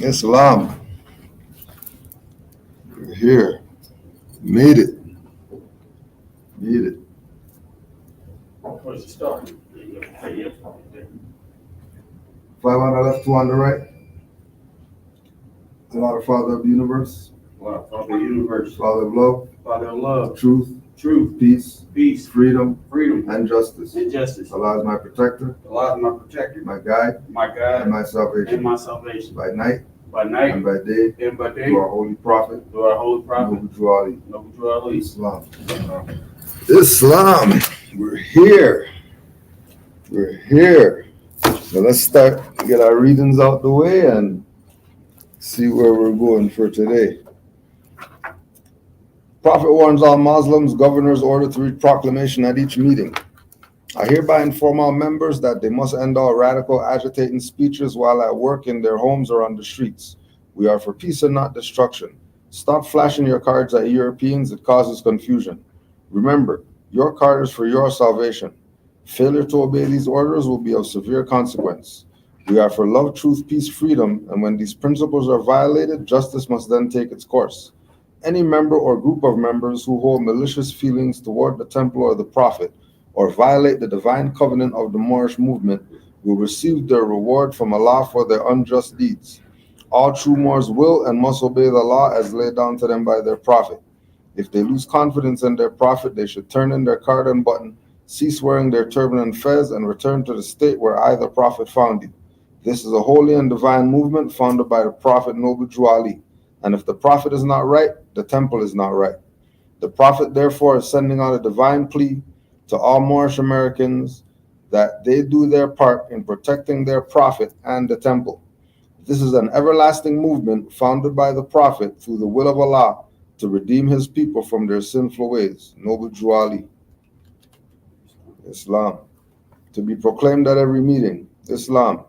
Islam. We're here. Made it. Made it. Where's the start? 5 on the left, 2 on the right. Allah, the Father of the universe. Wow, Father of the universe. Father of love. Father of love. Truth. Truth. Peace. Peace. Freedom. Freedom. And justice. And justice. Allah is my protector. Allah is my protector. My guide. My guide. And my salvation. And my salvation. By night. By night. And by day. And by day. To our holy prophet. To our holy prophet. Noble Ali. Islam. Islam. Islam. We're here. We're here. So let's start, get our readings out the way and see where we're going for today. Prophet warns all Muslims, governors ordered to read proclamation at each meeting. I hereby inform all members that they must end all radical agitating speeches while at work, in their homes, or on the streets. We are for peace and not destruction. Stop flashing your cards at Europeans. It causes confusion. Remember, your card is for your salvation. Failure to obey these orders will be of severe consequence. We are for love, truth, peace, freedom, and when these principles are violated, justice must then take its course. Any member or group of members who hold malicious feelings toward the temple or the prophet, or violate the divine covenant of the Moorish movement, will receive their reward from Allah for their unjust deeds. All true Moors will and must obey the law as laid down to them by their prophet. If they lose confidence in their prophet, they should turn in their card and button, cease wearing their turban and fez, and return to the state where I, the prophet, found you. This is a holy and divine movement founded by the prophet Noble Ali. And if the prophet is not right, the temple is not right. The prophet, therefore, is sending out a divine plea to all Moorish Americans that they do their part in protecting their prophet and the temple. This is an everlasting movement founded by the prophet through the will of Allah to redeem his people from their sinful ways. Noble Ali. Islam. To be proclaimed at every meeting. Islam.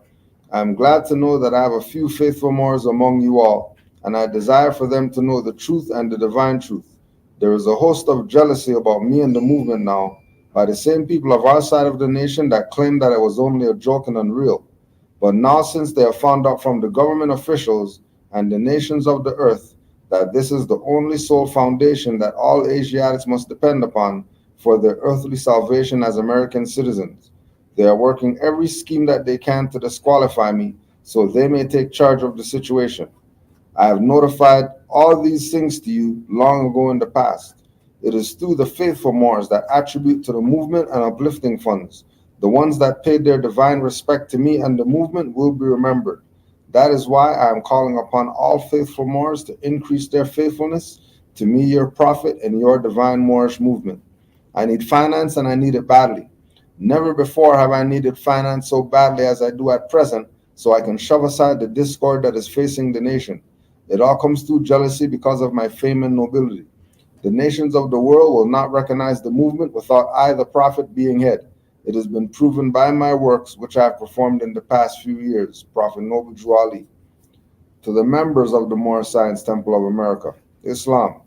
I am glad to know that I have a few faithful Moors among you all, and I desire for them to know the truth and the divine truth. There is a host of jealousy about me and the movement now by the same people of our side of the nation that claim that it was only a joke and unreal. But now, since they have found out from the government officials and the nations of the earth that this is the only sole foundation that all Asiatics must depend upon for their earthly salvation as American citizens, they are working every scheme that they can to disqualify me so they may take charge of the situation. I have notified all these things to you long ago in the past. It is through the faithful Moors that attribute to the movement and uplifting funds. The ones that paid their divine respect to me and the movement will be remembered. That is why I am calling upon all faithful Moors to increase their faithfulness to me, your prophet, and your divine Moorish movement. I need finance, and I need it badly. Never before have I needed finance so badly as I do at present, so I can shove aside the discord that is facing the nation. It all comes through jealousy because of my fame and nobility. The nations of the world will not recognize the movement without I, the prophet, being head. It has been proven by my works, which I have performed in the past few years. Prophet Noble Ali. To the members of the Moor Science Temple of America. Islam.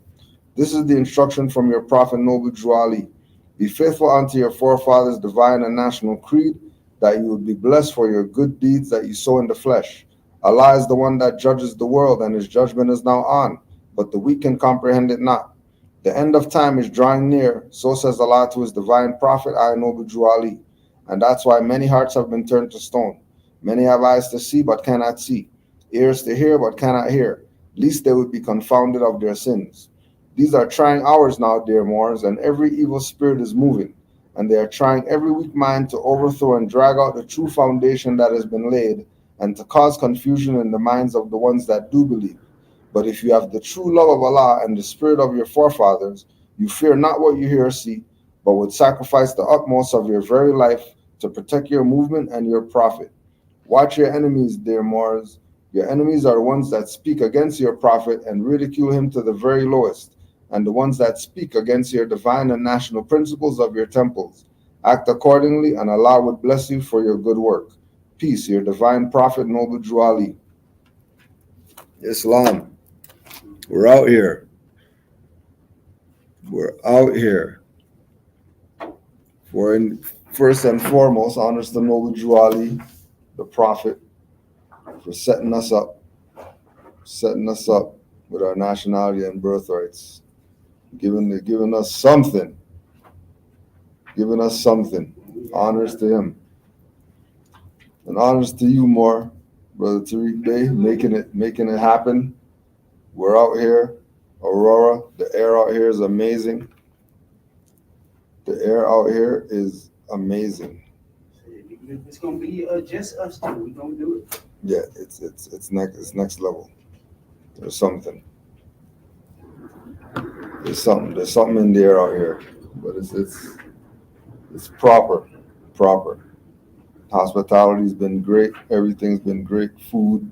This is the instruction from your Prophet Noble Ali. Be faithful unto your forefathers' divine and national creed, that you would be blessed for your good deeds that you sow in the flesh. Allah is the one that judges the world, and his judgment is now on, but the weak can comprehend it not. The end of time is drawing near, so says Allah to his divine prophet, I, Noble Ali. And that's why many hearts have been turned to stone. Many have eyes to see, but cannot see, ears to hear, but cannot hear, lest they would be confounded of their sins. These are trying hours now, dear Moors, and every evil spirit is moving, and they are trying every weak mind to overthrow and drag out the true foundation that has been laid, and to cause confusion in the minds of the ones that do believe. But if you have the true love of Allah and the spirit of your forefathers, you fear not what you hear or see, but would sacrifice the utmost of your very life to protect your movement and your prophet. Watch your enemies, dear Moors. Your enemies are the ones that speak against your prophet and ridicule him to the very lowest, and the ones that speak against your divine and national principles of your temples. Act accordingly, and Allah would bless you for your good work. Peace, your divine prophet, Noble Ali. Islam. We're out here. We're out here. First and foremost, honors to Noble Ali, the prophet, for setting us up setting us up with our nationality and birthrights, giving us something, honors to him. And honors to you, Moor, Brother Tariq Bey, making it happen. We're out here, Aurora. The air out here is amazing. It's gonna be just us two. We're gonna do it. Yeah, it's next level. There's something in the air out here, but it's proper. Hospitality's been great. Everything's been great. Food,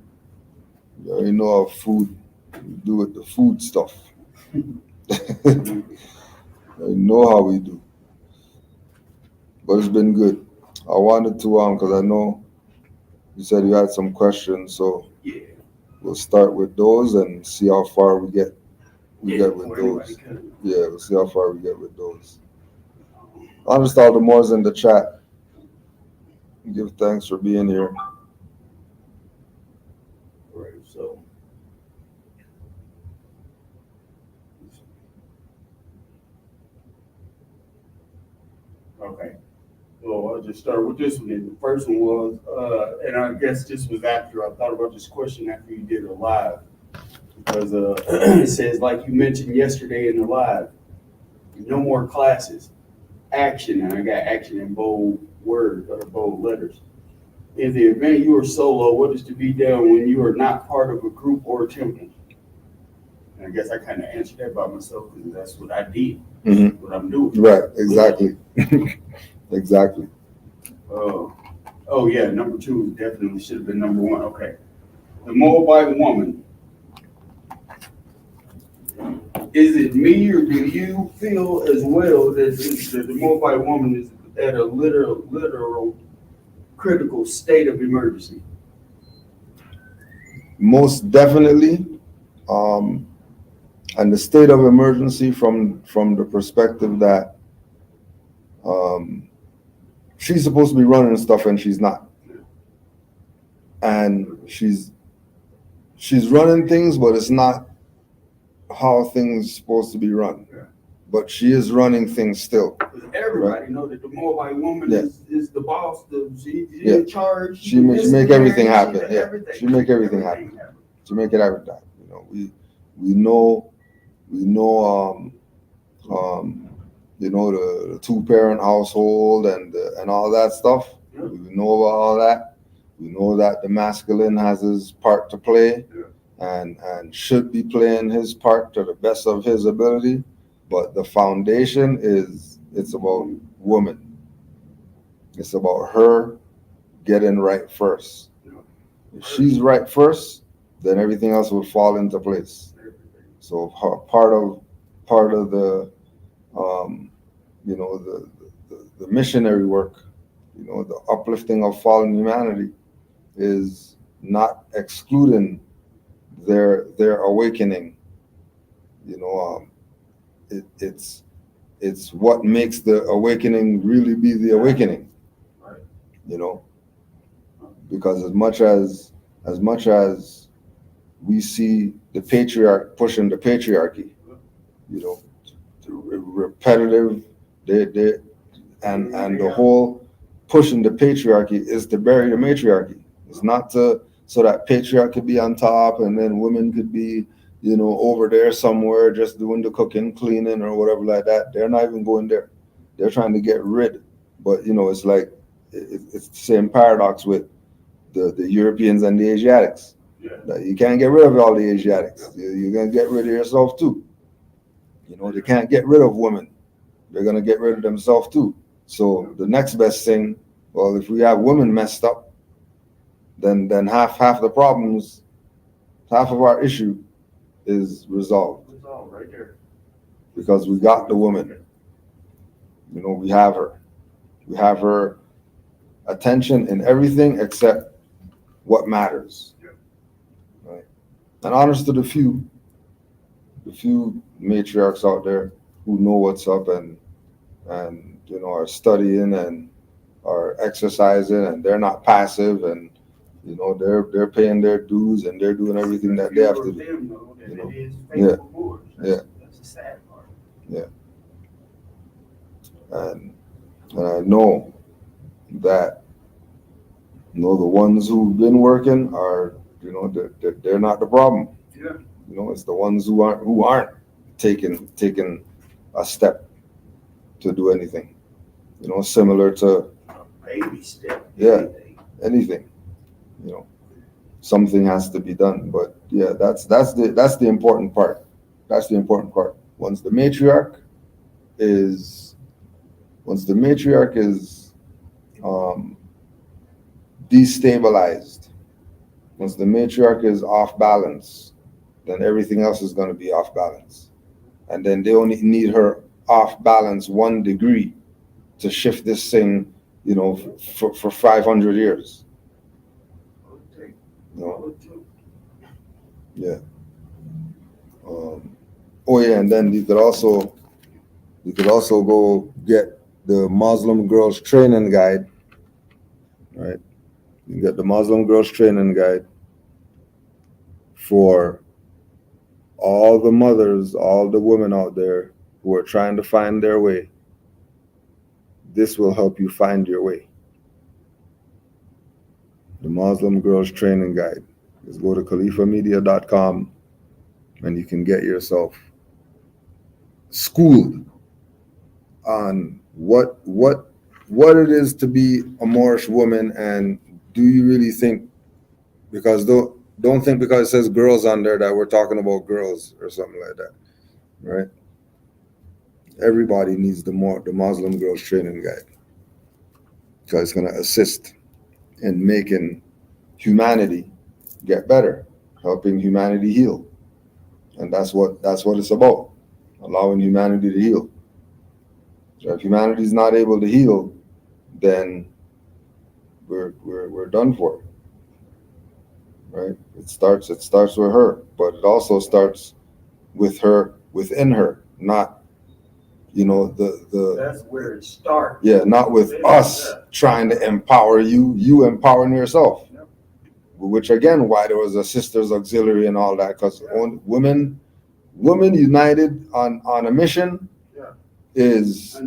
you already know how food we do with the food stuff. You know how we do, but it's been good. I wanted to because I know you said you had some questions, so Yeah. we'll start with those and see how far we get with those. Yeah, we'll see how far we get with those. Honest all the Moors in the chat. Give thanks for being here. Right. So. Okay. Well, I'll just start with this one. The first one was, and I guess this was after I thought about this question after you did it live, because it says, like you mentioned yesterday in the live, no more classes. Action, and I got action in bold words or bold letters. In the event you are solo, what is to be done when you are not part of a group or a temple? And I guess I kind of answered that by myself because that's what I did. Mm-hmm. What I'm doing. Right, exactly. Exactly. Oh yeah, number two definitely should have been number one. Okay. The Moabite woman. Is it me or do you feel as well that the Moabite woman is at a literal critical state of emergency? Most definitely. And the state of emergency from the perspective that she's supposed to be running stuff and she's not. And she's running things, but it's not how things supposed to be run. Yeah. But she is running things still. Because everybody know that the Moabite woman is the boss. She's in charge. She make everything happen. She make everything happen. She make it happen. You know, we know the 2-parent household and all that stuff. Yeah. We know about all that. We know that the masculine has his part to play. Yeah. And should be playing his part to the best of his ability, but the foundation it's about woman. It's about her getting right first. If she's right first, then everything else will fall into place. So part of the the missionary work, the uplifting of fallen humanity, is not excluding their awakening. It's what makes the awakening really be the awakening. Right. Because as much as we see the patriarch pushing the patriarchy, repetitive, and the whole pushing the patriarchy is to bury the matriarchy. It's not so that patriarch could be on top and then women could be, over there somewhere just doing the cooking, cleaning, or whatever like that. They're not even going there. They're trying to get rid. But, it's like, it's the same paradox with the Europeans and the Asiatics. Yeah. You can't get rid of all the Asiatics. You're going to get rid of yourself too. They can't get rid of women. They're going to get rid of themselves too. So the next best thing, well, if we have women messed up, then half the problems, half of our issue is resolved. Resolved right there. Because we got the woman. We have her. We have her attention in everything except what matters. Yeah. Right? And honors to the few matriarchs out there who know what's up and are studying and are exercising, and they're not passive, and You know, they're paying their dues and they're doing everything that they have to do. Them, though, that You know? it is Yeah. faithful Moors. That's the sad part. And I know that, you know, the ones who've been working are, you know, they're not the problem. Yeah. You know, it's the ones who aren't taking a step to do anything. You know, similar to Baby step. Yeah. anything. You know, something has to be done. But yeah, that's the important part. That's the important part. Once the matriarch is destabilized, once the matriarch is off balance, then everything else is going to be off balance. And then they only need her off balance 1 degree to shift this thing, you know, for 500 years. You know? Yeah. Oh yeah, and then you could also go get the Muslim Girls Training Guide, right? You get the Muslim Girls Training Guide for all the mothers, all the women out there who are trying to find their way. This will help you find your way. The Muslim Girls Training Guide. Just go to khalifamedia.com and you can get yourself schooled on what it is to be a Moorish woman, and do you really think, because don't think because it says girls on there that we're talking about girls or something like that, right? Everybody needs the Muslim Girls Training Guide, because it's going to assist in making humanity get better, helping humanity heal, and that's what it's about, allowing humanity to heal. So if humanity is not able to heal, then we're done for, right? It starts with her, but it also starts with her, within her, not, you know, the That's where it starts. yeah, not with us trying to empower you empowering yourself. Yep. Which again, why there was a sisters auxiliary and all that, because women united on a mission is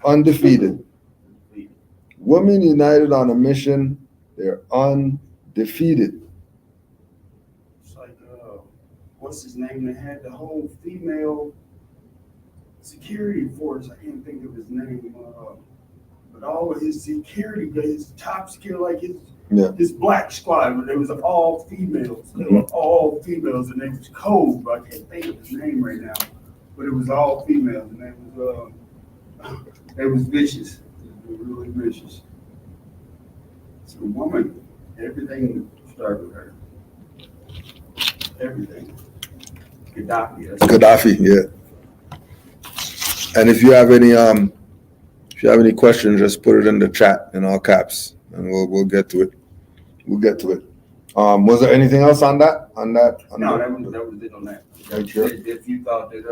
undefeated. Women united on a mission, they're undefeated. It's like, what's his name? They had the whole female security force. I can't think of his name. But all of his security, his top security, like his black squad, but it was all females. They were all females, and they was cold, but I can't think of his name right now. But it was all females, and they was vicious. They were really vicious. So woman, everything started with her. Everything. Gaddafi, yeah. And if you have any questions, just put it in the chat in all caps, and we'll get to it. Was there anything else on that? No, that was it on that. Sure. If you thought that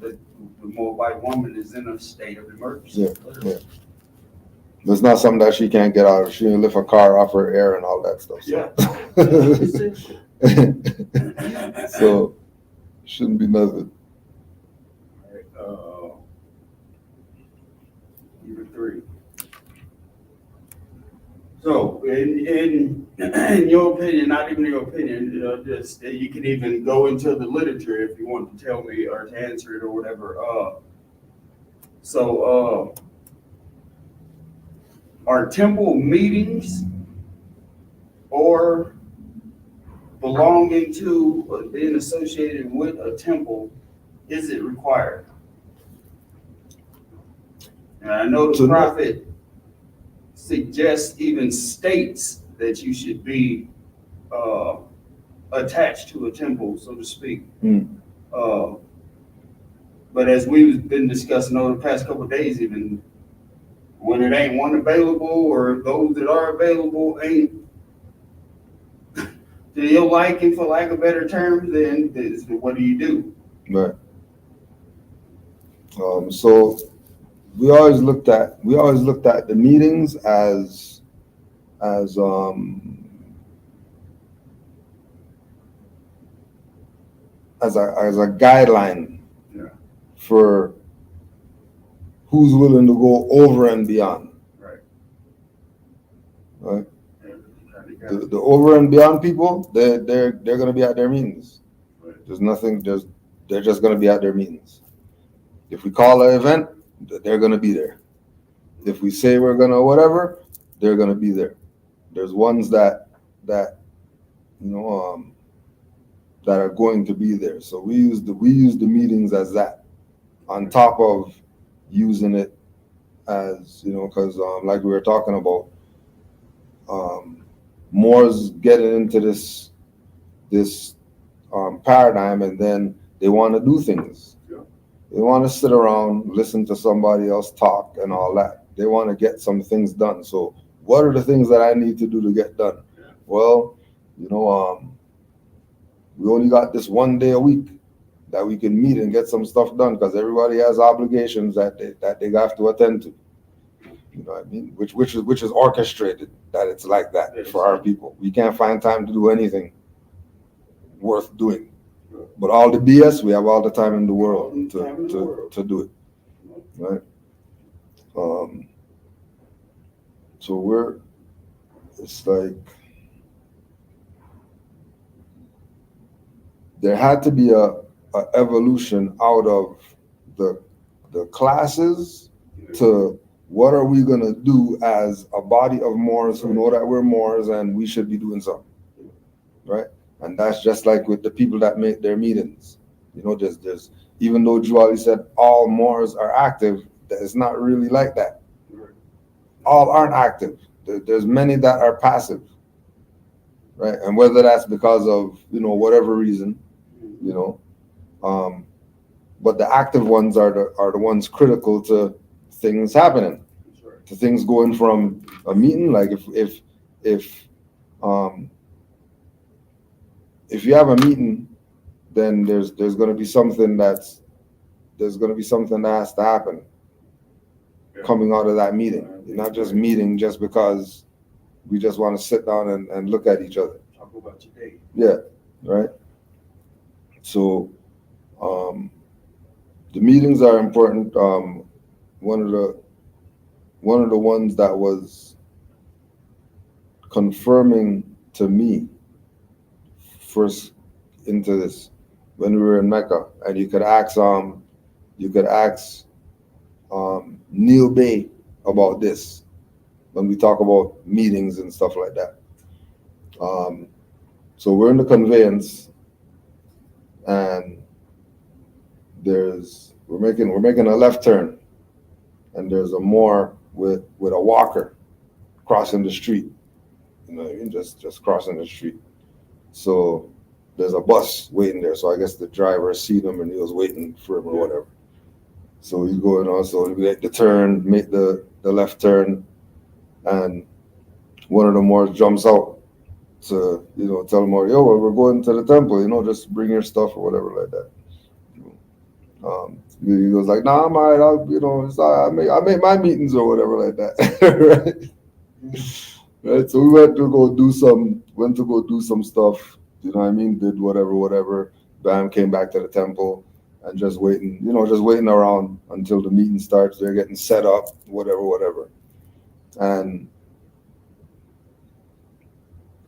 the Moabite woman is in a state of emergency. Yeah. There's not something that she can't get out of. She can lift a car off her air and all that stuff. Yeah. So shouldn't be nothing. Number 3. So, in your opinion, not even your opinion, just you can even go into the literature if you want to tell me or to answer it or whatever. Are temple meetings or belonging to or being associated with a temple, is it required? And I know the prophet suggests, even states, that you should be attached to a temple, so to speak. But as we've been discussing over the past couple of days, even when it ain't one available, or those that are available ain't to your liking, for lack of better terms, then what do you do? Right. So we always looked at the meetings as as a guideline Yeah. for who's willing to go over and beyond. Right. Right? Yeah, you kinda got it. The over and beyond people, they're going to be at their meetings. Right. They're just going to be at their meetings. If we call an event, they're going to be there. If we say we're going to whatever, they're going to be there. There's ones that you know that are going to be there. So we use the meetings as that, on top of using it as, you know, because like we were talking about, Moor's getting into this paradigm, and then they want to do things. Yeah. They want to sit around, listen to somebody else talk and all that. They want to get some things done. So what are the things that I need to do to get done? Yeah. Well, you know, we only got this one day a week that we can meet and get some stuff done, because everybody has obligations that they have to attend to. You know what I mean? Which is orchestrated, that it's like that for our people. We can't find time to do anything worth doing. But all the BS, we have all the time in the world to do it. Right? So it's like, there had to be a evolution out of the classes to what are we going to do as a body of Moors who know that we're Moors and we should be doing something, right? And that's just like with the people that make their meetings. You know, there's even though Juali said all Moors are active, it's not really like that. All aren't active. There's many that are passive, right? And whether that's because of, you know, whatever reason, you know, but the active ones are the ones critical to things happening, to things going from a meeting. Like if you have a meeting, then there's going to be something that has to happen coming out of that meeting. You're not just meeting just because we just want to sit down and look at each other. Talk about your day. Yeah, right. So the meetings are important. One of the ones that was confirming to me first into this, when we were in Mecca, and you could ask Neil Bay about this when we talk about meetings and stuff like that. So we're in the conveyance, and we're making a left turn, and there's a Moor with a walker crossing the street. You know what I mean? Just crossing the street. So there's a bus waiting there. So I guess the driver seen him and he was waiting for him or whatever. So he's going on. So we make the turn, make the left turn, and one of the Moors jumps out to, you know, tell him, yo, well, we're going to the temple, you know, just bring your stuff or whatever like that. He goes like, nah, I'm all right, I make my meetings or whatever like that. Right? So we went to go do some stuff, you know what I mean? Did whatever. Bam, came back to the temple and just waiting around until the meeting starts. They're getting set up, whatever. And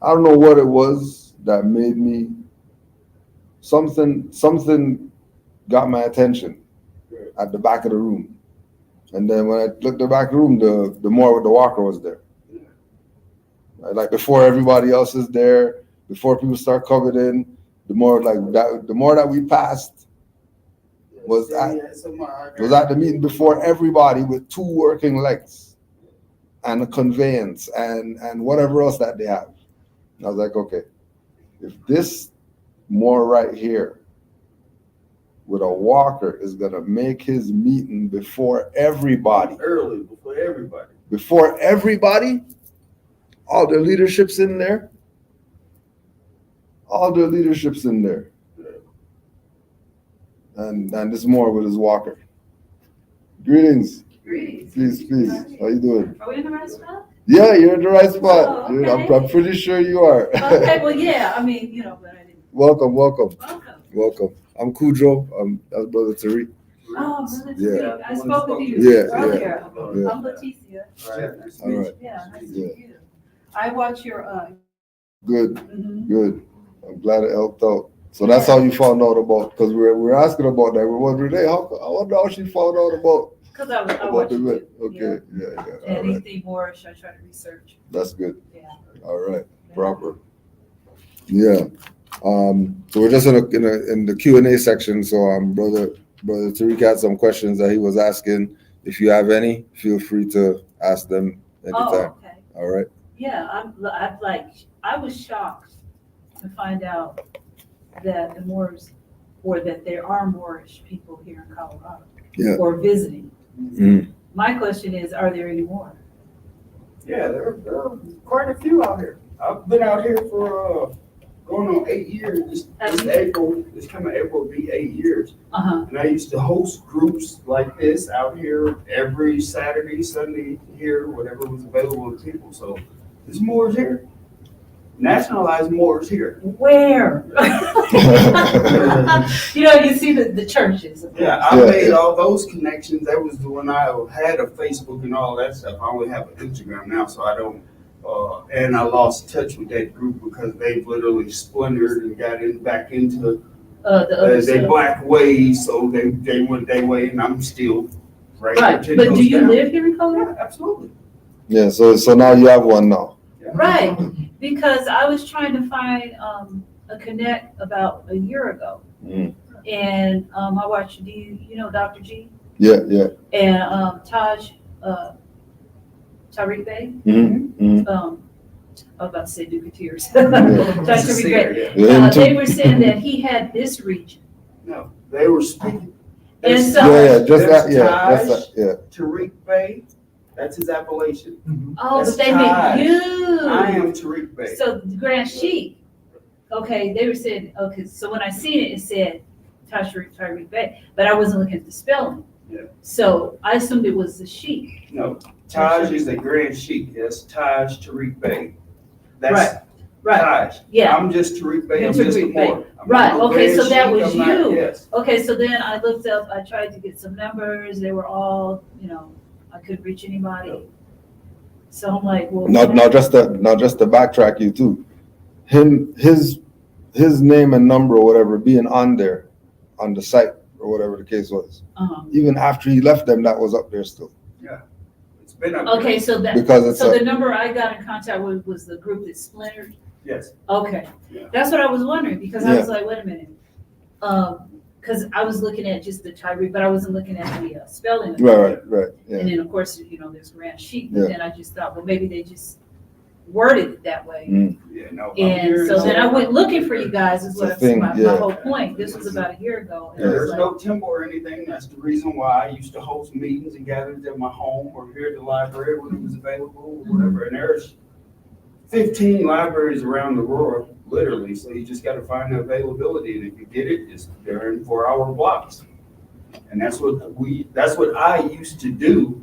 I don't know what it was that made me, something got my attention at the back of the room. And then when I looked at the back of the room, the Moor with the walker was there. Right? Like before everybody else is there, before people start coming in, the more that we passed was at the meeting before everybody, with 2 working legs and a conveyance and whatever else that they have. And I was like, okay, if this Moor right here with a walker is gonna make his meeting before everybody, all the leadership's in there. And this Moor with his walker. Greetings. Please. How you doing? Are we in the right spot? Yeah, you're in the right spot. Oh, okay. I'm pretty sure you are. Okay, well, yeah, I mean, you know, but I didn't. Welcome. Welcome. I'm Cujo. That's Brother Tariq. Oh, Yeah. Brother, I spoke with you Yeah, earlier. yeah. I'm Leticia. Right, nice to All meet right. you. Yeah, nice to Yeah. meet you. I watch your, Good, mhm. good. I'm glad it helped out. So that's how you found out about, because we're asking about that. We're wondering, hey, I wonder how she found out about 'Cause I about watch the it event. too. Okay, yeah. Yeah. All And right, anything Moorish, I try to research. that's good. Yeah. All right, proper. Yeah. So we're just in the Q&A section. So brother Tariq had some questions that he was asking. If you have any, feel free to ask them anytime. Oh, okay. All right. Yeah, I was shocked to find out that the Moors, or that there are Moorish people here in Colorado. Yeah. Or visiting. Mm. My question is, are there any more? Yeah, there are quite a few out here. I've been out here for going on 8 years. This coming April will be 8 years. Uh-huh. And I used to host groups like this out here every Saturday, Sunday here, whatever was available to people. So there's Moors here. Nationalized Moors here. Where? You see the churches. Yeah, I made all those connections. That was when I had a Facebook and all that stuff. I only have an Instagram now, so I don't. And I lost touch with that group because they've literally splintered and got back into The other they stuff. black ways. So they went their way, and I'm still right. Right, there, but 10 do you toes down. live here in Colorado? Yeah, absolutely. Yeah. So now you have one now. Yeah. Right, because I was trying to find a connect about a year ago. Mm. And I watched, do you know Dr. G? Yeah. Yeah. And Tariq Bey? Mm-hmm. I was about to say Duketeers. Yeah. Tariq Bey. Yeah. They were saying that he had this region. No, they were speaking. And There's so- Just that. there's Yeah. Taj, That's that. Yeah. Tariq Bey, that's his appellation. Oh, That's but they Taj. made you. I am Tariq Bey. So the Grand Sheik, okay, they were saying, okay, so when I seen it, it said Tariq Bey, but I wasn't looking at the spelling. Yeah. So I assumed it was the Sheik. No, Taj is a Grand Sheik. That's Taj Tariq Bey. That's Right, Taj. yeah. I'm just Tariq Bey. I'm You're Mr. Tariq Bey. Moore. I'm Right, not no okay, so Grand that Sheik. was I'm not- you. Yes. Okay, so then I looked up, I tried to get some numbers, they were all, I couldn't reach anybody. So I'm like, well. Not just to backtrack you too. His name and number or whatever being on there, on the site or whatever the case was. Uh-huh. Even after he left them, that was up there still. It's been up Okay, so Because it's the number I got in contact with was the group that splintered? Yes. Okay, Yeah. that's what I was wondering, because I was like, wait a minute. Because I was looking at just the Tyree, but I wasn't looking at the spelling of it. Right. Yeah. And then, of course, there's Grand Sheik, Yeah. but then I just thought, well, maybe they just worded it that way. Mm. Yeah, no. I'm And here so in then I Aurora. went looking for you guys, is It's what a thing, my yeah. whole point. This was about a year ago. And I was There's like, no temple or anything. That's the reason why I used to host meetings and gatherings at my home or here at the library when it was available or whatever. And there's 15 libraries around Aurora, literally. So you just got to find the availability. And if you get it, they're in 4-hour blocks. And that's what I used to do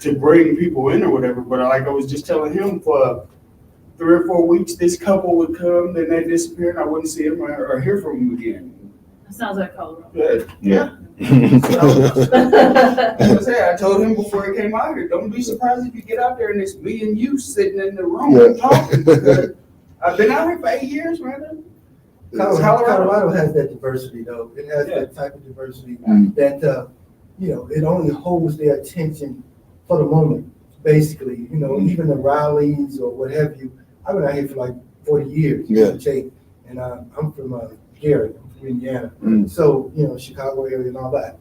to bring people in or whatever. But like I was just telling him, for 3 or 4 weeks, this couple would come, then they disappear, and I wouldn't see them or hear from them again. that sounds like Colorado. Yeah. I told him before he came out here, don't be surprised if you get out there and it's me and you sitting in the room talking. Because I've been out here for 8 years, man. Colorado has that diversity, though. It has that type of diversity that, it only holds their attention for the moment, basically. Even the rallies or what have you. I've been out here for like 40 years, and I'm from Gary, I'm from Indiana. So, Chicago area and all that.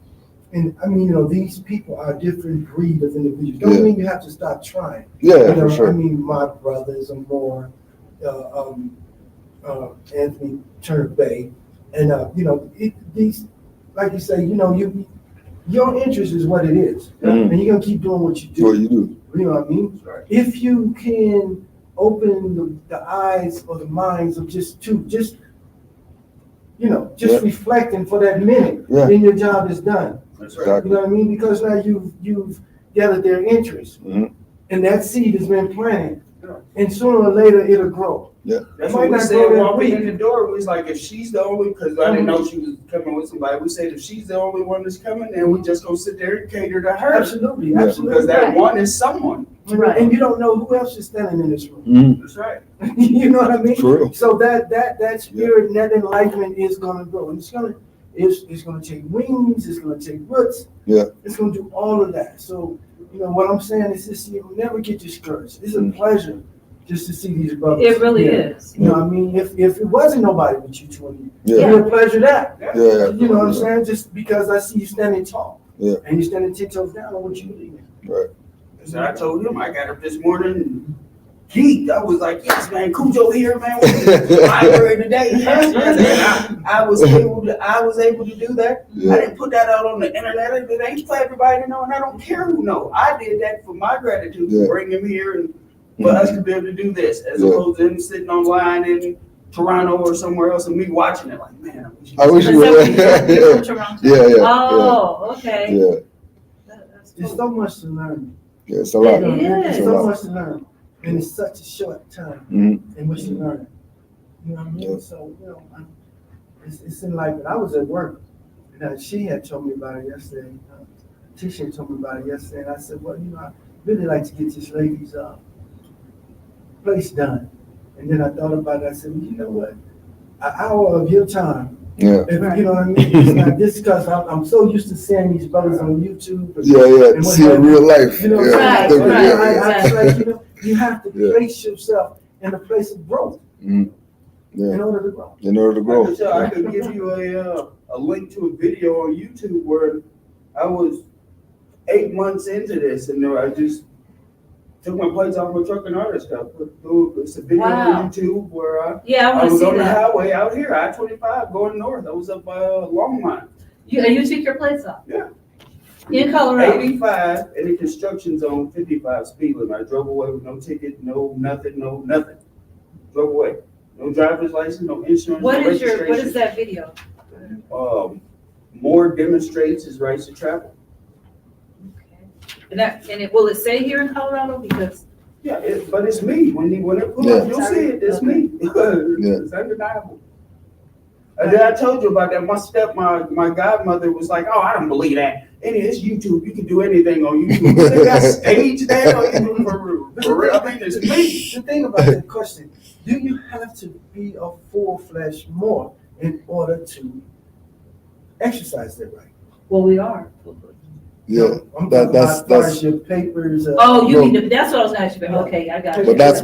And I mean, these people are a different breed of individuals. Don't mean you have to stop trying. For sure. I mean, my brothers are more, Anthony Turner Bay, and these, like you say, your interest is what it is, and you're gonna keep doing what you do. What you do. You know what I mean? Right. If you can open the eyes or the minds of just reflecting for that minute, then your job is done. That's You right. know what I mean? Because now you've gathered their interest, and that seed has been planted. And sooner or later, it'll grow. That's Might what we not said go there walking quick. in the door. We was like, if she's the only, because I didn't know she was coming with somebody. We said, if she's the only one that's coming, then we just gonna sit there and cater to her. Absolutely, Yeah. absolutely. Because that Right. one is someone. Right. And you don't know who else is standing in this room. Mhm. That's right. You know what I mean? For real. So that spirit and that enlightenment is gonna grow. And it's gonna take wings, it's gonna take roots. Yeah. It's gonna do all of that. So, what I'm saying is this, you'll never get discouraged. It's a pleasure just to see these brothers. It really Yeah. is. You know what I mean? If it wasn't nobody but you 20, Yeah. it'd be a pleasure that. Yeah. You know what I'm saying? Just because I see you standing tall. Yeah. And you standing 10 toes down on what you believe in. So I told him, I got up this morning, geeked. I was like, yes, man, Cujo here, man. Library today. I was able to do that. Yeah. I didn't put that out on the internet. It ain't for everybody to know, and I don't care who know. I did that for my gratitude Yeah. to bring him here and for us to be able to do this, as Yeah. opposed to him sitting online in Toronto or somewhere else and me watching it like, man, I wish Is you that were. what you're from Toronto? Yeah. Oh, okay. Yeah. That's There's cool. so much to learn. Yeah. It's a lot. It is. There's It's a so lot. much to learn. And it's such a short time Mhm. in which to learn it. You know what I mean? Yeah. So, it's enlightenment. I was at work, and she had told me about it yesterday. Tisha had told me about it yesterday, and I said, well, I really like to get this lady's place done. And then I thought about it. I said, well, you know what? An hour of your time, Yeah. if, you know what I mean? It's not just because I'm so used to seeing these brothers on YouTube. Yeah. And what See in have you. real life. You know, Yeah. Right, so, right. Yeah. I was like, you have to Yeah. place yourself in a place of growth Mhm. Yeah. in order to grow. In order to grow. I could give you a link to a video on YouTube where I was 8 months into this, and I just took my plates off my truck and all that stuff. It's a video Wow. on YouTube where Yeah, I I want to was see on the that. highway out here, I-25, going north. I was up by Longmont. You took your plates off? Yeah. In Colorado? 85 in the construction zone, 55 speed limit. I drove away with no ticket, no nothing. Drove away. No driver's license, no insurance, What no is registration. that video? Moor demonstrates his rights to travel. And will it say here in Colorado? Because, Yeah, but it's me. When it pull Yeah. up, you'll see it. It's me. It's undeniable. And then I told you about that. My godmother was like, "Oh, I don't believe that. And it's YouTube. You can do anything on YouTube." They got stage there on YouTube for real. I mean, it's me. The thing about that question, do you have to be a full-fledged Moor in order to exercise that right? well, we are. Yeah. I'm That- talking that's- about as far as your papers. Oh, you No. mean, that's what I was gonna ask you about. Okay, I got it. But that's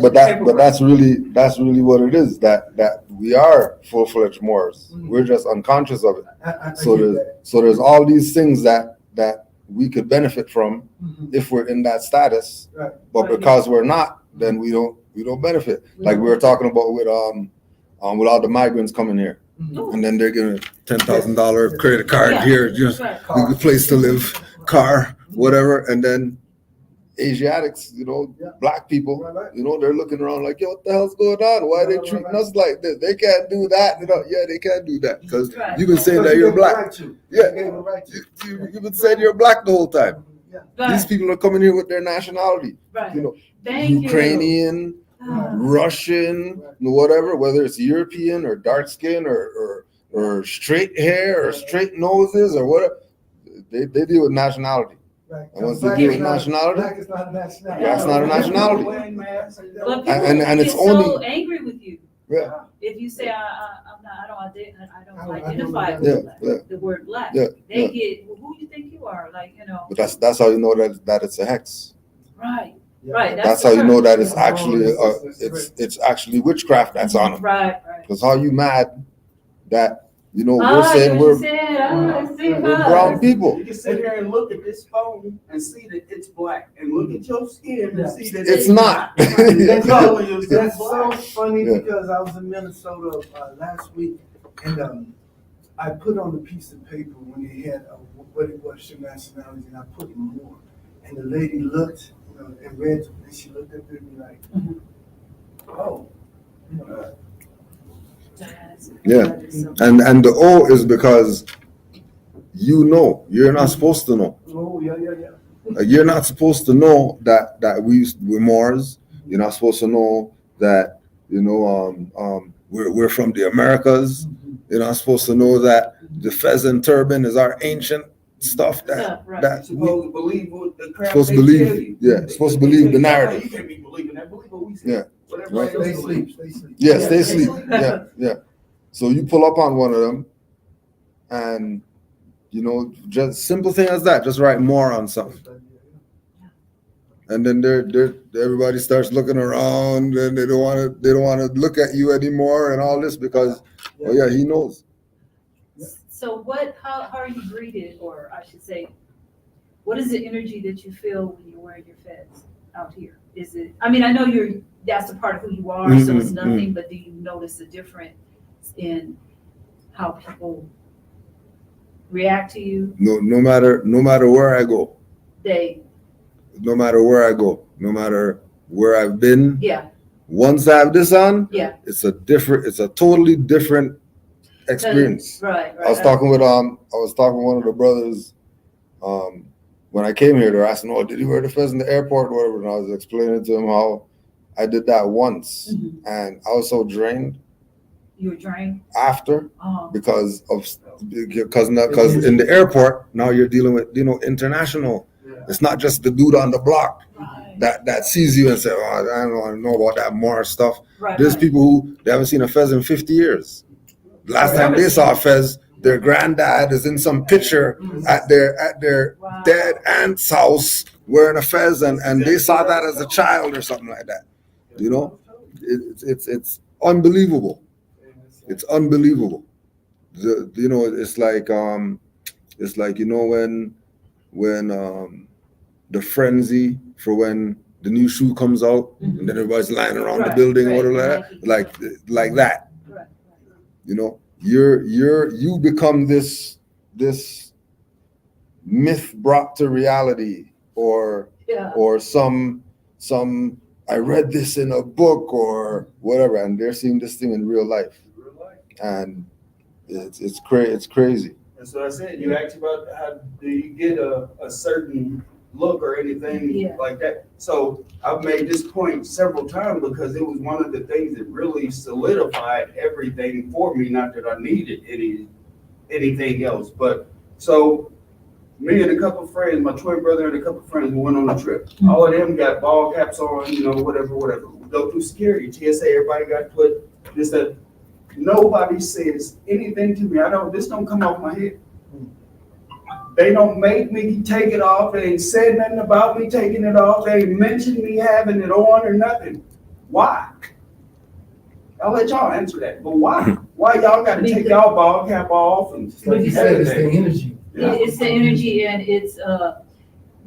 really what it is. That we are full-fledged Moors. Mhm. We're just unconscious of it. I So get there's that. so there's all these things that we could benefit from Mhm. if we're in that status. Right. But Right. because we're not, then we don't benefit. Like we were talking about with all the migrants coming here, Mhm. and then they're giving $10,000 credit card Yeah. here, just Right. a place to live, car, whatever, and then Asiatics, Yeah. black people, Right. they're looking around like, yo, what the hell's going on? Why are they treating us like this? They can't do that. Yeah, they can't do that because Right. you've been saying Because that you you're gave them black. right to. Yeah. You gave them right to. You've been saying you're black the whole time. Yeah. Right, These people are coming here with their nationality, right. you know, Thank you. Ukrainian, Ah, Russian, whatever, whether it's European or dark skin or straight hair or straight noses or whatever. They deal with nationality. Right. And once Black they deal is with not- nationality, Black is not a nationality. Black's not a nationality. But people And it's get so only- angry with you Yeah. if you say I don't I identify don't- with Yeah, the word black. Yeah, They yeah. get, well, who you think you are? Like, But that's how you know that it's a hex. right, Yeah. right. That's the how you know term. that it's actually it's actually witchcraft that's on them. Right, right. Because how you mad that we're Ah, saying you we're said, I see we're how. brown people. You can sit here and look at this phone and see that it's black, and look at your skin and Yeah. see that It's not. That's calling yourself That's so black. funny Yeah. because I was in Minnesota last week, and I put on a piece of paper when they had what it was, your nationality, and I put Moor. And the lady looked, and read, and she looked up at me like, Mhm. oh. Yeah. And the O is because you're not supposed to know. Oh, yeah. Like, you're not supposed to know that we're Moors You're not supposed to know that, we're from the Americas. You're not supposed to know that the pheasant turban is our ancient stuff Yeah, right. You're that we supposed to believe what the crap supposed to they believe. tell you. Yeah, supposed to believe the narrative. You can't be believing that. Believe what we say. Yeah. Whatever Right. else Stay you sleep, believe. stay sleep. Yeah, stay Yeah. asleep. Yeah. So you pull up on one of them, and just simple thing as that, just write more on something, and then everybody starts looking around, and they don't want to look at you anymore, and all this because, he knows. So how are you greeted, or I should say, what is the energy that you feel when you're wearing your fez out here? Is it, I mean, I know that's a part of who you are, so it's nothing, but do you notice a difference in how people react to you? No matter where I go, no matter where I've been, once I have this on, it's a totally different experience. Right. I was talking with one of the brothers when I came here. They're asking, "Oh, did you wear the fez in the airport or whatever?" And I was explaining to him how I did that once, and I was so drained. You were drained After Oh. because in the airport now you're dealing with international. It's not just the dude on the block that sees you and say, "Oh, I don't want to know about that Moor stuff." There's people who they haven't seen a fez in 50 years. Last time they saw a fez, their granddad is in some picture at their dead aunt's house wearing a fez, and they saw that as a child or something like that. It's unbelievable. It's unbelievable. It's like when the frenzy for when the new shoe comes out, and then everybody's lying around the building or whatever, like that. You become this myth brought to reality, or some I read this in a book or whatever, and they're seeing this thing in real life, and it's crazy. And so I said, you asked about how do you get a certain look or anything like that. So I've made this point several times because it was one of the things that really solidified everything for me. Not that I needed anything else, but so me and a couple of friends, my twin brother and a couple of friends, we went on a trip. All of them got ball caps on, whatever. We go through security, TSA, everybody got put this, that. Nobody says anything to me. This don't come off my head. They don't make me take it off. They ain't said nothing about me taking it off. They ain't mentioned me having it on or nothing. Why? I'll let y'all answer that. But why? Why y'all got to take y'all ball cap off? And Like you said, it's the energy. It's the energy, and it's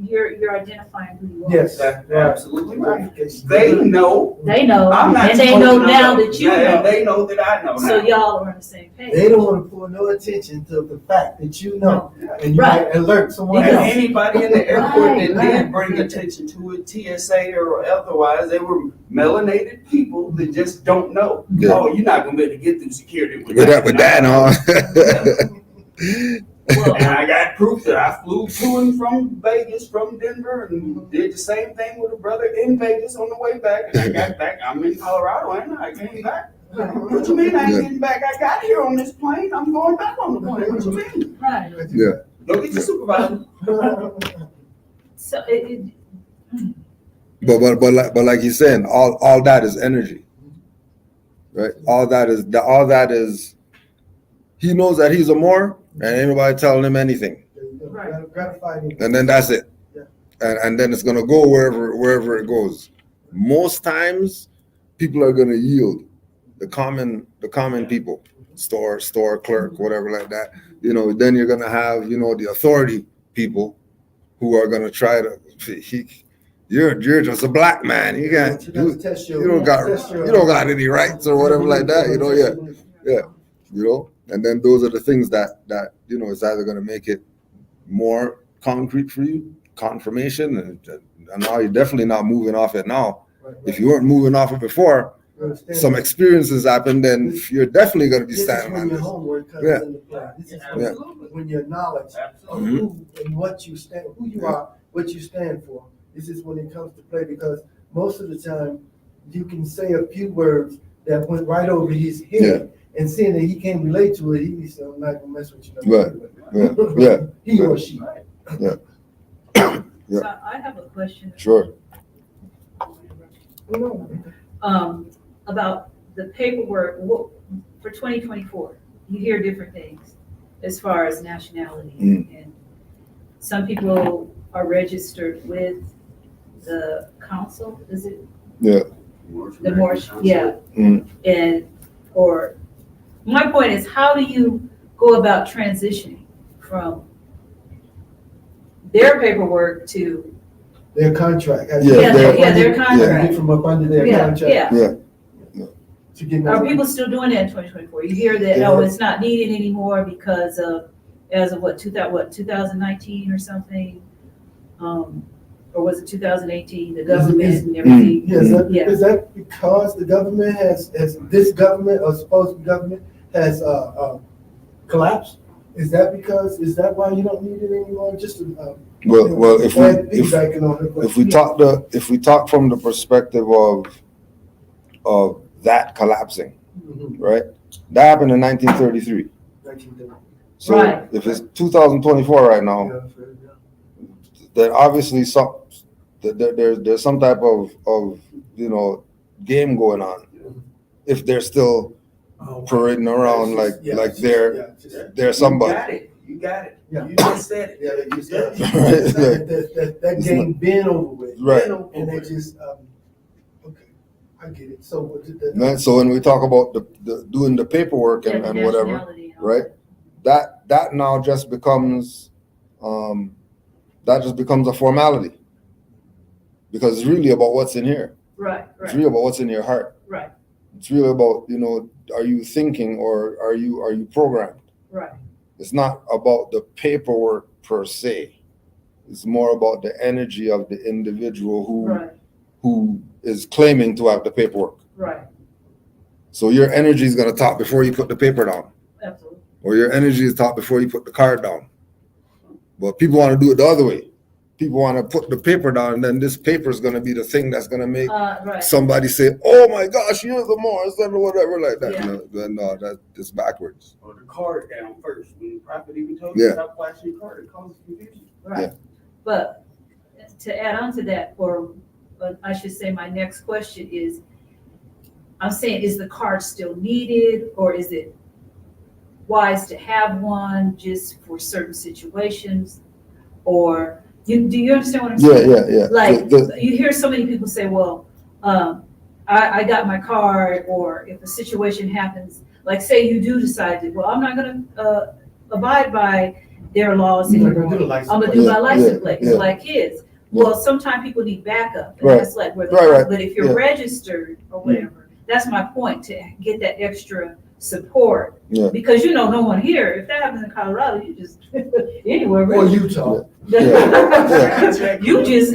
you're identifying who you are. Yes. Absolutely right. They know. I'm not and they know now that you know. They know that I know now. So y'all are on the same page. They don't want to pull no attention to the fact that you know, and you Right. might alert someone And else. anybody in the airport that Right. did bring attention to it, TSA or otherwise, they were melanated people that just don't know. Yeah. Oh, you're not gonna be able to get through security With that, huh? Well, And I got proof that I flew to and from Vegas, from Denver, and did the same thing with a brother in Vegas on the way back. And I got back. I'm in Colorado, and I came back. What you mean I ain't getting back? I got here on this plane. I'm going back on the plane. What you mean? right. Yeah. Go get your supervisor. So But like he's saying, all that is energy, right? All that is. He knows that he's a Moor, and ain't nobody telling him anything, Right. Gratifying. and then that's it. Yeah. And then it's gonna go wherever it goes. Most times, people are gonna yield. The common people, store clerk, whatever like that. Then you're gonna have the authority people who are gonna try to. You're just a black man. You can't. You don't got any rights or whatever like that. And then those are the things that it's either going to make it more concrete for you, confirmation, and now you're definitely not moving off it now. If you weren't moving off it before, some experiences happened, then you're definitely going to be standing on this. this. Homework comes Yeah. into play. This is Yeah. when your knowledge of who and what you stand, who you are, what you stand for. This is when it comes to play, because most of the time you can say a few words that went right over his head. And seeing that he can't relate to it, he said, I'm not gonna mess with you. Right. Yeah. He or she. Yeah. So I have a question. Sure. About the paperwork, for 2024, you hear different things as far as nationality. And some people are registered with the council, is it? Yeah. The Moor, yeah. And, or, my point is, how do you go about transitioning from their paperwork to? Their contract. Their contract. Get from up under their contract. Yeah. To get Are people still doing that in 2024? You hear that, oh, it's not needed anymore because of, as of 2019 or something? Or was it 2018, the government and everything? Is that because the government has this government or supposed government has collapsed? Is that why you don't need it anymore? Just if we talk from the perspective of that collapsing, right? That happened in 1933. So if it's 2024 right now, then obviously there's some type of game going on. If they're still parading around like they're somebody. You got it. Yeah. You just said it. Yeah, you said Right. that game been over with. Right. And they just okay, I get it. So So when we talk about the doing the paperwork and whatever, right? That now just becomes a formality, because it's really about what's in here. Right. It's really about what's in your heart. Right. It's really about, are you thinking or are you programmed? Right. It's not about the paperwork per se. It's more about the energy of the individual who is claiming to have the paperwork. Right. So your energy is going to talk before you put the paper down. Absolutely. Or your energy is talk before you put the card down. But people want to do it the other way. People want to put the paper down, and then this paper is going to be the thing that's going to make somebody say, "Oh my gosh, you're the Moors," or whatever like that. Yeah. No, that's backwards. Or the card down first. When the prophet even told you stop flashing your card, it causes confusion. Right. Yeah. But to add on to that, or I should say, my next question is, I'm saying, is the card still needed, or is it wise to have one just for certain situations? Or do you understand what I'm saying? Yeah. Like, you hear so many people say, well, I got my card, or if a situation happens, like say you do decide that, well, I'm not going to abide by their laws anymore. I'm going to do my license plate. It's like kids. Well, sometimes people need backup. And that's like where but if you're registered or whatever, that's my point, to get that extra support. Because no one here, if that happens in Colorado, you just anywhere. Or Utah. You just,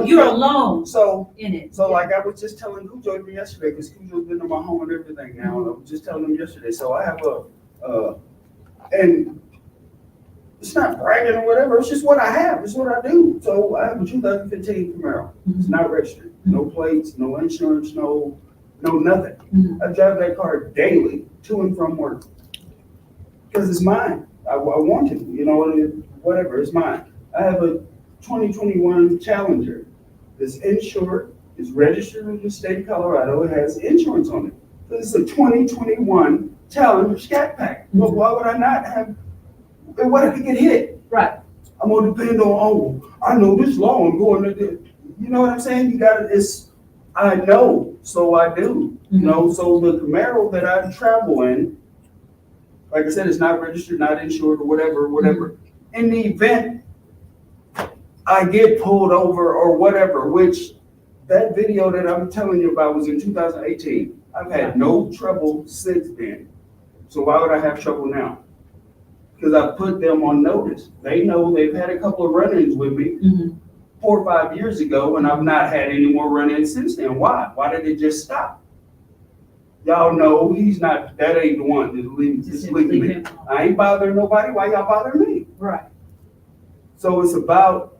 you're alone in it. So like I was just telling Cujo yesterday, because Cujo's been in my home and everything now, and I was just telling him yesterday. So I have and it's not bragging or whatever, it's just what I have, it's what I do. So I have a 2015 Camaro. It's not registered, no plates, no insurance, no nothing. I drive that car daily to and from work because it's mine. I want to, whatever, it's mine. I have a 2021 Challenger. It's insured, it's registered in the state of Colorado, it has insurance on it. This is a 2021 Challenger Scat Pack. Well, why would I not have, what if it get hit? Right. I'm gonna depend on, I know this law, I'm going to do, you know what I'm saying? I know, so I do. So the Camaro that I travel in, like I said, it's not registered, not insured, or whatever. In the event I get pulled over or whatever, which that video that I'm telling you about was in 2018. I've had no trouble since then. So why would I have trouble now? Because I put them on notice. They know, they've had a couple of run-ins with me 4 or 5 years ago, and I've not had any more run-ins since then. Why? Why did it just stop? Y'all know that ain't the one just leaving me. I ain't bothering nobody. Why y'all bothering me? Right. So it's about,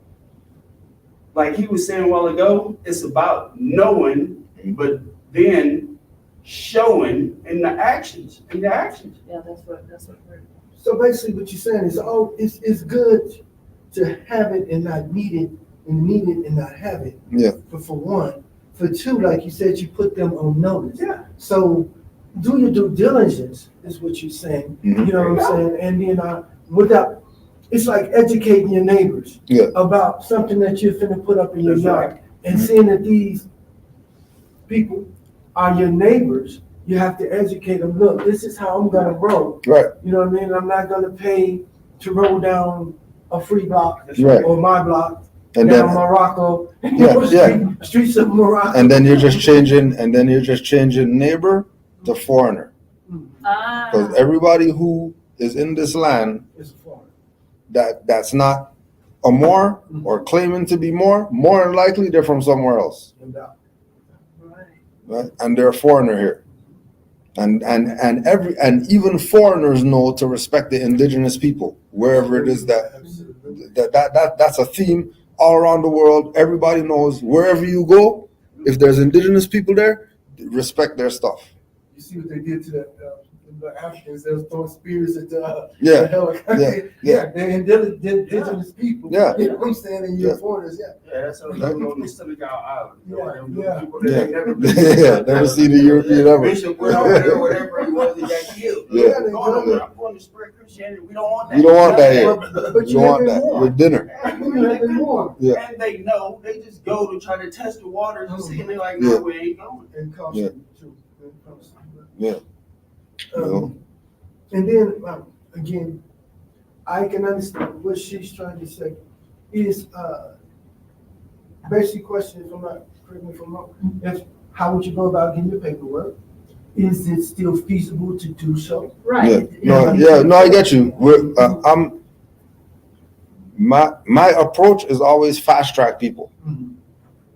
like he was saying a while ago, it's about knowing but then showing in the actions, Yeah, that's what we're. So basically what you're saying is, it's good to have it and not need it, and need it and not have it. Yeah. For one. For two, like you said, you put them on notice. Yeah. So do your due diligence is what you're saying. Mhm. You know what I'm saying? And then without, it's like educating your neighbors Yeah. about something that you're finna put up in your That's yard. right. And seeing that these people are your neighbors, you have to educate them. Look, this is how I'm gonna roll. Right. You know what I mean? I'm not gonna pay to roll down a free block Right. or my block And down then Morocco. Yeah. Streets of Morocco. and then you're just changing neighbor to foreigner. Because everybody who is in this land It's a foreign. that's not a Moor or claiming to be more than likely they're from somewhere else. No doubt. Right? And they're a foreigner here. And even foreigners know to respect the indigenous people, wherever it is that's a theme all around the world. Everybody knows wherever you go, if there's indigenous people there, respect their stuff. You see what they did to the Africans? They was throwing spears at the Yeah. helicopter. Yeah. They're indigenous people. Yeah. You know what I'm saying? And you're Yeah. foreigners, yeah. Yeah, that's what I'm on the Senegal Island. You know, Yeah, them yeah. people that ain't never been. Yeah, never seen a European ever. Bishop went over there, whatever he was, he got killed. Yeah. I'm going to spread Christianity. We don't want that. You don't want that here. But You don't want that. With dinner. You have been warned Yeah. And they know, they just go to try to test the waters and see, and they're like, Yeah. no, we ain't going. and caution too. And caution. Yeah. And then, again, I can understand what she's trying to say is, basic question, if I'm not, correct me if I'm wrong, is how would you go about getting your paperwork? Is it still feasible to do so? Right. No, I get you. My approach is always fast track people,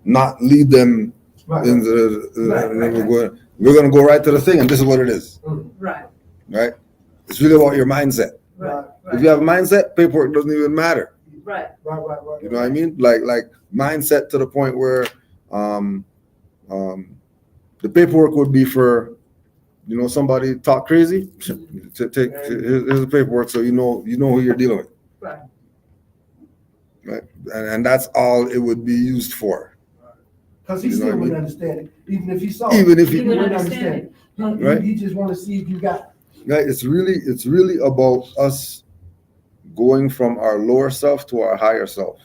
not lead them Right. in we're going to go right to the thing, and this is what it is, Right. right? It's really about your mindset. Right. If you have a mindset, paperwork doesn't even matter. Right. Right. You know what I mean? Like mindset to the point where the paperwork would be for, somebody talk crazy, to take here's the paperwork so you know who you're dealing with. Right. Right? And that's all it would be used for. Because he You know still what I wouldn't mean? understand it, even if he saw Even it. if He you wouldn't understand it. Right. He just want to see if you got right, it's really about us going from our lower self to our higher self.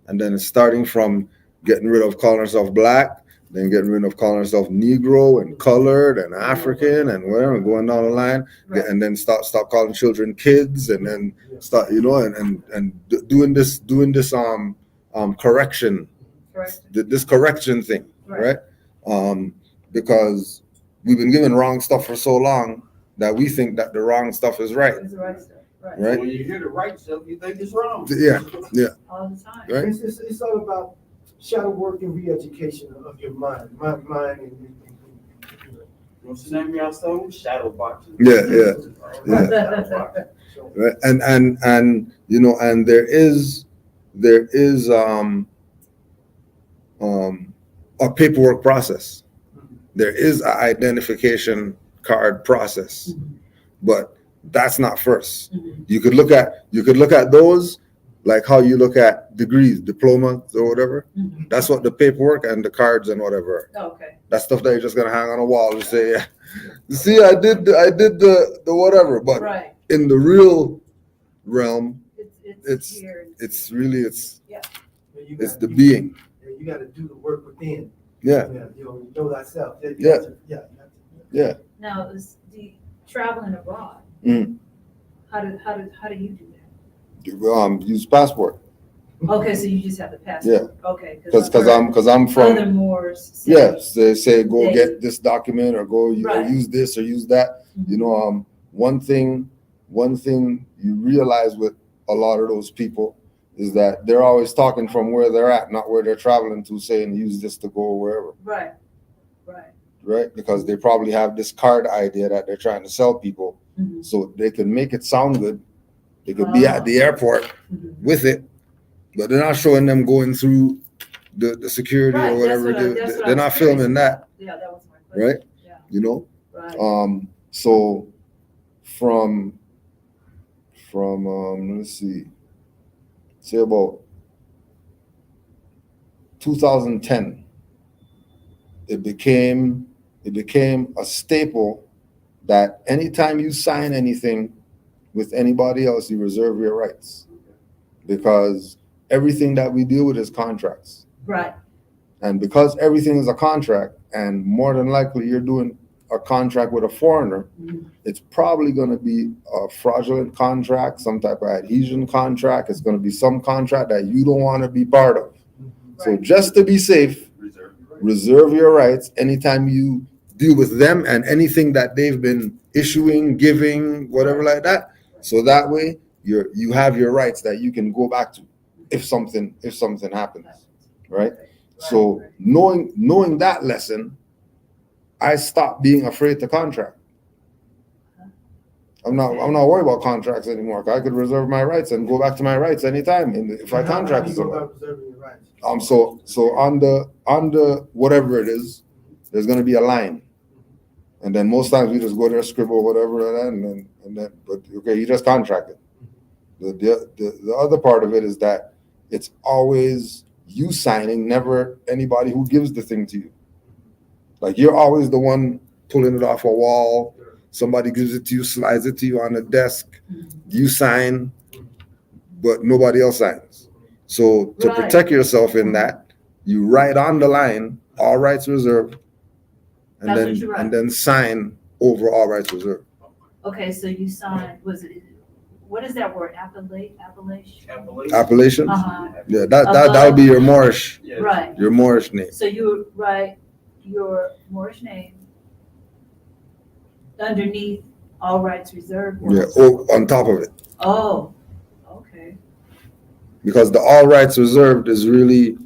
And then it's starting from getting rid of calling ourselves black, then getting rid of calling ourselves Negro and colored and African and whatever, and going down the line, Right. and then stop calling children kids, and then start, doing this correction, Correct. this correction thing, right? Because we've been given wrong stuff for so long that we think that the wrong stuff is right, It's the right stuff. Right. right? When you hear the right stuff, you think it's wrong. Yeah. All the time. Right. It's all about shadow work and re-education of your mind, and What's the name of y'all song? Shadow boxing. Yeah. so, Right. And there is a paperwork process. There is an identification card process, but that's not first. You could look at those like how you look at degrees, diplomas or whatever. That's what the paperwork and the cards and whatever. Okay. That's stuff that you're just gonna hang on a wall and say, yeah, you see, I did the whatever. But Right. in the real realm, It's here. it's really you it's gotta- the being. You got to do the work within. Yeah. You know thyself. Yeah. Now, is the traveling abroad. Mm. How do you do that? Use passport. Okay, so you just have the passport. Okay. Because I'm from. Other Moors. say- Yes, they say go They- get this document or go Right. use this or use that. One thing you realize with a lot of those people is that they're always talking from where they're at, not where they're traveling to, saying use this to go wherever, Right. right? Because they probably have this card idea that they're trying to sell people, Mhm. so they can make it sound good. They could be at the airport Mhm. with it, but they're not showing them going through the security Right, or whatever. that's what I They're not was curious filming that. Yeah, that was my question. right? Yeah, You know, right. so from let's see, say about 2010, it became a staple that anytime you sign anything with anybody else, you reserve your rights, because everything that we deal with is contracts. Right, And because everything is a contract, and more than likely you're doing a contract with a foreigner, it's probably going to be a fraudulent contract, some type of adhesion contract. It's going to be some contract that you don't want to be part of. So right. just to be safe, Reserve your rights. reserve your rights anytime you deal with them and anything that they've been issuing, giving, whatever like that. So that way you have your rights that you can go back to if something happens, right? So knowing that lesson, I stopped being afraid to contract. I'm not worried about contracts anymore. I could reserve my rights and go back to my rights anytime if I contract with How do you go someone. about preserving your rights? So on the whatever it is, there's gonna be a line. And then most times we just go there, scribble whatever, and then but okay, you just contracted. The other part of it is that it's always you signing, never anybody who gives the thing to you. Like you're always the one pulling it off a wall. Somebody gives it to you, slides it to you on the desk. You sign, but nobody else signs. So to Right. protect yourself in that, you write on the line, all rights reserved, and That's what you write. and then sign over all rights reserved. Okay, so you signed, what is that word, appellation? Appellation? Uh-huh, Yeah, that would be your Moorish, Yes. right. your Moorish name. So you write your Moorish name underneath all rights reserved. Yeah, on top of it. Oh, okay. Because the all rights reserved is really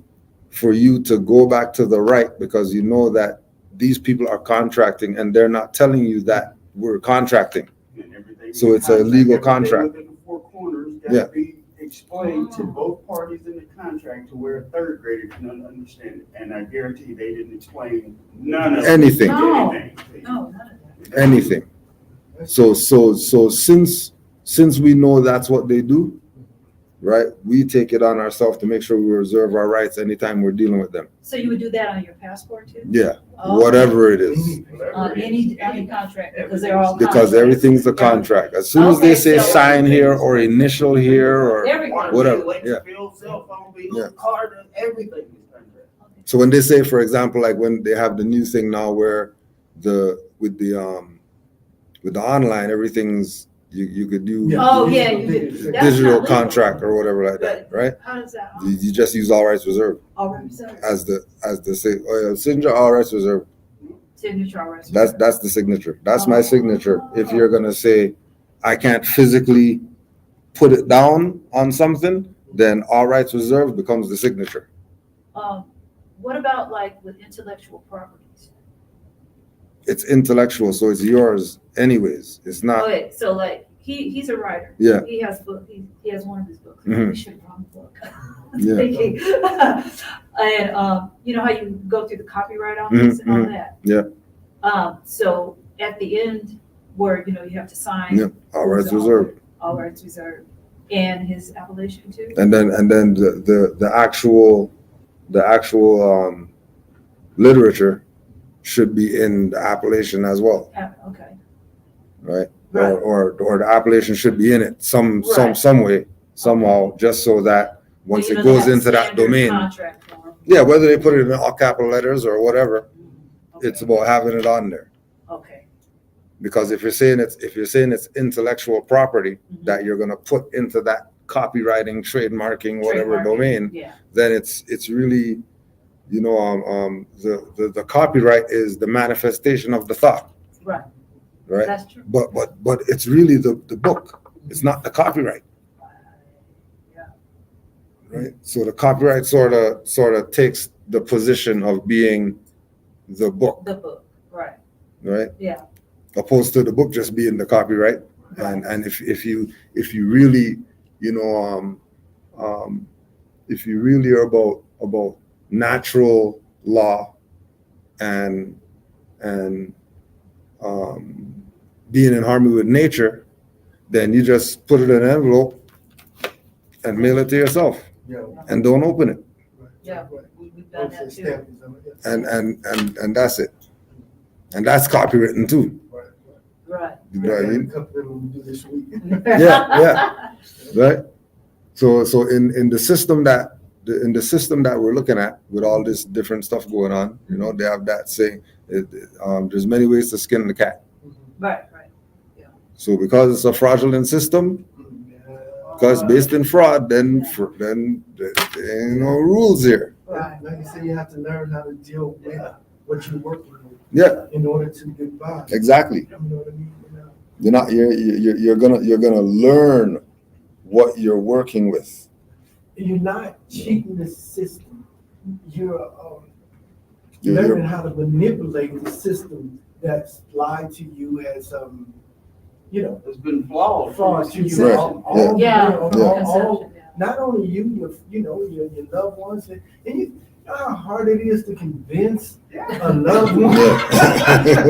for you to go back to the right, because you know that these people are contracting and they're not telling you that we're contracting. And everything So it's a legal everything contract. Within the four corners Yeah. gotta be explained to both parties in the contract to where a third grader can understand it. And I guarantee they didn't explain none of Anything. No. anything. No, none of that. Anything. So since we know that's what they do, right? We take it on ourselves to make sure we reserve our rights anytime we're dealing with them. So you would do that on your passport too? Yeah, Oh, whatever it is. Whatever it is. Any contract, because they're all. Because contracts. everything's a contract. As soon as they Okay, say so- sign here or initial here or Everything. whatever, Water bill, yeah. electric bill, cell phone bill, Yeah. card, everything is contract. Okay. So when they say, for example, like when they have the new thing now where with the online, everything's you could do Yeah. Oh, yeah, you did. That's digital not legal. contract or whatever like that, right? How does that? You just use all rights reserved All right, reserved. as the signature, all rights reserved. Signature, all right. That's the signature. That's my signature. If you're gonna say I can't physically put it down on something, then all rights reserved becomes the signature. What about like with intellectual properties? It's intellectual, so it's yours anyways. It's not. Okay, so like he's a writer. Yeah. He has book. He has one of his books. Mhm. We should run the book. Yeah. Thinking. And you know how you go through the copyright office and all mhm. that. Yeah. So at the end, where you have to sign. Yeah. All rights reserved. All rights reserved, and his appellation too. And then the actual literature should be in the appellation as well, Okay. right? Right. Or the appellation should be in it some Right. way, somehow, just so that once Well, it goes they have into that standard domain, contract form. yeah, whether they put it in all capital letters or whatever, Okay. it's about having it on there. Okay. Because if you're saying it's intellectual property Mhm. that you're gonna put into that copywriting, trademarking, whatever Trademarking, domain, Yeah. then it's really, the copyright is the manifestation of the thought, Right. right? That's true. But it's really the book. It's not the copyright, Yeah. right? So the copyright sort of takes the position of being the book, The book. Right. right? Yeah. Opposed to the book just being the copyright. And if you really, if you really are about natural law and and being in harmony with nature, then you just put it in an envelope and mail it to yourself Yeah. and don't open it. Yeah. Right. We've done that too. Stamp is on it, yes. And that's it. And that's copywritten too. Right, Right. You know what I mean? A couple of them we do this week. Yeah. Right. So in the system that we're looking at with all this different stuff going on, you know, they have that saying, there's many ways to skin the cat. Right. So because it's a fraudulent system, because it's based in fraud, then there ain't no rules here. Right. Like you say, you have to learn how to deal with what you're working with Yeah, in order to get by. exactly. You know what I mean? You're gonna learn what you're working with. You're not cheating the system. You're You're- learning how to manipulate the system that's lied to you as It's been flawed. fraud to you. Right. All- Yeah. all- Conception, all- yeah. not only you, your loved ones, and you know how hard it is to convince a loved one.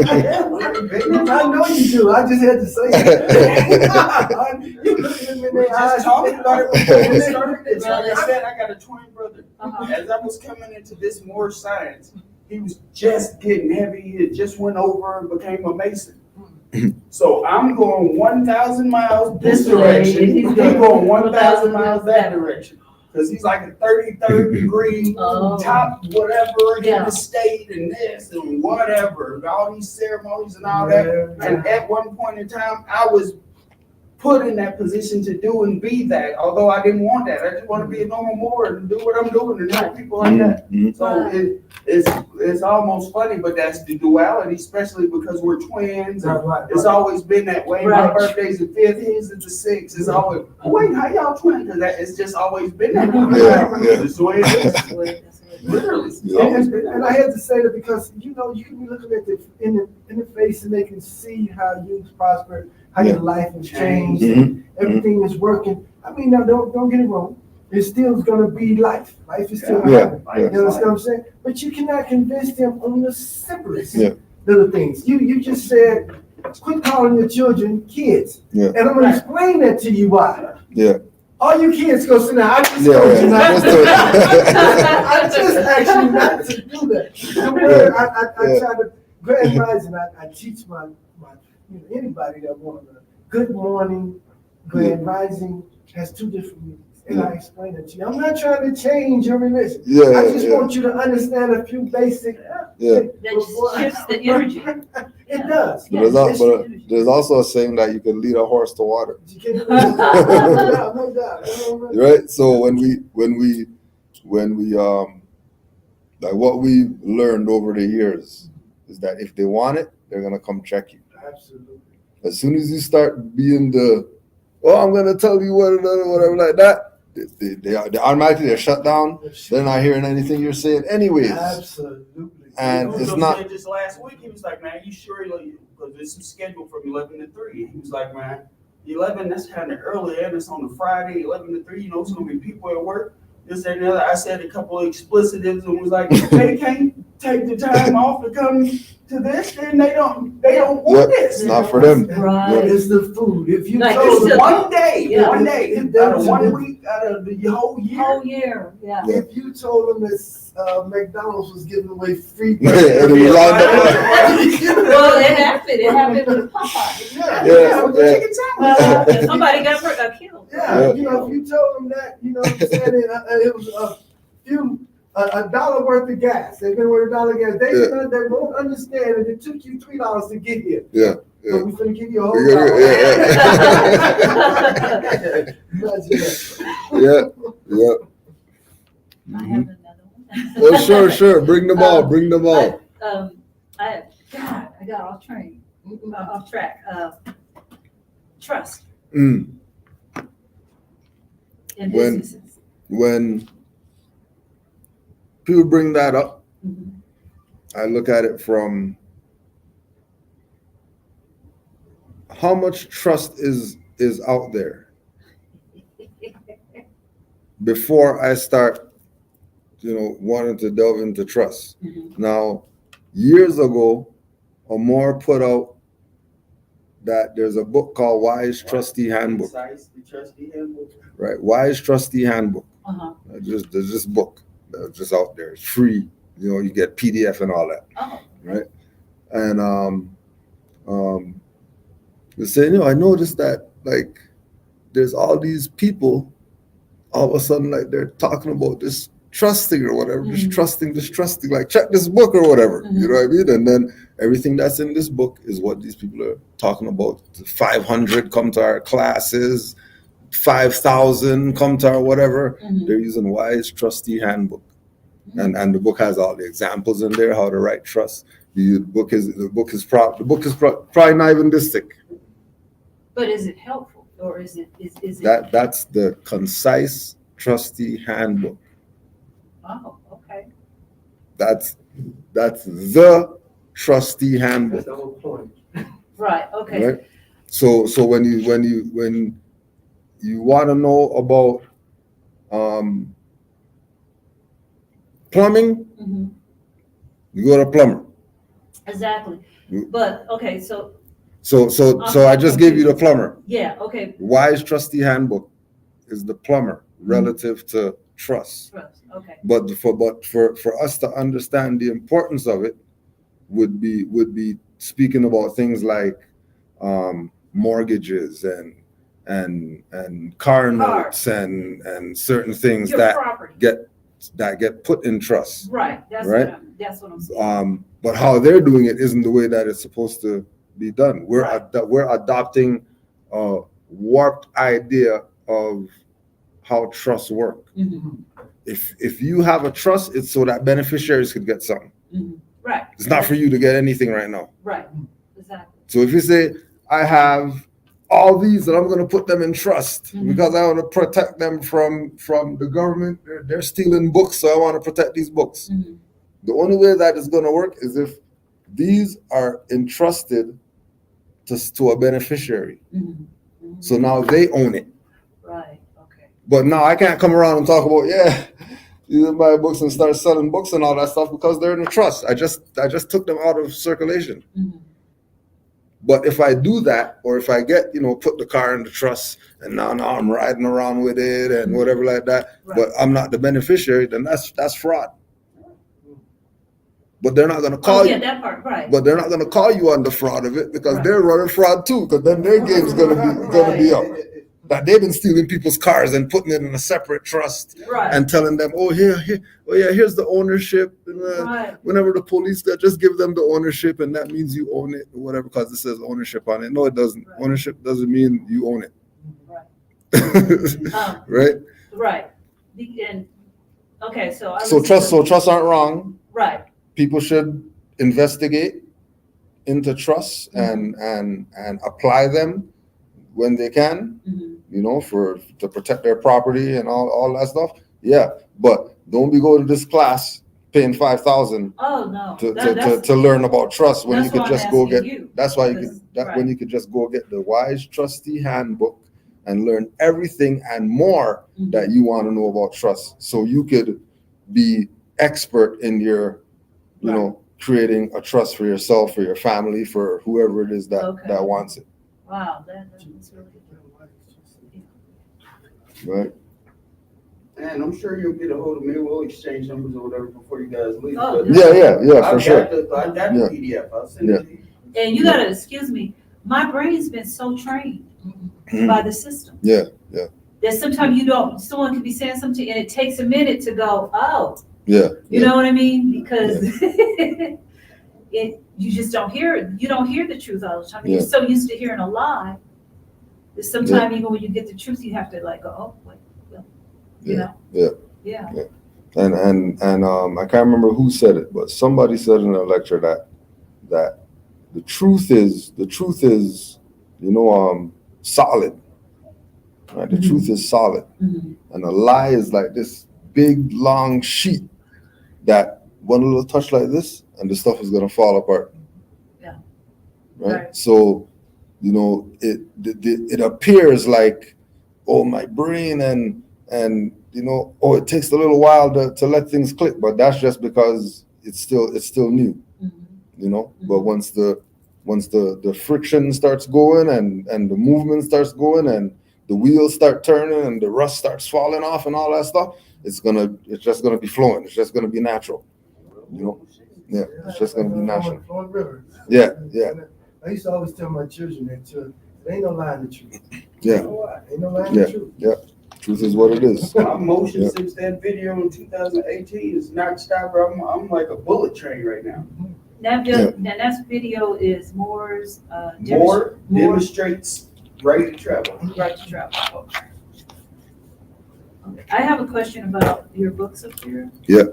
I know you do. I just had to say it. You look at them in We their eyes. just talked about it before we started this. Like I said, I got a twin brother. Uh-huh. As I was coming into this Moor science, he was just getting heavy. He had just went over and became a Mason. So I'm going 1,000 miles this This way, direction. and he's He's going going 1,000 1,000 miles that direction. Because he's like a 33rd degree Oh. top whatever in Yeah. the state and this and whatever, and all these ceremonies and all that. And at one point in time, I was put in that position to do and be that, although I didn't want that. I just want to be a normal Moor and do what I'm doing and help people like that. Mhm. So it's almost funny, but that's the duality, especially because we're twins. And Right. it's always been that way. Right. My birthday's the 5th, his is the 6th. It's always, wait, how y'all twins? Because it's just always been that way. Yeah. It's the way it is. That's what it is. Literally. It's Yeah. always been that And way. I had to say that because you can be looking at in the face and they can see how you've prospered, how your life has changed, Mhm. everything is working. I mean, now don't get it wrong. It still is gonna be life. Life is still Yeah. happening. Yeah. You understand what I'm saying? But you cannot convince them on the simplest Yeah. little things. You just said, quit calling your children kids. Yeah. And I'm gonna explain that to you why. Yeah. All you kids go sit down. I just Yeah, told you yeah. not Just do it. I just asked you not to do that. The word, I Yeah. try to, Grand Rising, I teach my anybody that wants a good morning, Grand Rising has two different meanings. And I explain it to you. I'm not trying to change your religion. Yeah, I just yeah. want you to understand a few basic. Yeah. That shifts the energy. It does. But there's, Yeah. but there's also a saying that you can lead a horse to water, You can't- no doubt. right? So when we like what we learned over the years is that if they want it, they're gonna come check you. Absolutely. As soon as you start being I'm gonna tell you whatever like that, they automatically they're shut down. They're not hearing anything you're saying anyways. Absolutely. And it's So not. said just last week, he was like, man, you sure? Because this is scheduled from 11 to 3. He was like, man, 11, that's kind of early, and it's on a Friday, 11 to 3, it's going to be people at work. This and the other. I said a couple of explicitives and was like, they can't take the time off to come to this, then they don't want Yep, this. it's not for them. Right. It's the food. If you Like, told It's them, one day, Yeah. one day, It out of does. 1 week, out of the whole year. Whole year, yeah. Yeah. if you told them that McDonald's was giving away free And it was lined up. Well, it happened with Popeye. Yeah, with the yeah. chicken sandwich. Somebody got killed. Yeah, if you told them that, what I'm saying, it was a dollar worth of gas. They've been worth $1 gas. They won't understand that it took you $3 to get here. Yeah, So yeah. we're gonna give you a whole Yeah, dollar. Yeah, yeah. I have another one. Well, sure. Bring them all. Bring them all. I got off track. Trust Mm. in When- businesses. When people bring that up, Mhm. I look at it from how much trust is out there before I start, wanting to delve into trust. Mhm. Now, years ago, Moor put out that there's a book called Wise Trustee Handbook, Concise, the trustee handbook. right? Wise Trustee Handbook. Uh-huh. There's this book that's just out there. It's free. You know, you get PDF and all that, Oh, right? And they're saying, you know, I noticed that like there's all these people all of a sudden like they're talking about this trusting or whatever, Mhm. just trusting, like check this book or whatever. Mhm. You know what I mean? And then everything that's in this book is what these people are talking about. 500 come to our classes, 5,000 come to our whatever. Mhm. They're using Wise Trustee Handbook. And the book has all the examples in there how to write trust. The book is probably not even this thick. But is it helpful or is it? That's the Concise Trustee Handbook. Oh, okay. That's the trustee handbook, That's the whole point. Right, okay. right? So when you want to know about plumbing, Mhm. you go to plumber. Exactly. Mm. But, okay, so, So I just gave you the plumber. yeah, okay, Wise Trustee Handbook is the plumber relative to trust. trust, okay. But for us to understand the importance of it would be speaking about things like mortgages and car notes and certain things Your that property. get put in trust. Right, that's Right? that's what I'm saying. But how they're doing it isn't the way that it's supposed to be done. We're adopting a warped idea of how trusts work. Mhm. If you have a trust, it's so that beneficiaries could get something. Mhm. Right. It's not for you to get anything right now. Right, exactly. So if you say, I have all these and I'm going to put them in trust Mhm. because I want to protect them from the government, they're stealing books, so I want to protect these books. Mhm. The only way that is going to work is if these are entrusted to a beneficiary. Mhm. Mhm. So now they own it. Right, okay. But now I can't come around and talk about, you can buy books and start selling books and all that stuff because they're in a trust. I just took them out of circulation. Mhm. But if I do that, or if I get, put the car in the trust and now I'm riding around with it and whatever like that, Right. but I'm not the beneficiary, then that's fraud. But they're not going to call Yeah, you. that part, right. But they're not going to call you on the fraud of it because Right. they're running fraud too. Because then their game's going to be up. That they've been stealing people's cars and putting it in a separate trust Right. and telling them, here's the ownership. And, Right. whenever the police, just give them the ownership and that means you own it or whatever because it says ownership on it. No, it doesn't. Right. Ownership doesn't mean you own it. Right. Right? Right. And, okay, so I So trusts aren't wrong. Right, People should investigate into trusts and apply them when they can, mhm. to protect their property and all that stuff. Yeah, but don't be going to this class paying $5,000 Oh, no. to learn about trust when you That's could why just I'm go asking get. you, That's why because- when you could just go get the Wise Trustee Handbook and learn everything and more Mhm. that you want to know about trust, so you could be expert in your, creating a trust for yourself, for your family, for whoever it is that Okay. wants it. Wow, that's really good. Right? And I'm sure you'll get a hold of me. We'll exchange numbers or whatever before you guys leave. Oh, But Yeah, for I've sure. got the Yeah. PDF. I'll send it to you. And you gotta excuse me, my brain's been so trained by the system. Yeah. That sometimes someone can be saying something and it takes a minute to go, oh, Yeah. you know what I mean? Because you just don't hear it. You don't hear the truth all the time. You're Yeah. so used to hearing a lie. That sometimes even when you get the truth, you have to like go, oh, wait, well, you know? Yeah. And I can't remember who said it, but somebody said in a lecture that the truth is solid. Right? The Mhm. truth is solid. Mhm. And a lie is like this big long sheet that one little touch like this and the stuff is gonna fall apart. Yeah. Right? Right. So, it appears like, oh, my brain and it takes a little while to let things click, but that's just because it's still new. Mhm. you know. But once the friction starts going and the movement starts going and the wheels start turning and the rust starts falling off and all that stuff, it's just gonna be flowing. It's just gonna be natural, you know. Yeah, it's just gonna be natural. Flowing river. Yeah, yeah. I used to always tell my children that there ain't no lie in the truth. Yeah. Ain't no lie in the truth. Yeah. Truth is what it is. My motion Yeah. since that video in 2018 is not stopped. I'm like a bullet train right now. That video is Moor's, Moor Moor demonstrates right to travel. right to travel. Okay. I have a question about your books up here. Yeah.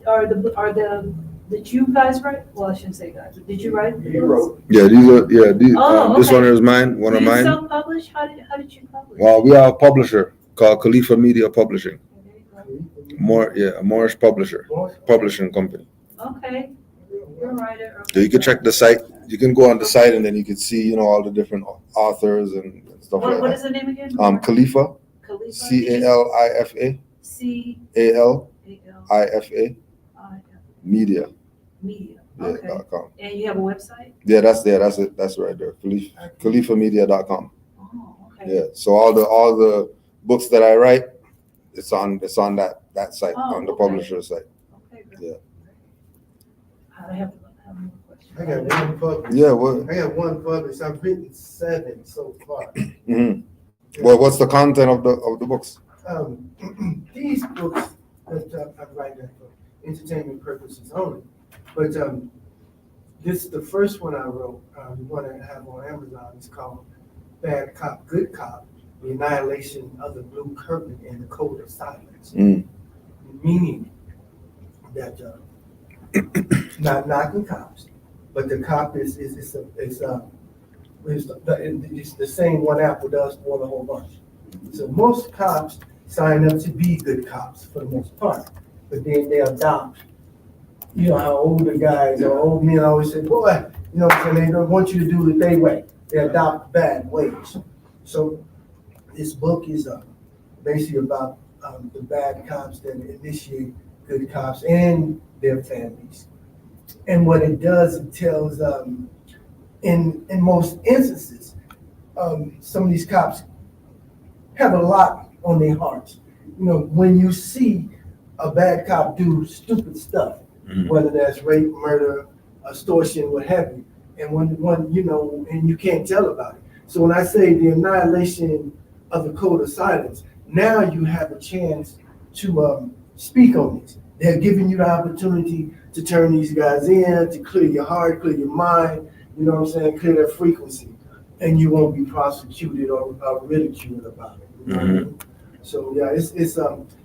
Are did you guys write? Well, I shouldn't say guys, but did you write the He books? wrote. Yeah, this okay. one is mine, one Do of you mine. self-publish? How did you publish? Well, we have a publisher called Khalifa Media Publishing. A Moorish publishing company. Okay, you're a writer. So you can check the site. You can go on the site and then you can see, you know, all the different authors and stuff like What that. is the name again? Khalifa, Khalifa. CALIFA, ALIFA, Media. Media. Yeah, Okay. .com. And you have a website? Yeah, that's it. That's right there. KhalifaMedia.com. Oh, okay. Yeah. So all the books that I write, it's on that site, Oh, on the okay. publisher site. Okay, good. Yeah. I have more questions. I got one published. Yeah. What? I got one published. I've written 7 so far. Mm-hmm. Well, what's the content of the books? These books that I'm writing for entertainment purposes only. But this the first one I wrote. The one I have on Amazon is called "Bad Cop, Good Cop: The Annihilation of the Blue Curtain and the Code of Silence." Mm. Meaning that not knocking cops, but the cop is the same one apple does spoil a whole bunch. So most cops sign up to be good cops for the most part, but then they adopt. You know how older guys or old men always say, boy, you know what I'm saying, they don't want you to do it their way. They adopt bad ways. So this book is basically about the bad cops that initiate good cops and their families. And what it does, it tells, in most instances, some of these cops have a lot on their hearts. You know, when you see a bad cop do stupid stuff, whether that's rape, murder, extortion, what have you, and when you know, and you can't tell about it. So when I say the annihilation of the code of silence, now you have a chance to speak on this. They're giving you the opportunity to turn these guys in, to clear your heart, clear your mind, you know what I'm saying, clear their frequency, and you won't be prosecuted or ridiculed about it. You know what I mean? So yeah, it's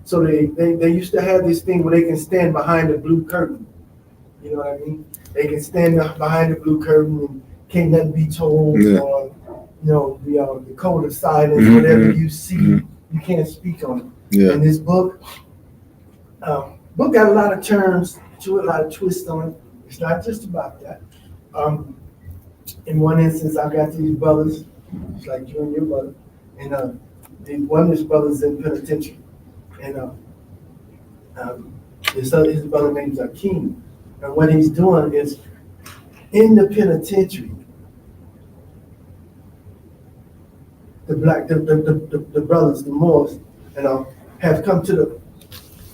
so they used to have this thing where they can stand behind the blue curtain. You know what I mean? They can stand behind the blue curtain and can't nothing be told, Yeah. or you know, the code of silence, whatever you see, you can't speak on it. Yeah. And this book got a lot of turns to it, a lot of twists on it. It's not just about that. In one instance, I got these brothers, it's like you and your brother, and one of his brothers in penitentiary, and his brother named Akeem. And what he's doing is, in the penitentiary, the brothers, the Moors, have come to the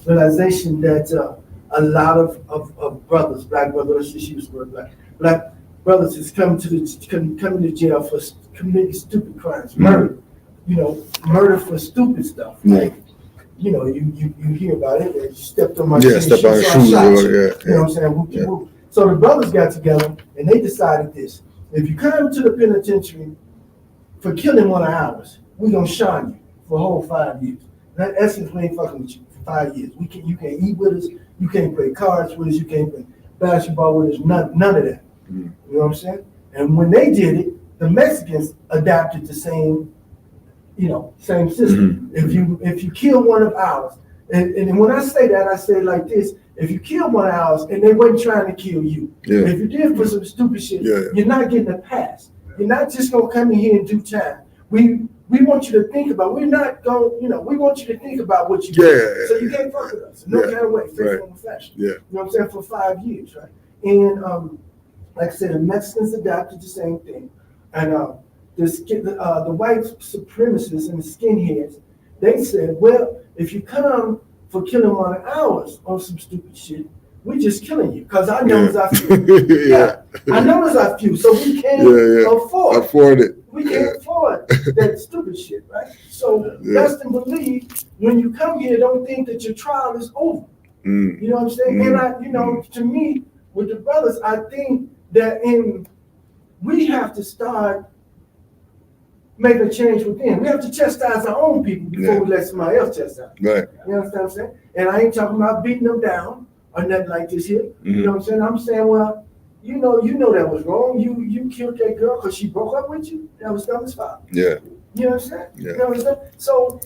realization that a lot of brothers, black brothers, she was black brothers, is coming to jail for committing stupid crimes, murder. You know, murder for stupid stuff. Right? You know, you hear about it. You stepped on my shoes. Step on your shoes. You know what I'm saying? Whoop, whoop. So the brothers got together and they decided this: if you come to the penitentiary for killing one of ours, we're gonna shine you for a whole 5 years. That essence, we ain't fucking with you for 5 years. You can't eat with us. You can't play cards with us. You can't play basketball with us. None of that. You know what I'm saying? And when they did it, the Mexicans adapted the same system. If you kill one of ours, and when I say that, I say it like this: if you kill one of ours and they wasn't trying to kill you, if you did for some stupid shit, you're not getting a pass. You're not just gonna come in here and do time. We want you to think about. We're not going. We want you to think about what you do. So you can't fuck with us. No kind of way, face on fashion. You know what I'm saying? For 5 years, right? And like I said, the Mexicans adopted the same thing. And the white supremacists and the skinheads, they said, well, if you come for killing one of ours on some stupid shit, we just killing you. Because our numbers are few. Yeah. Our numbers are few, so we can't Afford it. We can't afford that stupid shit, right? So best and believe, when you come here, don't think that your trial is over. Mm. You know what I'm saying? And to me, with the brothers, I think that we have to start making a change within. We have to chastise our own people before we let somebody else chastise. Right. You understand what I'm saying? And I ain't talking about beating them down or nothing like this here. You know what I'm saying? I'm saying, well, you know that was wrong. You killed that girl because she broke up with you. That was dumb as fuck. Yeah. You know what I'm saying? Yeah. You know what I'm saying? So,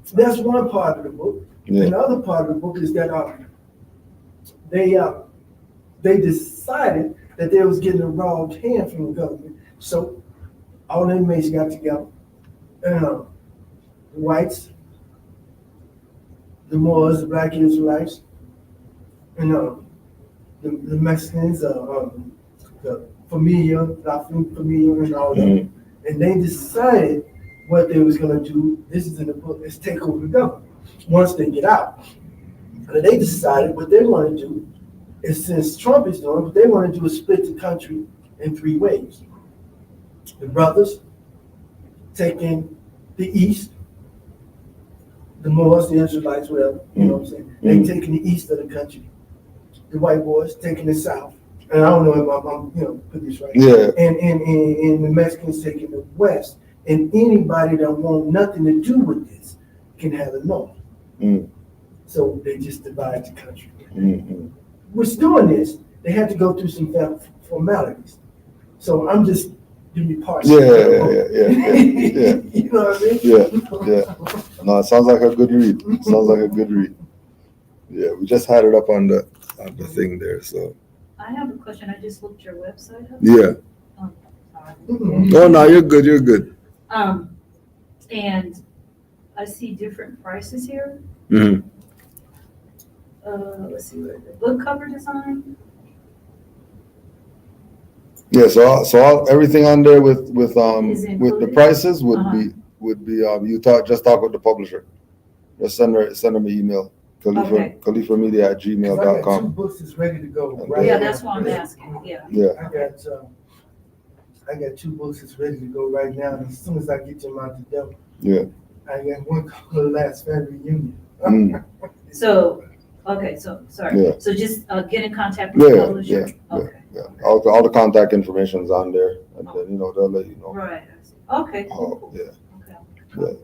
so that's one part of the book. Yeah. And the other part of the book is that they decided that they was getting a wrong hand from the government. So all the inmates got together. And the whites, the Moors, the black Israelites, and the Mexicans, the familia, La Familia, and all that. And they decided what they was gonna do. This is in the book. Is take over the government once they get out. And they decided what they want to do is, since Trump is doing, what they want to do is split the country in 3 ways. The brothers taking the east, the Moors, the Israelites, whatever, you know what I'm saying? They taking the east of the country. The white boys taking the south. And I don't know if I'm put this right. Yeah. And the Mexicans taking the west. And anybody that want nothing to do with this can have the north. So they just divide the country. What's doing this, they had to go through some formalities. So I'm just giving you parts. Yeah. You know what I mean? Yeah. No, it sounds like a good read. Yeah, we just had it up on the thing there. So. I have a question. I just looked your website up. Yeah. Oh, sorry. Oh no, you're good. And I see different prices here. Let's see, what the book cover design. Yeah, so everything on there with Is the included? prices would be you talk with the publisher. Just send them an email. Okay. KhalifaMedia@gmail.com. I got 2 books that's ready to go. Right Yeah, now. that's what I'm asking. Yeah. Yeah. I got 2 books that's ready to go right now. And as soon as I get them out the door, I got one called Last Family Reunion. So, okay, so, sorry. Yeah. So just get in contact with the publisher? Okay. Yeah. All the contact information's on there, and then they'll let you know. Right. I see. Okay, cool. Yeah. Okay.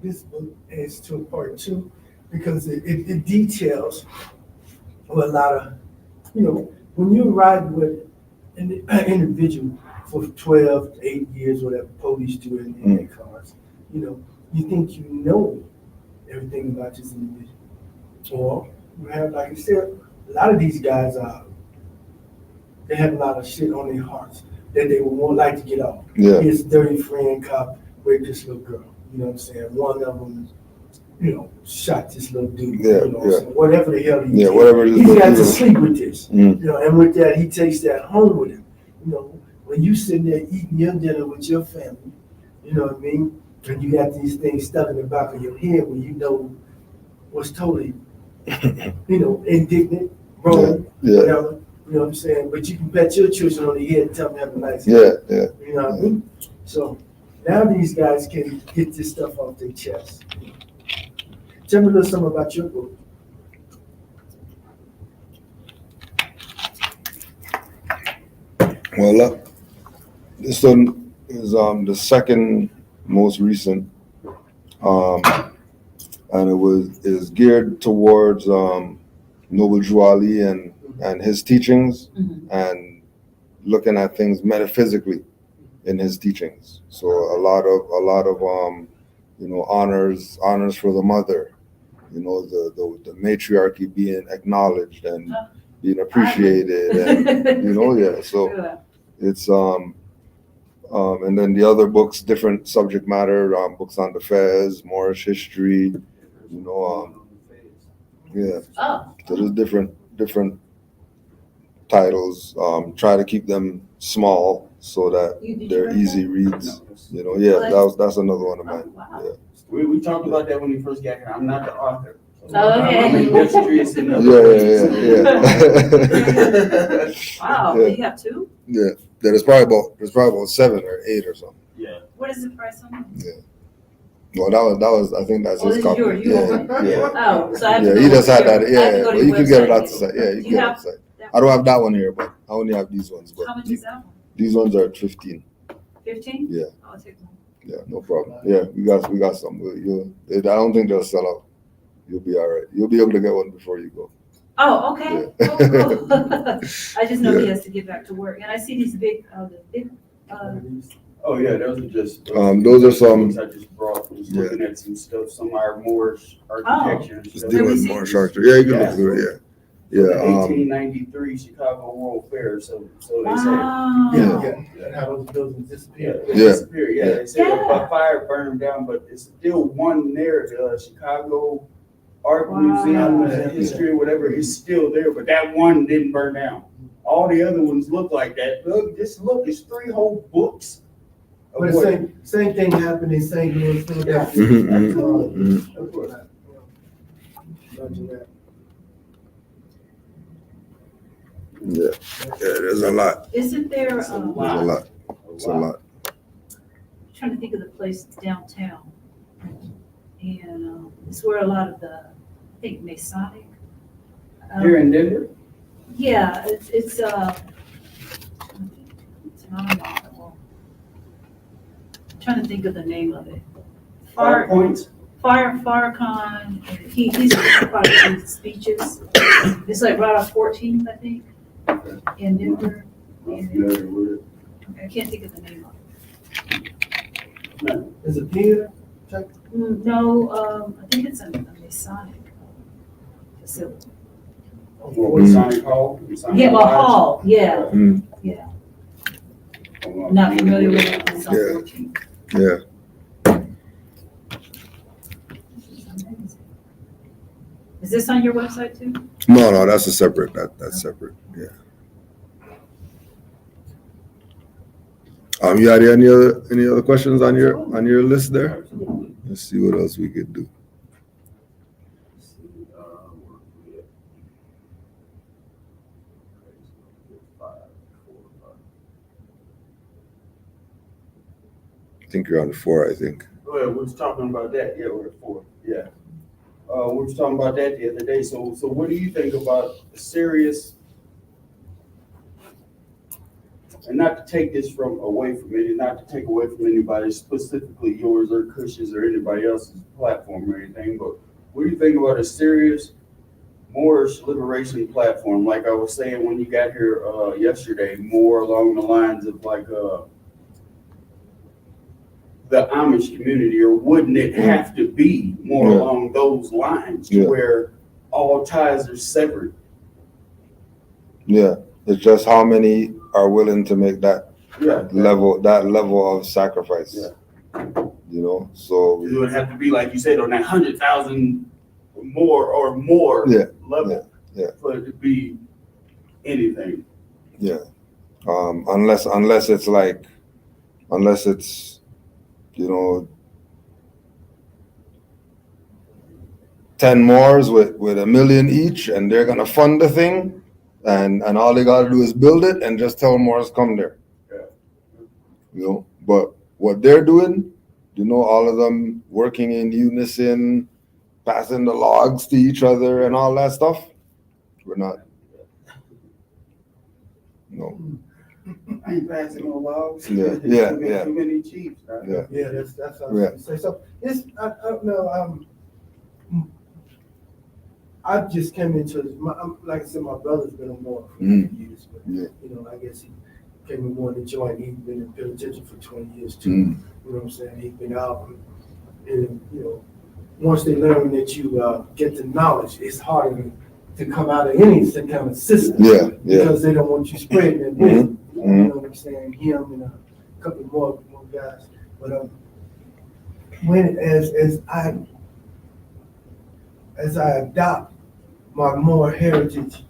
This book is to part 2 because it details a lot of, when you ride with an individual for 12 to 8 years, whatever police do in their cars, you think you know everything about this individual. Or you have, like I said, a lot of these guys they have a lot of shit on their hearts that they would more like to get off. Yeah. His dirty friend cop raped this little girl. You know what I'm saying? One of them, shot this little dude. Yeah, you know what I'm saying? Whatever the hell he did. whatever it is. He got to sleep with this. And with that, he takes that home with him. When you sitting there eating your dinner with your family, you know what I mean? And you got these things stuck in the back of your head when you know what's totally, indignant, wrong, whatever. You know what I'm saying? But you can pat your children on the head and tell them have a nice day. Yeah. You know what I mean? So now these guys can get this stuff off their chest. Tell me a little something about your book. Well, this one is the second most recent, and it is geared towards Noble Drew Ali and his teachings, and looking at things metaphysically in his teachings. So a lot of honors for the mother, the matriarchy being acknowledged and being appreciated, and so it's and then the other books, different subject matter, books on the Fez, Moorish history, You know, yeah. Oh, So there's different titles. Try to keep them small so that did you they're write easy that? reads. You know, yeah, that's another one of Oh, mine. wow. Yeah. We talked about that when you first got here. I'm not the author. Oh, okay. I'm industrious in other Yeah. Wow, Yeah. you have two? Yeah. There's probably about 7 or 8 or something. Yeah. What is the price on that? Well, that was I think that's Oh, his this is copy. yours, you Yeah, own it? yeah. Oh, so I have to Yeah, go he just over had your- that. I have to Yeah, go to but your you can get it website out and the get site. Yeah, you Do can get it out the site. I don't have that one here, but I only have these ones. But How much is that one? these ones are at 15. 15? Yeah. I'll take one. Yeah, no problem. Yeah, we got some. I don't think they'll sell out. You'll be all right. You'll be able to get one before you go. Oh, okay. Yeah. Oh, cool. I just know he Yeah. has to get back to work. And I see these big, Oh, yeah, those are just. Those are some- I just brought, was Yeah. looking at some stuff, some of our Moorish architecture and Just stuff. deal me with see. more structure. Yeah, you can Yeah. look through it. Yeah. The Yeah. 1893 Chicago World Fair, so they say. wow. Yeah, and how those buildings disappear. It Yeah. disappeared. Yeah, they said Yeah. a fire burned them down, but it's still one there. The Chicago Art Wow. Museum and History, whatever, is still there, but that one didn't burn down. All the other ones look like that. Look, it's 3 whole books. of But the what- same thing happened in St. Louis. Same thing Yeah. happened. Mhm, Imagine that. Yeah. Yeah. There's a lot. Isn't there, It's a There's a lot. lot. It's a lot. trying to think of the place downtown. And it's where a lot of the, I think Masonic. Here in Denver? Yeah, it's not a model. I'm trying to think of the name of it. Five Points? Farrakhan, and he's quite a few speeches. It's like right off 14th, I think, in Denver. I'm familiar with it. I can't think of the name of it. Is it theater? No, I think it's a Masonic facility. What, Masonic Hall? Masonic Yeah, well, Lodge? hall, yeah, Mm, yeah. I'm Not familiar with it. It's on Yeah. 14th. yeah. Is this on your website too? No, that's a separate. That's separate. Yeah. You had any other questions on your list there? Absolutely. Let's see what else we could do. Let's see, where we at? I think you're on 4. I think. Well, we was talking about that, yeah, we're at 4, yeah. We was talking about that the other day, so what do you think about serious, and not to take this away from it, and not to take away from anybody, specifically yours or Cush's or anybody else's platform or anything, but what do you think about a serious Moorish liberation platform? Like I was saying when you got here yesterday, more along the lines of like the Amish community, or wouldn't it have to be more Yeah. along those lines, Yeah. where all ties are severed? Yeah. It's just how many are willing to make that Yeah. level of sacrifice. Yeah. You know. So It would have to be, like you said, on that 100,000 more Yeah. level Yeah. for it to be anything. yeah. Unless it's you know 10 Moors with $1 million each, and they're gonna fund the thing, and all they gotta do is build it and just tell Moors come there. Yeah. You know, but what they're doing, you know, all of them working in unison, passing the logs to each other and all that stuff. We're not. No. I ain't passing no logs. Yeah, Too many chiefs. Right? Yeah. Yeah, that's what I was Yeah. gonna say. So it's, I don't know, I just came into, like I said, my brother's been on board for Mhm. years, but, Yeah. you know, I guess he came on board and joined, he's been in penitentiary for 20 years too. Mm. You know what I'm saying? He's been out and, you know, once they learn that you get the knowledge, it's harder to come out of any kind of system. Yeah, yeah. Because they don't want you spreading their wisdom. You Mhm. know what I'm saying? Him and a couple more guys. But when as I as I adopt my Moor heritage,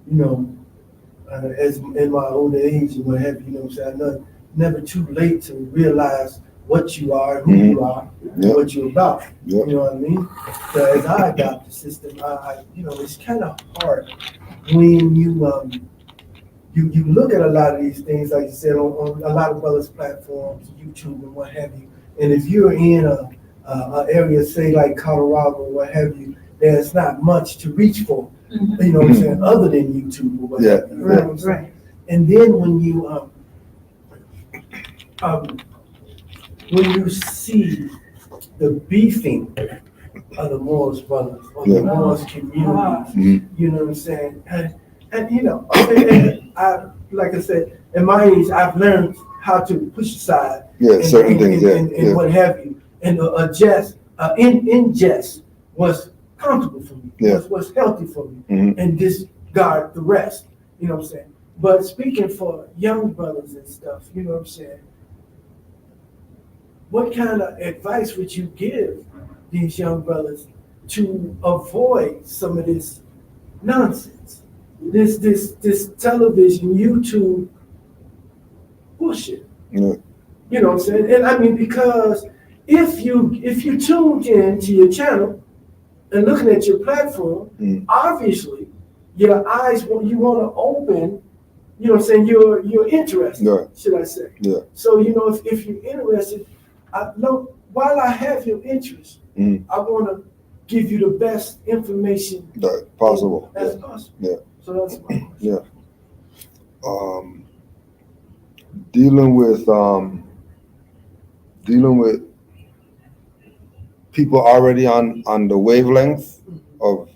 as in my older age and what have you, what I'm saying? I know never too late to realize what you are, who you are, and what you're about. Yep. You know what I mean? So as I adopt the system, it's kind of hard when you look at a lot of these things, like you said, on a lot of brothers' platforms, YouTube and what have you. And if you're in a area, say like Colorado or what have you, there's not much to reach for. You know what I'm saying? Other than YouTube or what have you. You know what I'm saying? And then when you see the beefing of the Moors brothers or the Moors communities, you know what I'm saying? And I, like I said, at my age, I've learned how to push aside certain things, and what have you, and ingest what's comfortable for me, what's healthy for me, and discard the rest. You know what I'm saying? But speaking for young brothers and stuff, you know what I'm saying? What kind of advice would you give these young brothers to avoid some of this nonsense? This television, YouTube bullshit. You know what I'm saying? And I mean, because if you tuned in to your channel and looking at your platform, obviously your eyes you want to open. You know what I'm saying? You're interested, should I say? Yeah. So if you're interested, while I have your interest, I want to give you the best information possible. As possible. Yeah. So that's my question. Yeah. Dealing with people already on the wavelength of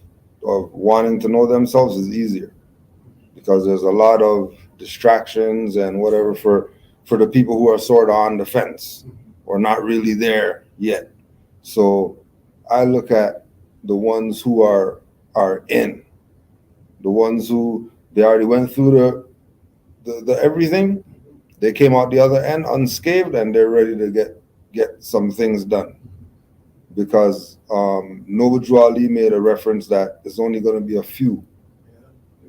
wanting to know themselves is easier, because there's a lot of distractions and whatever for the people who are sort of on the fence or not really there yet. So I look at the ones who are in, the ones who they already went through the everything. They came out the other end unscathed, and they're ready to get some things done. Because Noble Drew Ali made a reference that there's only going to be a few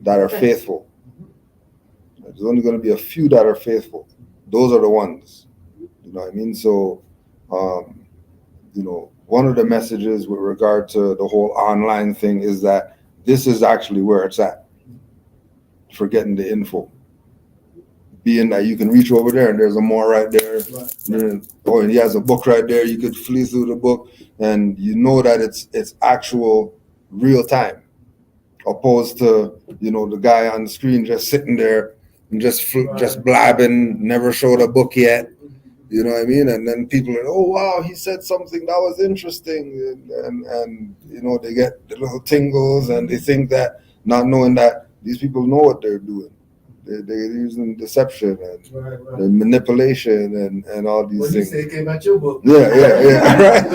that are faithful. There's only going to be a few that are faithful. Those are the ones. You know what I mean? So, one of the messages with regard to the whole online thing is that this is actually where it's at for getting the info. Being that you can reach over there and there's a Moor right there. And he has a book right there. You could flee through the book and you know that it's actual real time, opposed to the guy on the screen just sitting there and just blabbing, never showed a book yet. You know what I mean? And then people are, oh wow, he said something that was interesting, and they get the little tingles, and they think that, not knowing that these people know what they're doing. They're using deception and manipulation and all these things. You say it came out your book. Yeah.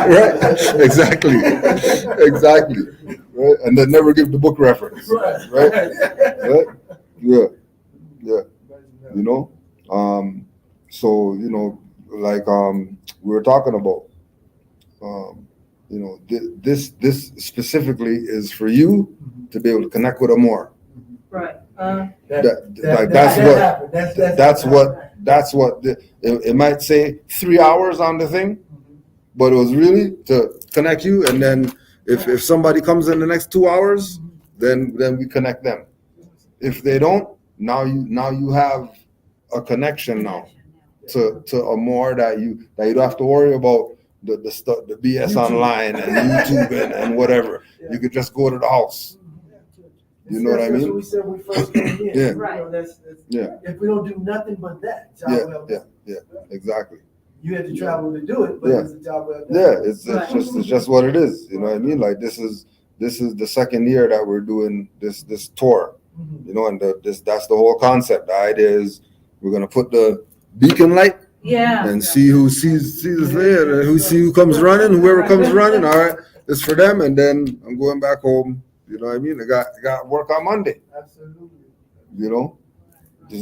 right. Exactly. Right, and they never give the book reference. Right. Yeah. So like we were talking about, this specifically is for you to be able to connect with a Moor. Right. That's what it might say 3 hours on the thing, but it was really to connect you. And then if somebody comes in the next 2 hours, then we connect them. If they don't, now you have a connection now to a Moor that you don't have to worry about the stuff, the BS YouTube. Online and YouTube and whatever. You could just go to the house. You know what I mean? That's what we said when we first came in. Yeah. Right. If we don't do nothing but that, yeah, exactly. You had to travel to do it, but it's a job well done. Yeah, it's just what it is. You know what I mean? Like this is the second year that we're doing this tour. And that's the whole concept. The idea is we're gonna put the beacon light. Yeah. And see who sees us there, and who comes running. Whoever comes running, all right, it's for them. And then I'm going back home. You know what I mean? I got work on Monday. Absolutely. This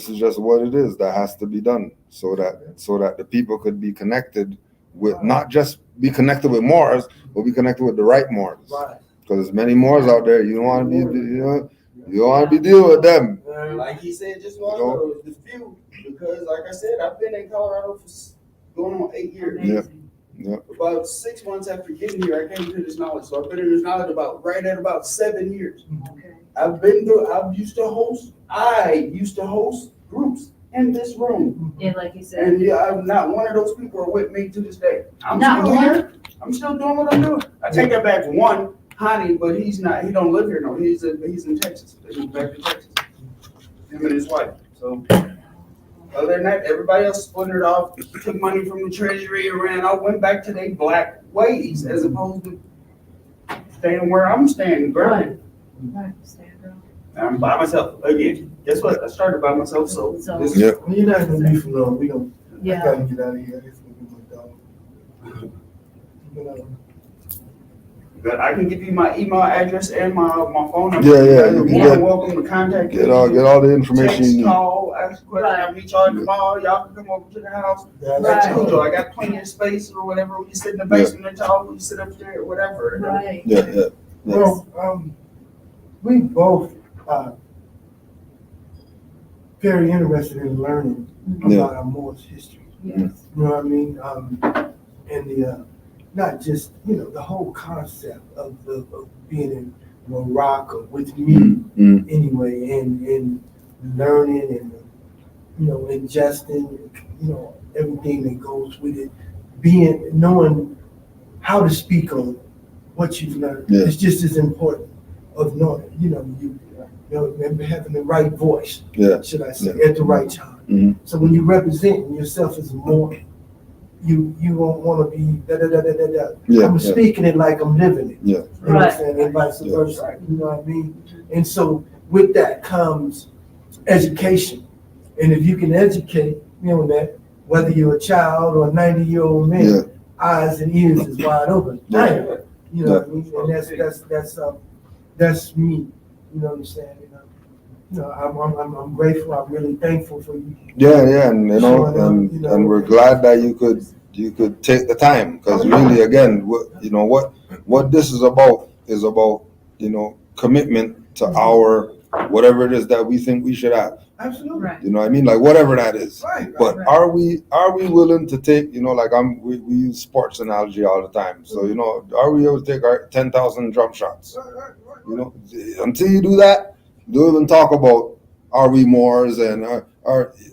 is just what it is that has to be done, so that the people could be connected with not just be connected with Moors, but be connected with the right Moors. Right. Because there's many Moors out there. You don't want to be, you don't want to be dealing with them. Like he said just a while ago, the few, because like I said, I've been in Colorado for going on 8 years. Amazing. Yeah. About 6 months after getting here, I came to this knowledge. So I've been in this knowledge right at about 7 years. Okay. I used to host groups in this room. And like you said, And yeah, I'm not one of those people are with me to this day. I'm Not still one? here. I'm still doing what I'm doing. I take that back to one, Honey, but he don't live here no. He's in Texas. They moved back to Texas. Him and his wife. So other than that, everybody else splintered off, took money from the treasury and ran out, went back to their black ways as opposed to staying where I'm staying, right, girl. right, stand up. I'm by myself again. Guess what? I started by myself, so So- this Yeah. Well, you're not gonna be for long. I Yeah. gotta get out of here. It's gonna be my dog. You know, But I can give you my email address and my phone number. Yeah, yeah, You're you more can than get- welcome to contact me. Get all the information Text, you need. call, ask a question. Right. I'll meet y'all in the mall. Y'all can come over to the house. that's Like Right. Jojo, I got plenty of space or whatever. We can sit in the basement and talk. We can sit up there or whatever. Right. Yeah, yeah. Well, we both are very interested in learning Yeah. about our Moor's history. Yes. You know what I mean? And the not just the whole concept of being in Morocco with me Mm. anyway, and learning and ingesting everything that goes with it, knowing how to speak on what you've learned. Yeah. It's just as important of knowing having the right voice, Yeah. should I say, at the right time. Mhm. So when you represent yourself as a Moor, you won't want to be da da da da da da. Yeah, I'm yeah. speaking it like I'm living it. Yeah. You know what I'm Right. saying? And vice Yeah. versa. You know what I mean? And so with that comes education. And if you can educate, that, whether you're a child or a 90-year-old man, Yeah. eyes and ears is wide open. Yeah. Damn. You know what I mean? And that's me. You know what I'm saying? I'm grateful. I'm really thankful for you. Yeah, yeah, and Showing up, and we're glad that you could take the time, because really, again, what this is about commitment to our whatever it is that we think we should have. Absolutely. Right. You know what I mean? Like whatever that is. Right. But Right. are we willing to take, we use sports analogy all the time. So, are we able to take our 10,000 drum shots? Until you do that, don't even talk about are we Moors and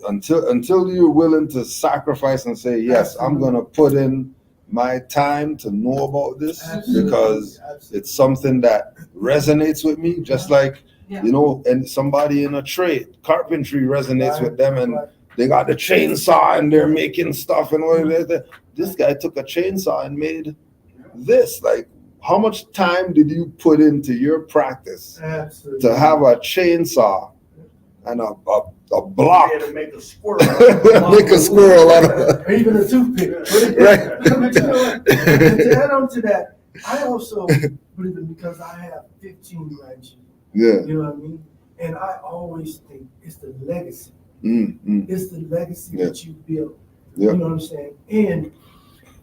until you're willing to sacrifice and say, yes, I'm Absolutely. gonna put in my time to know about this Absolutely. because Absolutely. it's something that resonates with me, just like Yeah. and somebody in a trade, carpentry resonates with them, and Right. they got the chainsaw and they're making stuff and what it is. This guy took a chainsaw and made this. Like, how much time did you put into your practice Absolutely. to have a chainsaw and a block? Yeah, to make a squirrel. Make a squirrel out of Or even a toothpick. Right. But you know what? To add on to that, I also believe it because I have 15 grandchildren. Yeah. You know what I mean? And I always think it's the legacy. Mm. It's the legacy Yeah. that you build. Yeah. You know what I'm saying? And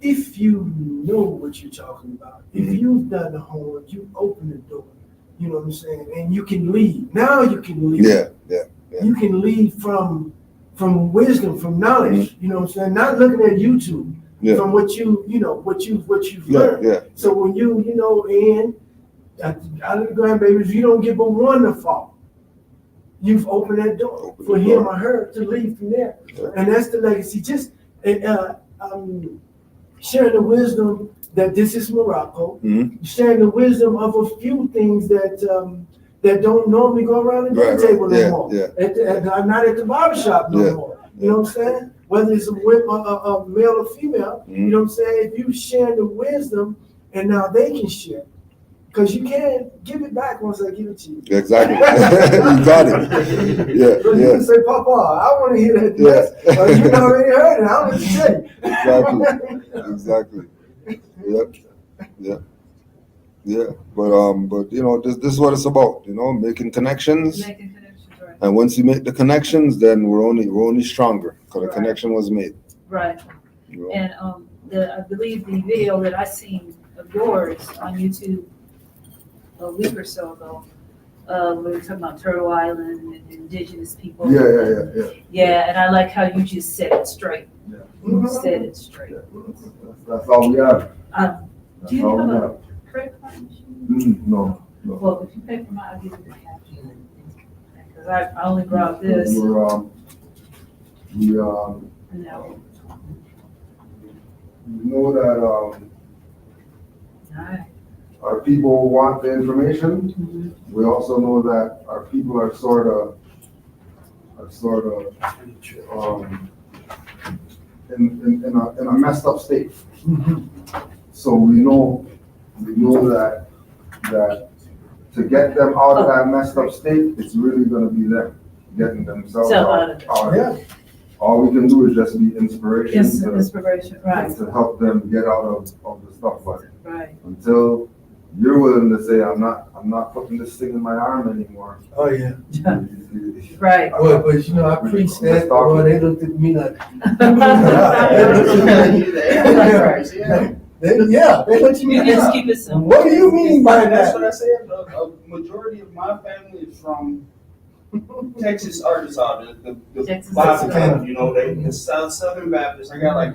if you know what you're talking about, if Mhm. you've done the homework, you open the door. You know what I'm saying? And you can lead. Now you can lead. Yeah. You can lead from wisdom, from knowledge. You know what I'm saying? Not looking at YouTube. Yeah. From what you've Yeah. learned. Yeah. So when and out of the grandbabies, you don't give but one to fall. You've opened that door Open for the him door. or her to leave from there. Yeah. And that's the legacy. Just sharing the wisdom that this is Morocco, Mhm. sharing the wisdom of a few things that don't normally go around the dinner Right, table no yeah, more. yeah. Not at the barbershop no Yeah, more. You know what I'm saying? Whether it's a male or female, you know what I'm saying? If you share the wisdom and now they can share. Because you can't give it back once I give it to you. Exactly. You got it. Yeah. So you Yeah. can say, Papa, I want to hear that. Yeah. Yes. Or you already heard it. I don't know what to say. Exactly. Yeah. But this is what it's about. Making connections. Making connections, right. And once you make the connections, then we're only stronger because the Right. connection was made. Right. You know? And I believe the video that I seen of yours on YouTube a week or so ago, we were talking about Turtle Island and indigenous people. Yeah. Yeah, and I like how you just said it straight. Yeah. You said it straight. That's all we have. Do you all have we a credit card machine? No. Well, if you pay for mine, I'll give you the cash. Because I only brought this. No. We know that Alright. our people want the information. Mhm. We also know that our people are sort of in a messed up state. So we know that to get them out of that messed up state, it's really gonna be them getting themselves So, out of Yeah. it. All we can do is just be inspiration Inspiration, right, to help them get out of the stuff. But right. until you're willing to say, I'm not putting this thing in my arm anymore. Oh, yeah. Right. But you know, I preached that, boy, they looked at me like. They looked at me You can just like, keep it simple. what do you mean by That's that? what I said. A majority of my family is from Texas, Arkansas, the Texas, Bible Arkansas. Belt, you know, the Southern Baptist. I got like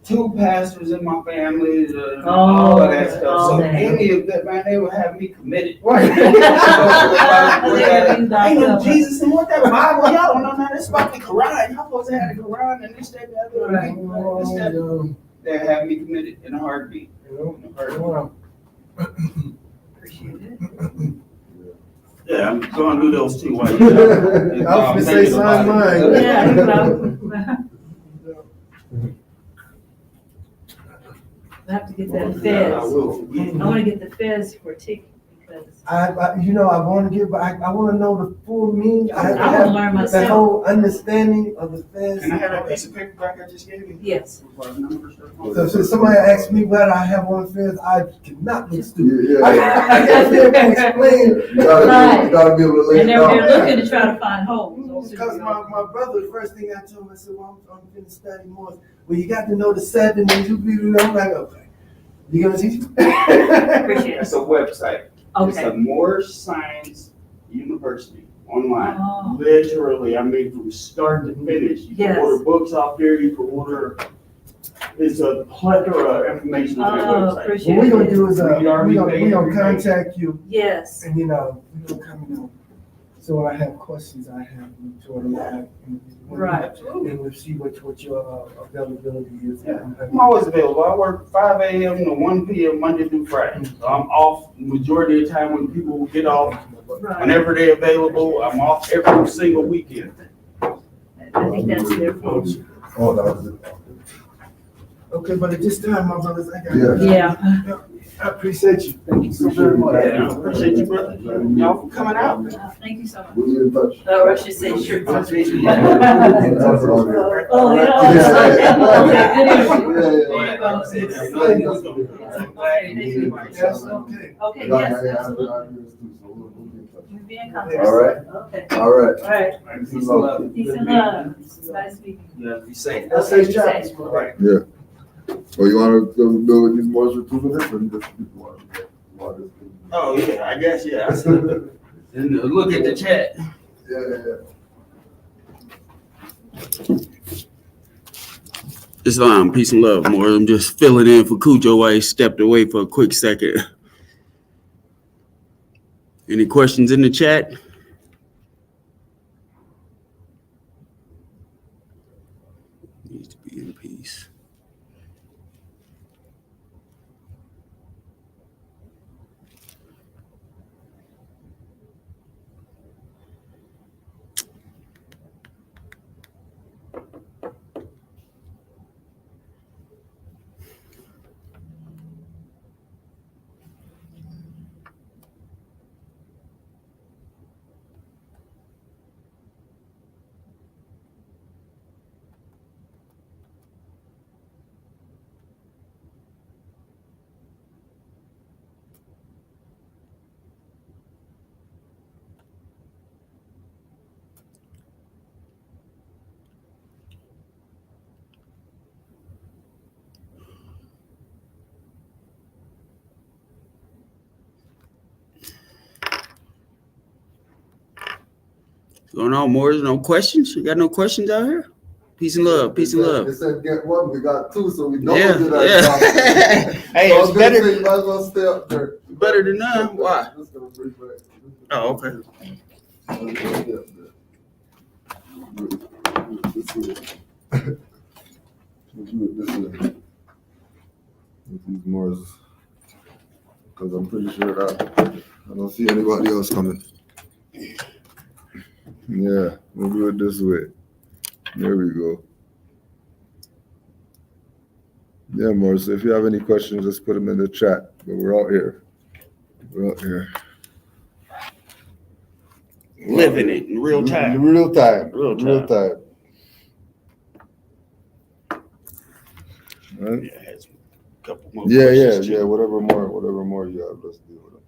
2 pastors in my family, all of that stuff. all So that. any of that, man, they would have me committed. Ain't Ain't no Jesus and what that Bible, y'all don't know nothing. It's about the Quran. Y'all supposed to have the Quran and this, that, the other. Right. This, that. They have me committed in a heartbeat. Appreciate it. Yeah, I'm going to do those 2 while I was gonna say sign mine. Yeah. I have to get that feds. I will forget. I want to get the feds for a ticket because I want to give, but I want to know the full meaning. I I want to learn the myself. whole understanding of the feds. Can I have that piece of paper back I just gave you? Yes. So if somebody asks me what I have on the feds, I cannot look stupid. Yeah. I can't be able to explain. You gotta be able to lay And it they're down. looking to try to find holes. Because my brother, the first thing I told him, I said, well, I'm going to study more. Well, you got to know the 7 and you know, I'm like, okay. You gonna teach me? Appreciate It's it. a website. It's Okay. a Moor Science University online. Oh. Literally, I mean, from start to finish. You Yes. can order books off there. You can order. It's a plethora of information on that website. Appreciate What we're it. gonna do is, We we are gonna contact you Yes. and, we're gonna come in. So when I have questions, I have them to live. Right. And we'll see what your availability is. Yeah. I'm always available. I work 5 a.m. to 1 p.m. Monday through Friday. So I'm off majority of the time when people get off. Right. Whenever they're available, I'm off every single weekend. I think that's their fault. Oh, that was it. Okay, but at this time, my brothers, I got. Yeah. Yeah. I appreciate you. Thank you so very much. Yeah, I appreciate you, brother. Y'all for coming out. Thank you so much. We'll be in touch. Or I should say sure. Oh, That's yeah. Good interview. Yes, okay. Okay, yes, absolutely. We'll be in contact. All right. Okay. All right. All right. Peace and love. Peace and love. Nice meeting you. Yeah, be safe. That's Okay, safe travels. safe. Right. Yeah. Well, you want to go with these more for 2 minutes, or you just want to? Oh, yeah, I guess, yeah. And look at the chat. Yeah. Islam, peace and love, more. I'm just filling in for Cujo while he stepped away for a quick second. Any questions in the chat? Needs to be in peace. Going on, Moors? No questions? You got no questions out here? Peace and love. Peace and love. They said get one, we got two, so we don't Yeah, do that. yeah. Hey, So I was it's gonna better. say, you might as well stay up there. Better than none. Why? Just gonna bring back- Oh, okay. We'll do it this way. With these Moors. Because I'm pretty sure that I don't see anybody else coming. Yeah, we'll do it this way. There we go. Yeah, Moors, so if you have any questions, just put them in the chat. But we're out here. We're out here. Living it in real time. Real time. Real time. Real time. Right? Yeah, it has a couple more Yeah, questions, yeah. too. Whatever more you have, let's deal with it.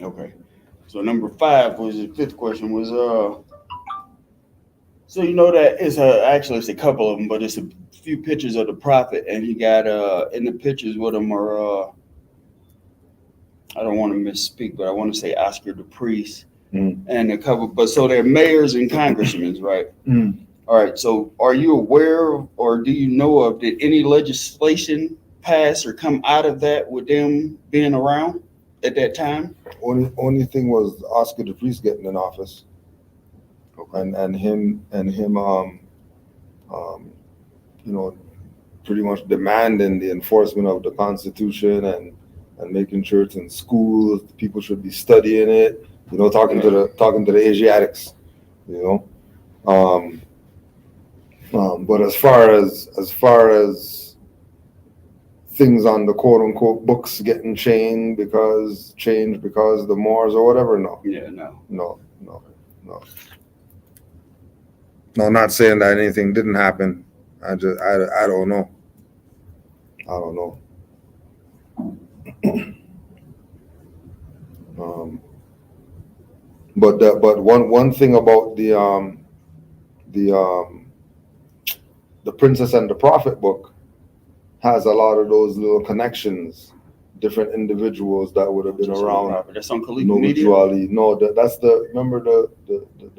Okay. So number 5 was the 5th question was so you know that it's actually it's a couple of them, but it's a few pictures of the prophet, and he got in the pictures with him are I don't want to misspeak, but I want to say Oscar the priest and a couple, but so they're mayors and congressmen, right? All right. So are you aware of, or do you know of, did any legislation pass or come out of that with them being around at that time? Only thing was Oscar the priest getting in office, and him you know, pretty much demanding the enforcement of the Constitution and making sure it's in schools, people should be studying it. You know, talking to the Asiatics. You know, but as far as things on the quote unquote books getting changed because the Moors or whatever, no. Yeah, no. No. No, I'm not saying that anything didn't happen. I don't know. I don't know. But one thing about the Princess and the Prophet book has a lot of those little connections, different individuals that would have been around. That's on Khalifa Media? No, that's remember the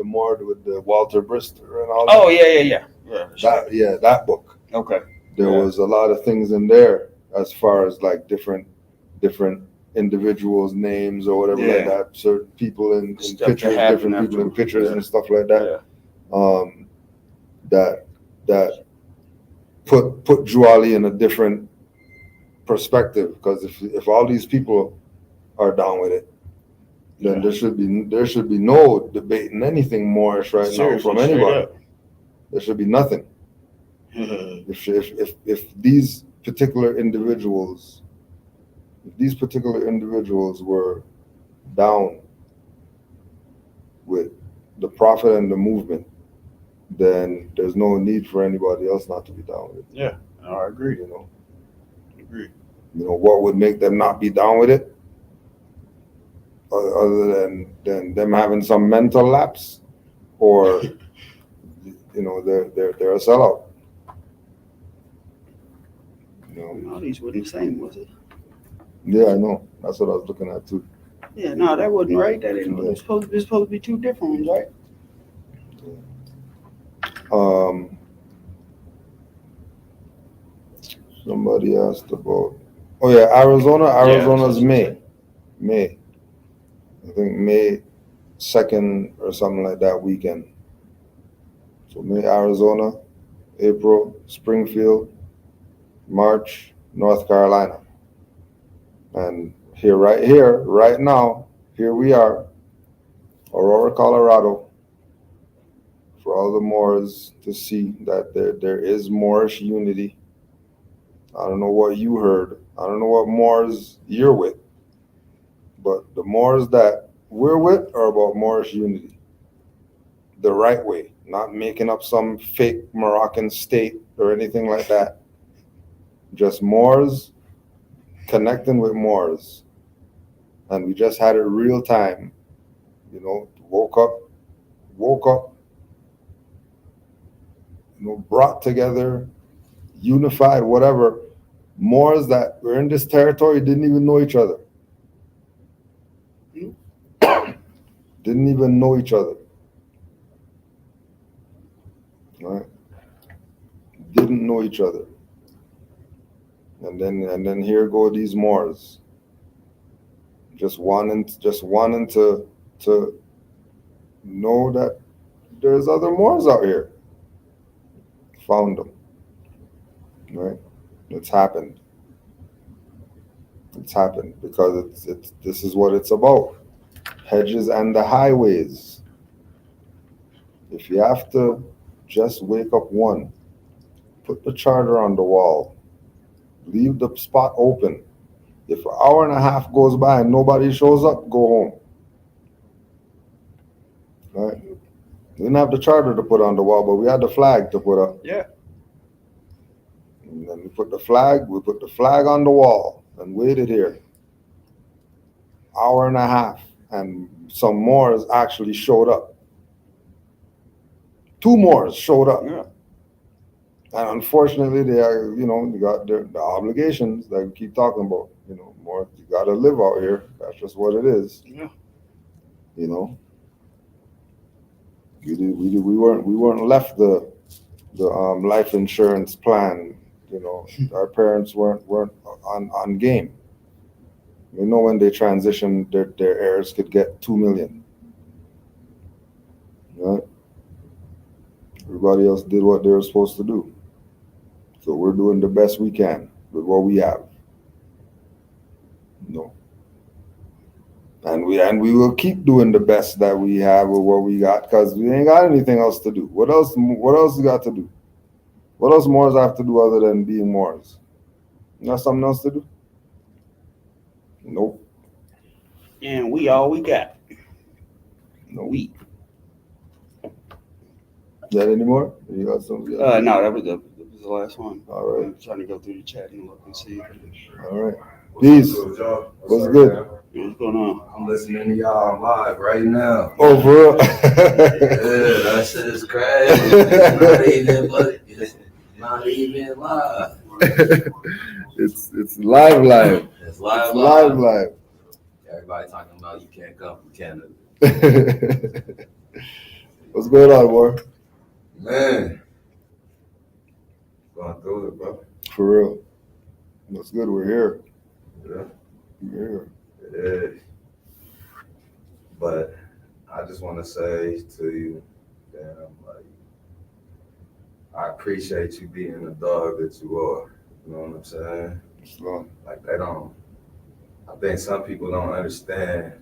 Moor with the Walter Brister and all that? Oh, yeah. That book. Okay. There was a lot of things in there as far as like different individuals' names or whatever like that. Certain people in pictures, different people in pictures and stuff like that. That put Juali in a different perspective, because if all these people are down with it, then there should be no debating anything Moorish right now from anybody. There should be nothing. If these particular individuals were down with the Prophet and the movement, then there's no need for anybody else not to be down with it. Yeah, I agree. You know, Agree. You know what would make them not be down with it, other than them having some mental lapse, or you know they're a sellout. You know, No, these wasn't the same, was it? Yeah, I know. That's what I was looking at too. Yeah, no, that wasn't right. That ain't it's supposed to be two different ones, right? Somebody asked about. Oh yeah, Arizona's May. I think May 2nd or something like that weekend. So May, Arizona, April, Springfield, March, North Carolina. And right now, here we are, Aurora, Colorado, for all the Moors to see that there is Moorish unity. I don't know what you heard. I don't know what Moors you're with. But the Moors that we're with are about Moorish unity. The right way, not making up some fake Moroccan state or anything like that. Just Moors connecting with Moors. And we just had it real time. You know, woke up, you know, brought together, unified, whatever, Moors that were in this territory didn't even know each other. Didn't even know each other. Right? Didn't know each other. And then here go these Moors. Just wanting to know that there's other Moors out here. Found them. Right? It's happened. It's happened because it's this is what it's about. Hedges and the highways. If you have to just wake up one, put the charter on the wall, leave the spot open. If an hour and a half goes by and nobody shows up, go home. Right? We didn't have the charter to put on the wall, but we had the flag to put up. Yeah. And then we put the flag on the wall and waited here. Hour and a half. And some Moors actually showed up. 2 Moors showed up. Yeah. And unfortunately, they are, they got the obligations that we keep talking about. More, you got to live out here. That's just what it is. Yeah. We weren't left the life insurance plan. Our parents weren't on game. When they transitioned, their heirs could get $2 million. Right? Everybody else did what they were supposed to do. So we're doing the best we can with what we have. And we will keep doing the best that we have with what we got because we ain't got anything else to do. What else you got to do? What else Moors have to do other than being Moors? You got something else to do? Nope. And we all we got. No. We. Got any more? You got something? No, that was the last one. All right. I'm trying to go through the chat and look and see. All right. Peace. What's good? What's going on? I'm listening to y'all live right now. Oh, for real? Yeah, that shit is crazy. It's not even live. It's live. It's live. It's live. Everybody talking about you can't come from Canada. What's going on, boy? Man. Going through it, bro. For real. What's good? We're here. Yeah. We're here. It is. But I just want to say to you that I appreciate you being the dog that you are. You know what I'm saying? Like I think some people don't understand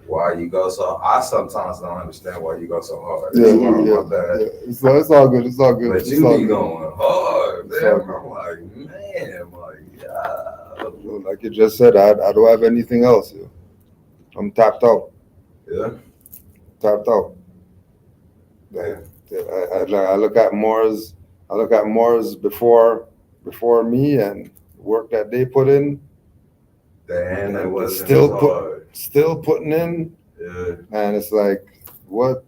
why you go so. I sometimes don't understand why you go so hard. Yeah. It's all good. But you be going hard, man. I'm like, man, like you just said, I don't have anything else. I'm tapped out. Yeah. Tapped out. Yeah. I look at Moors. Before me and work that they put in. Damn, that wasn't still putting in. Yeah. And it's like, what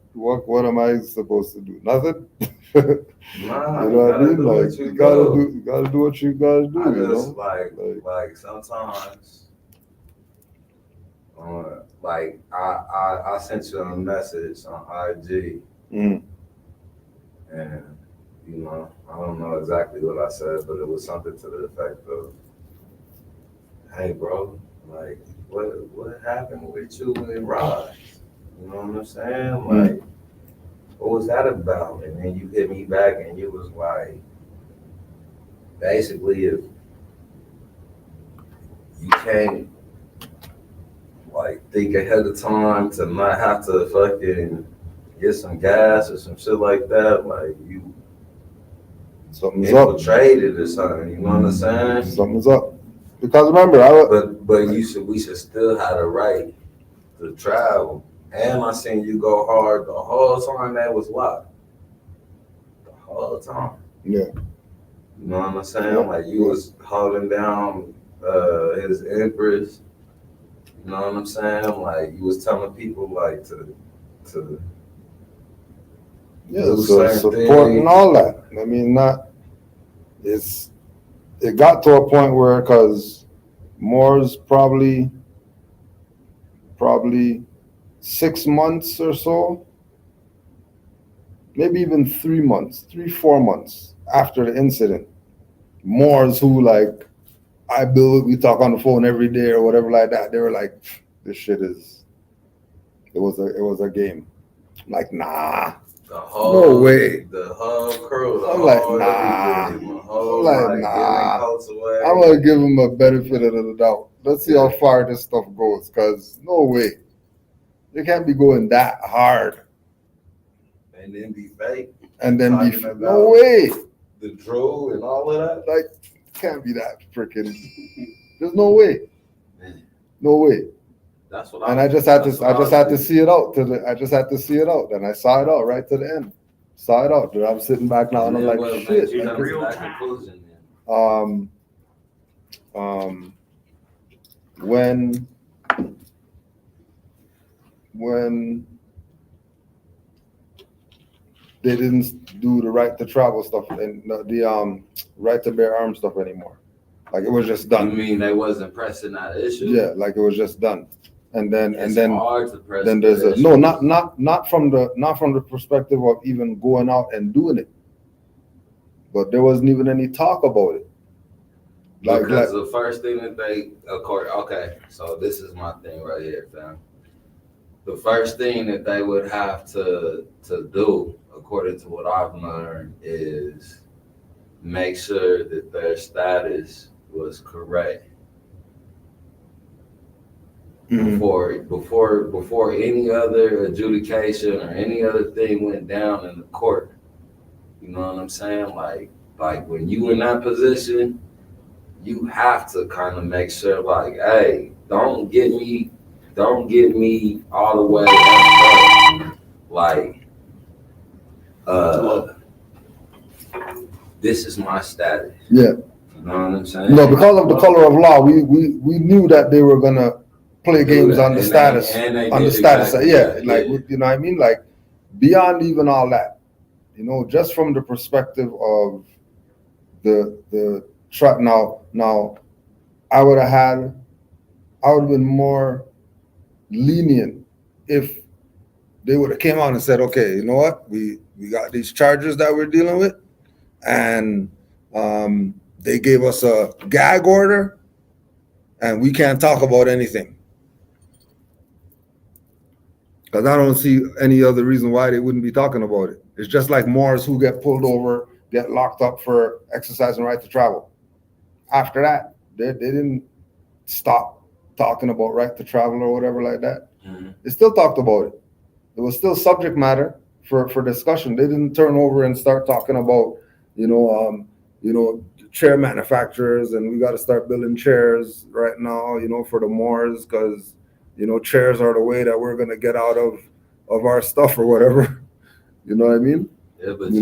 am I supposed to do? Nothing. Nah, you know what I mean? Like you gotta do what you gotta do. I just like sometimes, like I sent you a message on IG, and I don't know exactly what I said, but it was something to the effect of, "Hey, bro, like what happened with you and Raj? You know what I'm saying? Like, what was that about?" And then you hit me back and you was like, basically, if you can't like think ahead of time to not have to fucking get some gas or some shit like that, like you something's infiltrated or something. You know what I'm saying? Something's up. Because remember, but we should still have the right to travel. And I seen you go hard the whole time that was locked. The whole time. Yeah. You know what I'm saying? Like you was holding down his Empress. You know what I'm saying? Like you was telling people like to so supporting all that. I mean, it got to a point where, because Moore's probably 6 months or so, maybe even 3 months, 4 months after the incident, Moore's who like we talk on the phone every day or whatever like that, they were like, this shit is, it was a game. I'm like, nah. No way. The whole crew. I'm like, nah. I'm like, nah. I'm gonna give him a benefit of the doubt. Let's see how far this stuff goes, because no way. You can't be going that hard. And then be fake. And then be no way. The drool and all of that. Like, can't be that freaking. There's no way. No way. That's what. And I just had to see it out I just had to see it out, and I saw it out right to the end. Saw it out. I'm sitting back now, and I'm like, shit. You like, real conclusion, when they didn't do the right to travel stuff and the right to bear arms stuff anymore, like it was just done. You mean they wasn't pressing that issue? Yeah, like it was just done. And then hard to press then there's not from the perspective of even going out and doing it, but there wasn't even any talk about it. Because the first thing that they, of course, okay, so this is my thing right here, fam. The first thing that they would have to do, according to what I've learned, is make sure that their status was correct. Before any other adjudication or any other thing went down in the court. You know what I'm saying? Like when you in that position, you have to kind of make sure, like, hey, don't get me all the way up. Like, this is my status. Yeah. You know what I'm saying? No, because of the color of law, we knew that they were gonna play games on the status, exactly. Yeah, like, you know what I mean? Like, beyond even all that, you know, just from the perspective of the track. Now, I would have been more lenient if they would have came out and said, okay, you know what, we got these charges that we're dealing with, and they gave us a gag order, and we can't talk about anything. Because I don't see any other reason why they wouldn't be talking about it. It's just like Moors who get pulled over, get locked up for exercising right to travel. After that, they didn't stop talking about right to travel or whatever like that. Mm-hmm. They still talked about it. It was still subject matter for discussion. They didn't turn over and start talking about, chair manufacturers, and we got to start building chairs right now, for the Moors, because chairs are the way that we're gonna get out of our stuff or whatever. You know what I mean? Yeah, but we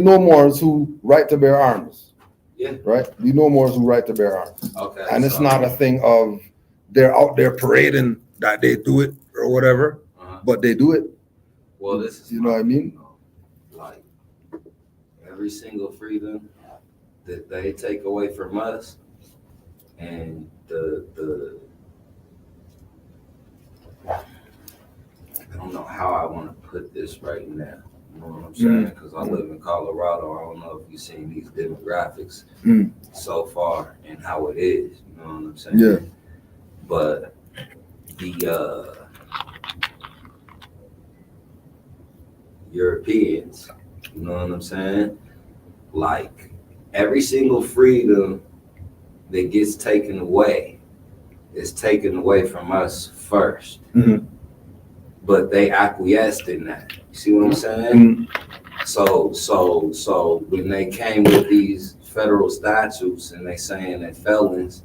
know Moors who right to bear arms. Yeah. Right? We know Moors who right to bear arms. Okay. And it's not a thing of they're out there parading that they do it or whatever, but they do it. Well, this is, you know what I mean? Like, every single freedom that they take away from us, and the I don't know how I want to put this right now. You know what I'm saying? Because I live in Colorado. I don't know if you've seen these demographics so far and how it is. You know what I'm saying? Yeah. But the Europeans, you know what I'm saying? Like, every single freedom that gets taken away is taken away from us first. Mm-hmm. But they acquiesced in that. You see what I'm saying? Mm-hmm. So when they came with these federal statutes and they saying that felons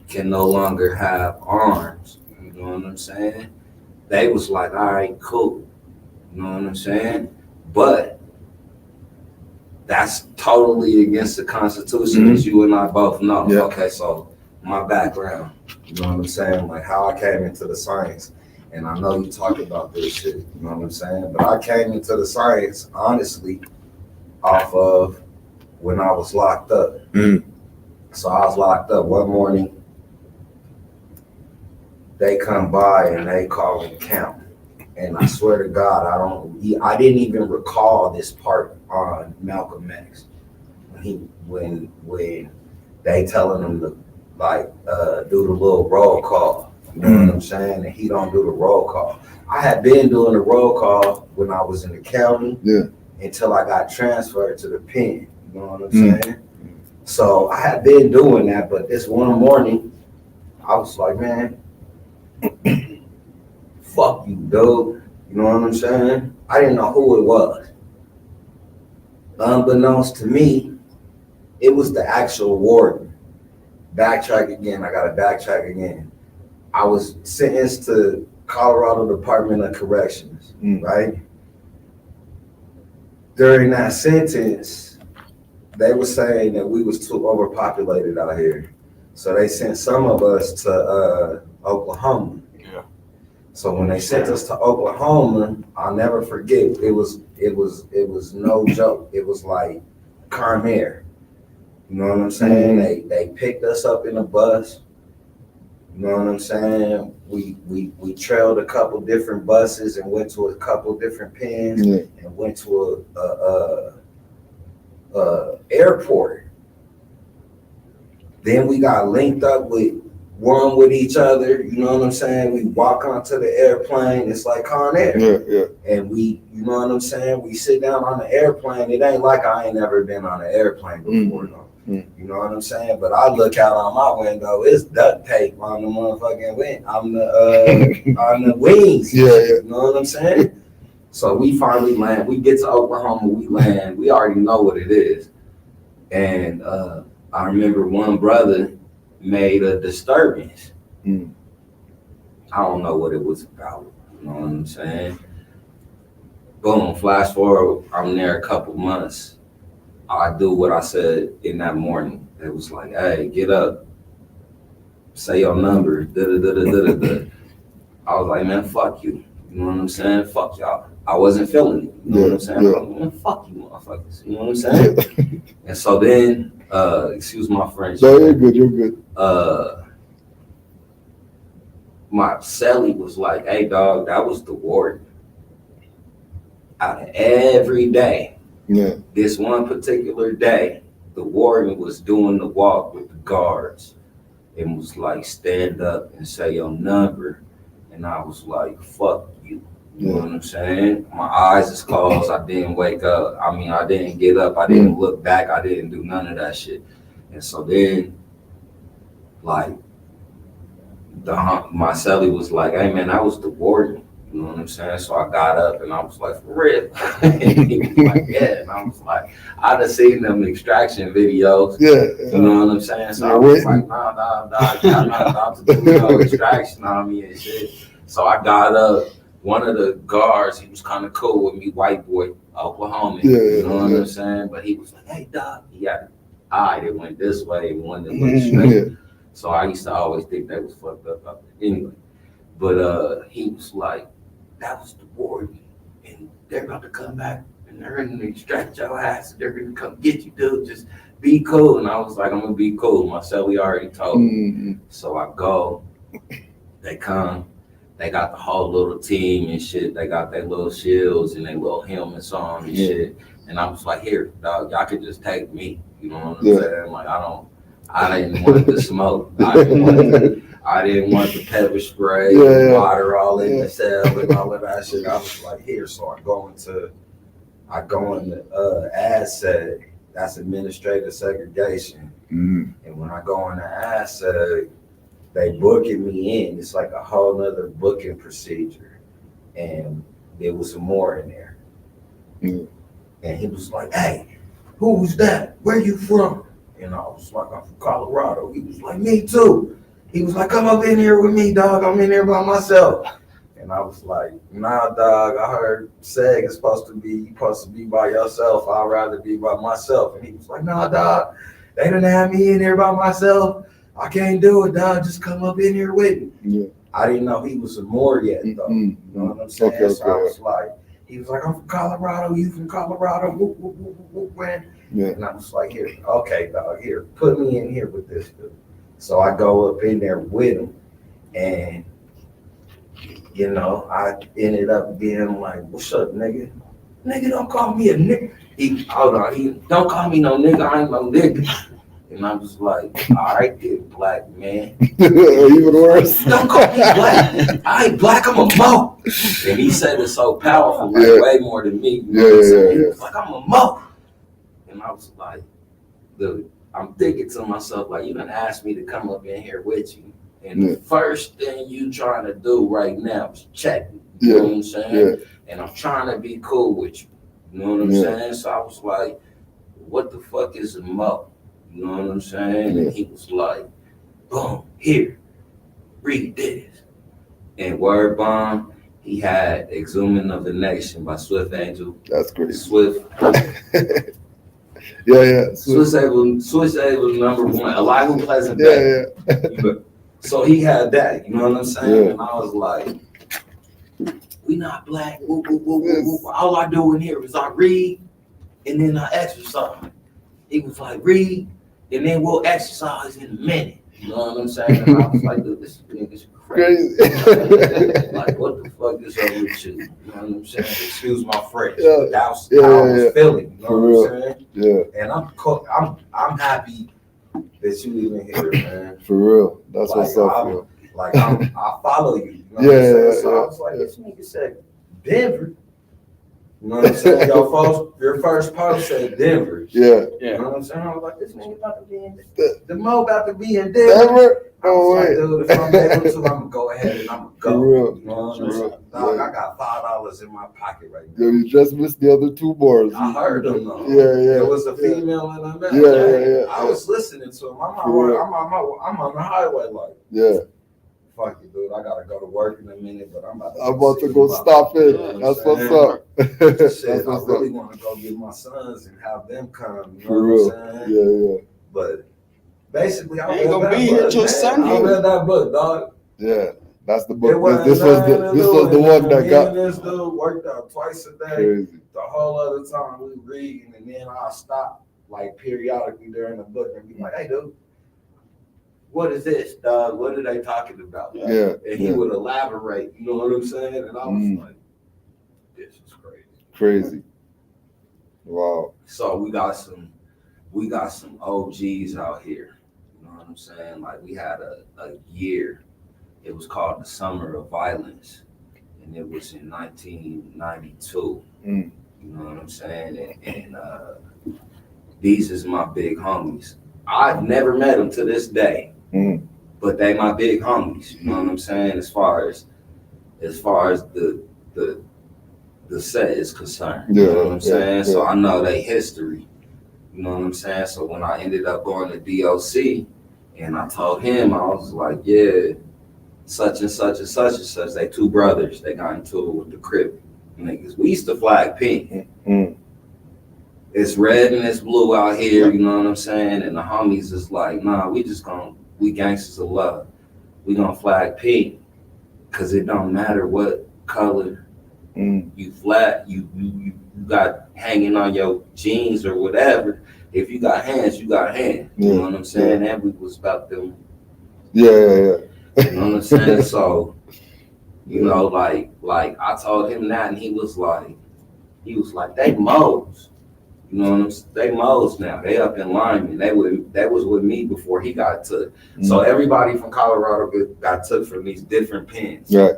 can no longer have arms, you know what I'm saying? They was like, all right, cool. You know what I'm saying? But that's totally against the Constitution, as you and I both know. Yeah. Okay, so my background, you know what I'm saying? Like how I came into the science. And I know you talk about this shit, you know what I'm saying? But I came into the science, honestly, off of when I was locked up. Mm. So I was locked up one morning. They come by and they call me count. And I swear to God, I didn't even recall this part on Malcolm X. When they telling him to do the little roll call. You know what I'm saying? And he don't do the roll call. I had been doing the roll call when I was in the county until I got transferred to the pen. You know what I'm saying? So I had been doing that, but this one morning, I was like, man, fuck you, dude. You know what I'm saying? I didn't know who it was. Unbeknownst to me, it was the actual warden. Backtrack again. I gotta backtrack again. I was sentenced to Colorado Department of Corrections, right? During that sentence, they were saying that we was too overpopulated out here. So they sent some of us to Oklahoma. Yeah. So when they sent us to Oklahoma, I'll never forget, it was no joke. It was like Carmere. You know what I'm saying? They picked us up in a bus. You know what I'm saying? We trailed a couple different buses and went to a couple different pens and went to a airport. Then we got linked up with each other. You know what I'm saying? We walk onto the airplane. It's like Con Air. And you know what I'm saying? We sit down on the airplane. It ain't like I ain't never been on an airplane before, though. You know what I'm saying? But I look out on my window, it's duct tape on the motherfucking wing, on the wings. You know what I'm saying? So we finally land. We get to Oklahoma, we land. We already know what it is. And I remember one brother made a disturbance. I don't know what it was about. You know what I'm saying? Boom, flash forward, I'm there a couple months. I do what I said in that morning. It was like, hey, get up, say your number, I was like, man, fuck you. You know what I'm saying? Fuck y'all. I wasn't feeling it. You know what I'm saying? Like, man, fuck you, motherfuckers. You know what I'm saying? And so then, excuse my French. No, you're good. My cellie was like, hey, dog, that was the warden. Out of every day. This one particular day, the warden was doing the walk with the guards and was like, stand up and say your number. And I was like, fuck you. You know what I'm saying? My eyes is closed. I didn't wake up. I mean, I didn't get up. I didn't look back. I didn't do none of that shit. And so then, like, my cellie was like, hey, man, that was the warden. You know what I'm saying? So I got up and I was like, for real? And he was like, yeah. And I was like, I'd have seen them extraction videos. You know what I'm saying? So I was like, nah, I'm not about to do no extraction on me and shit. So I got up. One of the guards, he was kind of cool with me, white boy, Oklahoma. You know what I'm saying? But he was like, hey, dog. He had an eye that went this way and one that went straight. So I used to always think that was fucked up. Anyway, but he was like, that was the warden, and they're about to come back, and they're going to extract your ass, and they're going to come get you, dude. Just be cool. And I was like, I'm going to be cool. My cellie already told me. So I go. They come. They got the whole little team and shit. They got their little shields and their little helmets on and shit. And I was like, here, dog, y'all could just take me. You know what I'm saying? Like, I didn't want the smoke. I didn't want the pepper spray, water all in the cell and all of that shit. I was like, here. So I go into ASSEG. That's administrative segregation. And when I go into ASSEG, they booking me in. It's like a whole nother booking procedure. And there was some more in there. And he was like, hey, who was that? Where you from? And I was like, I'm from Colorado. He was like, me too. He was like, come up in here with me, dog. I'm in here by myself. And I was like, nah, dog. I heard SEG is supposed to be by yourself. I'd rather be by myself. And he was like, nah, dog. They didn't have me in here by myself. I can't do it, dog. Just come up in here with me. I didn't know he was a Moor yet, though. You know what I'm saying? So I was like, he was like, I'm from Colorado. You from Colorado? Man. Yeah. And I was like, here, okay, dog, here, put me in here with this dude. So I go up in there with him, and you know, I ended up being like, what's up, nigga? Nigga, don't call me a nigga. He don't call me no nigga, I ain't no nigga. And I was like, all right, then, black man. Even worse. Don't call me black. I ain't black, I'm a Mo. And he said it so powerful, like Yeah. way more than me. You know Yeah, what I'm saying? yeah, He yeah. was like, I'm a Mo. And I was like, dude, I'm thinking to myself, like, you done asked me to come up in here with you. And Yeah. the first thing you trying to do right now is check me. You Yeah. know what I'm saying? Yeah. And I'm trying to be cool with you. You know what I'm Yeah. saying? So I was like, what the fuck is a Mo? You know what I'm saying? Yeah. And he was like, boom, here, read this. And word bomb, he had Exhuming of the Nation by Swift Angel. That's crazy. Swift. Yeah. Swift Angel number one. Alive and Pleasant Yeah, Day. yeah. So he had that, you know what I'm saying? Yeah. And I was like, we not black. Woo, woo, woo, woo, woo. All I do in here is I read and then I exercise. He was like, read and then we'll exercise in a minute. You know what I'm saying? And I was like, dude, this nigga's crazy. Crazy. Like, what the fuck is up with you? You know what I'm saying? Excuse my French. Yeah. But that's Yeah, how I yeah, was yeah. feeling. You know For what I'm saying? Yeah, And I'm happy that you even here, man. for real. That's Like, what's up, bro. Like I follow you. You know what I'm Yeah, saying? So yeah, I was like, this nigga said Denver. You know what I'm saying? Your first post said Denver. Yeah. You know what I'm saying? I was like, this nigga about to be in the Mo about to be in Denver. Ever? I No was like, way. dude, if I'm able to, I'm gonna go ahead and I'm gonna go. For real. You know what For I'm saying? real. Dog, Yeah. I got $5 in my pocket right Yo, now. you just missed the other two bars. I heard them though. Yeah, yeah. There was a Yeah. female and a man. Yeah. I was listening to him. I'm For real. on the highway like, Yeah. fuck it, dude. I gotta go to work in a minute, but I'm about to see go about- stop in. You know what I'm That's what's saying? up. That's Shit, I what's really up. want to go get my sons and have them come. You know For real. what I'm saying? Yeah. But basically, I Ain't read gonna that be here book, till man. Sunday. I read that book, dog. Yeah. That's the It book. wasn't This was nothing the to this do was the with one it. that Me got and this dude worked out twice a day. crazy. The whole other time we reading, and then I'll stop like periodically during the book and be like, "Hey, dude, what is this, dog? What are they talking about?" Yeah. And he would elaborate. You know what I'm saying? And I was like, "This is crazy." Crazy. Wow. So we got some OGs out here. You know what I'm saying? Like we had a year. It was called the Summer of Violence, and it was in 1992. Mm. You know what I'm saying? And these is my big homies. I've never met them to this day, but they my big homies. You know what I'm saying? As far as the set is concerned. You know what I'm saying? So I know they history. You know what I'm saying? So when I ended up going to DOC and I told him, I was like, yeah, such and such and such and such. They two brothers. They got into it with the Crip niggas. We used to flag pink. It's red and it's blue out here, you know what I'm saying? And the homies is like, nah, we gangsters of love. We gonna flag pink, cause it don't matter what color you flag, you got hanging on your jeans or whatever. If you got hands, you got hands. You know what I'm saying? And we was about them. Yeah. You know what I'm saying? So, you know, like I told him that, and he was like, they Mo's. You know what I'm saying? They Mo's now. They up in Lyman. They was with me before he got took. So everybody from Colorado got took from these different pens. Right.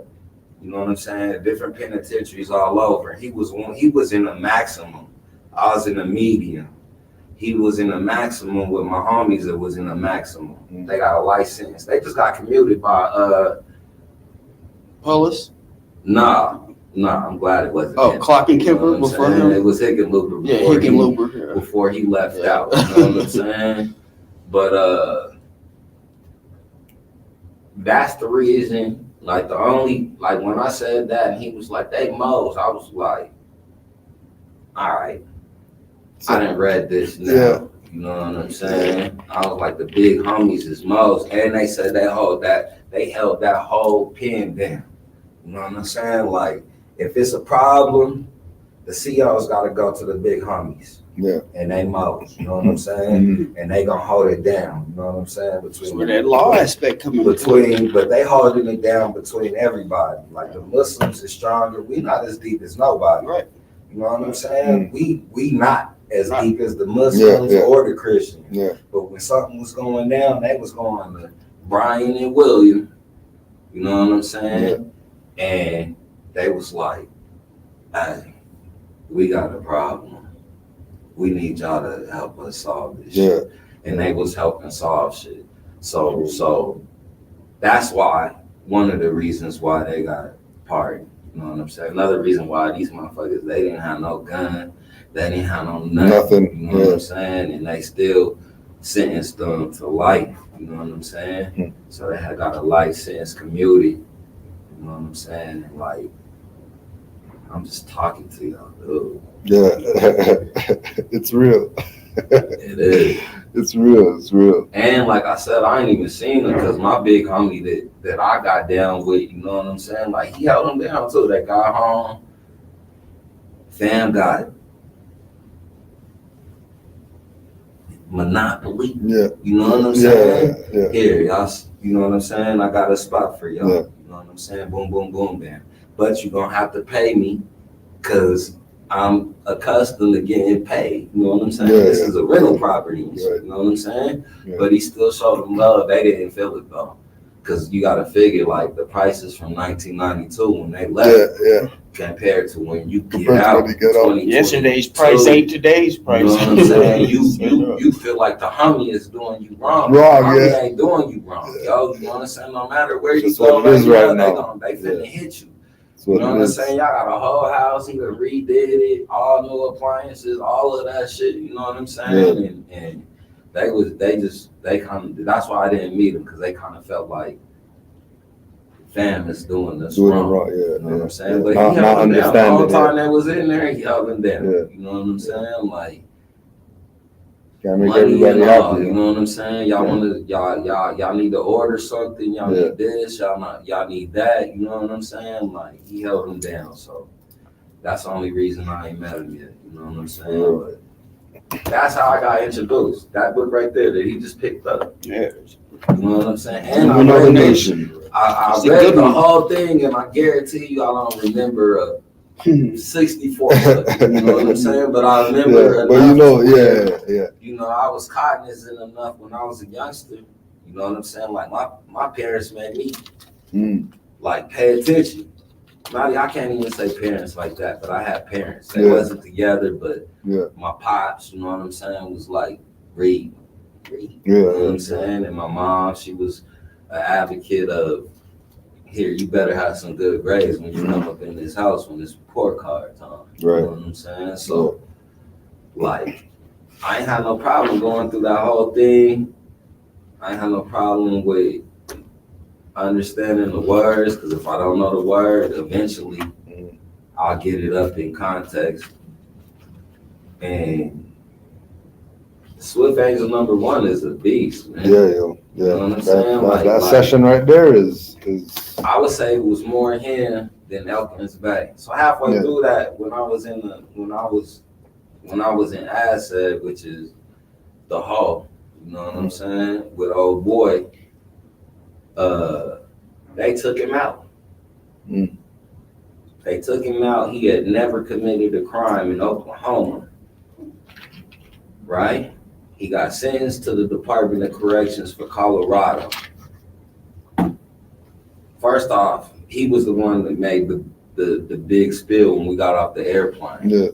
You know what I'm saying? Different penitentiaries all over. He was in a maximum. I was in a medium. He was in a maximum with my homies that was in a maximum. They got a license. They just got commuted by Polis? Nah, I'm glad it wasn't. Oh, him. Clock and You know Kipper what I'm before saying? him? It was Hickenlooper Yeah, before Hickenlooper. before he left Yeah. out. You know what I'm saying? But that's the reason. Like when I said that, and he was like, "They Mo's," I was like, "All right." I didn't read this now. Yeah. You know what I'm saying? I was like, the big homies is Mo's, and they said they held that whole pen down. You know what I'm saying? Like, if it's a problem, the CEOs got to go to the big homies. Yeah. And they mows, you know what I'm saying? And they gonna hold it down, you know what I'm saying? That's where that law aspect come into But they holding it down between everybody. Like the Muslims is stronger. We not as deep as nobody. Right. You know what I'm saying? We not as Right. deep as the Muslims or the Christians. Yeah. But when something was going down, they was going to Brian and William. You know what I'm saying? And they was like, hey, we got a problem. We need y'all to help us solve this shit. And they was helping solve shit. So that's why, one of the reasons why they got pardoned. You know what I'm saying? Another reason why these motherfuckers, they didn't have no gun. They didn't have no nothing. You know what I'm saying? And they still sentenced them to life. You know what I'm saying? So they had got a life sentence community. You know what I'm saying? And like, I'm just talking to y'all, dude. Yeah. It's real. It is. It's real. It's real. And like I said, I ain't even seen him because my big homie that I got down with, you know what I'm saying? Like, he held him down too. That got home. Fam got Monopoly. Yeah. You know what I'm saying? Yeah. Here, y'all, you know what I'm saying? I got a spot for y'all. Yeah. You know what I'm saying? Boom, boom, boom, bam. But you're going to have to pay me because I'm accustomed to getting paid. You know what I'm saying? Yeah, This yeah. is a rental property. And shit, Right. you know what I'm saying? Yeah. But he still showed them love. They didn't feel it though. Because you got to figure like the prices from 1992 when they left Yeah. compared to when you get Compared to out. when you get out. 2022. Yesterday's price ain't today's price. You know what I'm saying? You feel like the homie is doing you wrong. Wrong, The homie yeah. ain't doing you wrong, yo. You know what I'm saying? No matter where you That's go what it is right now. they finna hit you. That's You what know it what I'm is. saying? Y'all got a whole house, he done redid it, all new appliances, all of that shit. You know what I'm saying? And they kind of, that's why I didn't meet them, because they kind of felt like fam is doing this Doing it wrong. wrong, You know what I'm saying? But Not he held them down. The whole understanding time it. they was in there, he held them down. Yeah. You know what I'm saying? Like, Can't make money everybody and all, happy. you know what I'm saying? Y'all Yeah. y'all need to order something, y'all Yeah. need this, y'all need that, you know what I'm saying? Like, he held them down, so that's the only reason I ain't met him yet, you know what I'm saying? But that's how I got introduced. That book right there that he just picked up. Yeah. You know what I'm saying? And I Another read, nation. I It's a read good the one. whole thing, and I guarantee you I don't remember 64 of it, you know what I'm saying? But I remember Yeah. But you know, enough where, yeah. you know, I was cognizant enough when I was a youngster. You know what I'm saying? Like my parents made me like pay attention. I can't even say parents like that, but I had parents. They wasn't together, but my pops, you know what I'm saying, was like read. You know what I'm saying? And my mom, she was an advocate of, here, you better have some good grades when you come up in this house when it's report card time. Right. You know what I'm saying? So, like, I ain't had no problem going through that whole thing. I ain't had no problem with understanding the words, because if I don't know the word, eventually I'll get it up in context. And Swift Angel #1 is a beast, man. Yeah, yo. Yeah. You know what I'm saying? That session right there is I would say it was more him than Elkins Bay. So halfway through that, when I was in Asset, which is the hall, you know what I'm saying, with old boy, they took him out. They took him out. He had never committed a crime in Oklahoma, right? He got sentenced to the Department of Corrections for Colorado. First off, he was the one that made the big spill when we got off the airplane. Yeah.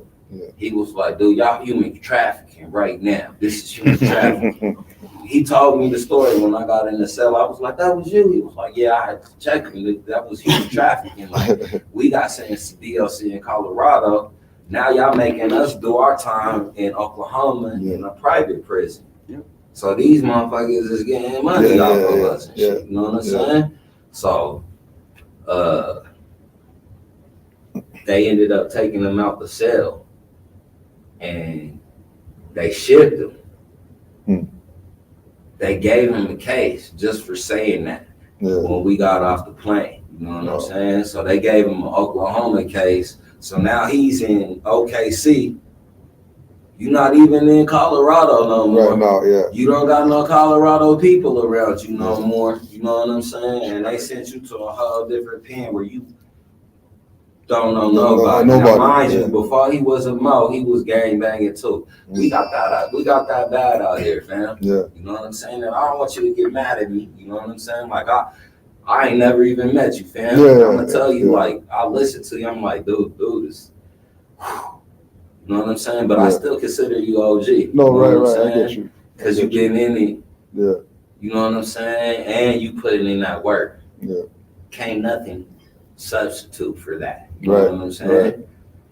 He was like, dude, y'all human trafficking right now. This is human trafficking. He told me the story when I got in the cell. I was like, that was you? He was like, yeah, I had to check him. That was human trafficking. Like, we got sentenced to DLC in Colorado. Now y'all making us do our time in Oklahoma in a private prison. So these motherfuckers is getting money off of us and shit. You know what I'm saying? So they ended up taking him out the cell and they shipped him. They gave him a case just for saying that when we got off the plane. You know what I'm saying? So they gave him an Oklahoma case So now he's in OKC. You're not even in Colorado no more. Right now, yeah. You don't got no Colorado people around you no more. You know what I'm saying? And they sent you to a whole different pen where you don't know nobody. Now, mind you, before he was a Mo, he was gang banging too. We got that bad out here, fam. Yeah. You know what I'm saying? And I don't want you to get mad at me. You know what I'm saying? Like I ain't never even met you, fam. Yeah, I'm gonna tell you, like, I listen to you. I'm like, dude is. You know what I'm saying? But I still consider you OG. No, you know right. I get you. Because you've been in it. Yeah. You know what I'm saying? And you put in that work. Yeah. Can't nothing substitute for that. You Right. know what I'm saying? Right.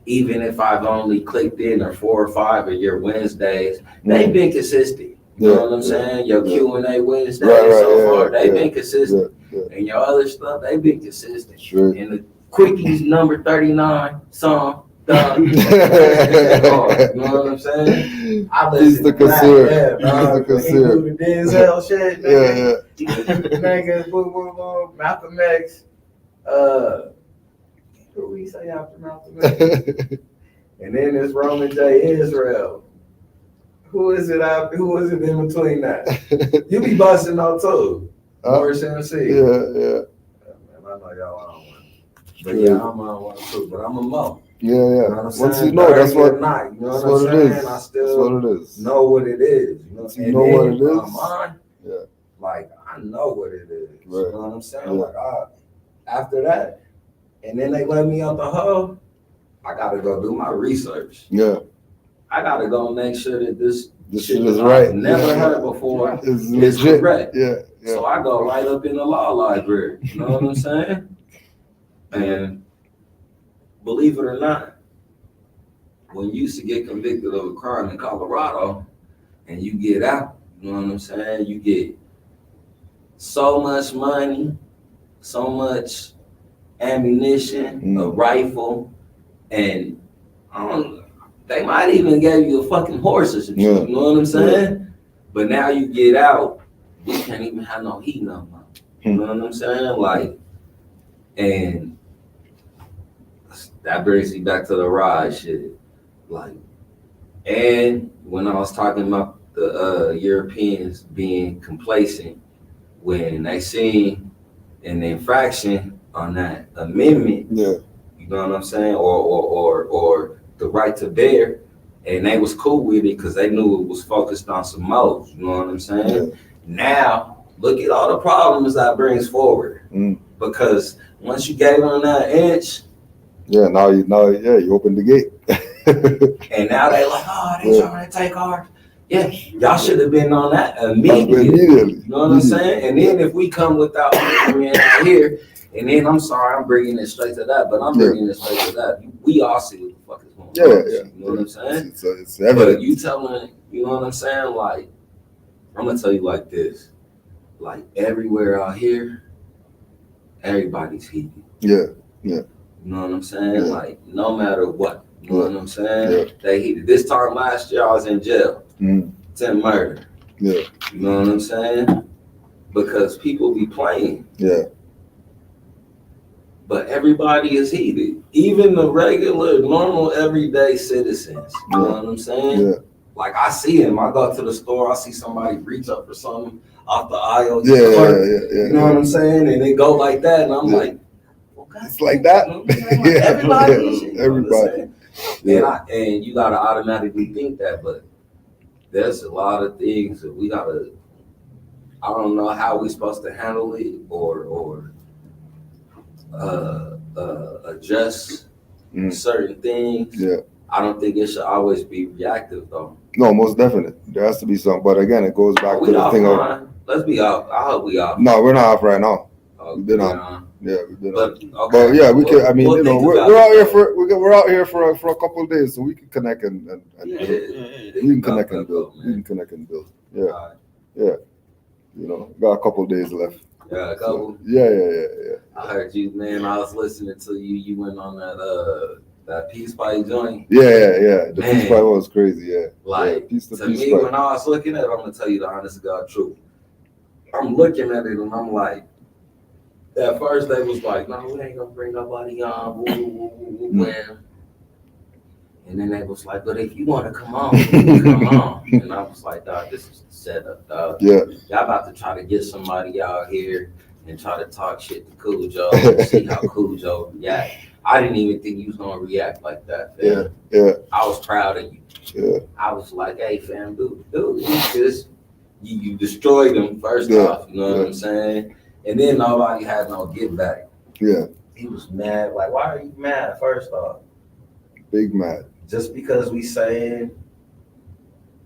Even if I've only clicked in or 4 or 5 of your Wednesdays, they've been consistent. You know what I'm saying? Your Q&A Wednesdays so far, they've been consistent. And your other stuff, they've been consistent. Sure. And the Quickies number 39 song, done. You know what I'm saying? I listen to that. He do the Denzel shit. Yeah. Nigga, boom, boom, boom. Malcolm X. Who we say after Malcolm X? And then there's Roman J. Israel. Who is it in between that? You be busting out too. Morris MC. Yeah. Man, I know y'all on one. But yeah, I'm on one too. But I'm a Mo. Yeah. You know what I'm Once saying? you know, that's what. Night, you know That's what what I'm it saying? is. I That's still what it is. know what it is. You know, Once you know what it is. Mine, Yeah. like I know what it is. Right. You know what I'm saying? Yeah. Like after that, and then they let me out the hole. I gotta go do my research. Yeah. I gotta go make sure that this shit is right. I've never heard before. It's It's legit. correct. Yeah. So I go right up in the law library. You know what I'm saying? And believe it or not, when you used to get convicted of a crime in Colorado and you get out, you know what I'm saying? You get so much money, so much ammunition, a rifle, and they might even give you a fucking horse or some shit, you know what I'm saying? But now you get out, you can't even have no heat no more. You know what I'm saying? Like, and that brings me back to the ride shit. Like, and when I was talking about the Europeans being complacent, when they seen an infraction on that amendment, you know what I'm saying, or the right to bear, and they was cool with it because they knew it was focused on some modes. You know what I'm saying? Now look at all the problems that brings forward, because once you gave on that inch, now you open the gate. and now they like, oh, they trying to take ours. Yeah, y'all should have been on that immediately. You know what I'm saying? And then if we come without here, and then I'm sorry, I'm bringing it straight to that, but I'm bringing it straight to that. We all see what the fuck is going on. You know what I'm saying? It's evident. But you telling, you know what I'm saying? Like, I'm gonna tell you like this. Like everywhere out here, everybody's heated. You know what I'm saying? Like no matter what. You know what I'm saying? They heated. This time last year I was in jail. 10 murder. You know what I'm saying? Because people be playing. But everybody is heated. Even the regular, normal, everyday citizens. You know what I'm saying? Like I see him. I go to the store, I see somebody reach up for something off the aisle. You know what I'm saying? And they go like that, and I'm like, well, God, it's like that. Everybody. And you gotta automatically think that, but there's a lot of things that we gotta. I don't know how we're supposed to handle it or adjust certain things. I don't think it should always be reactive though. No, most definitely. There has to be some, but again, it goes back to the thing of. Let's be off. I hope we off. No, we're not off right now. We've been on. Yeah, we've been on. But yeah, we can. I mean, you know, we're out here we're out here for a couple of days, so we can connect and build. We can connect and build. We can connect and build. Yeah. You know, got a couple of days left. Yeah, a couple. So, yeah. I heard you, man. I was listening to you. You went on that Peace Pipe joint. Yeah. The Peace Pipe was crazy. Like to me, when I was looking at it, I'm gonna tell you the honest to God truth. I'm looking at it and I'm like, at first they was like, no, we ain't gonna bring nobody on. And then they was like, but if you want to come on, you can come on. And I was like, dog, this is the setup, dog. Yeah. Y'all about to try to get somebody out here and try to talk shit to Cool Joe and see how Cool Joe react. I didn't even think you was gonna react like that, fam. Yeah. I was proud of you. Yeah. I was like, hey, fam, dude, you destroyed him first Yeah. off, you know what I'm saying? And then nobody had no get back. Yeah. He was mad. Like, why are you mad? First off, Big mad. just because we saying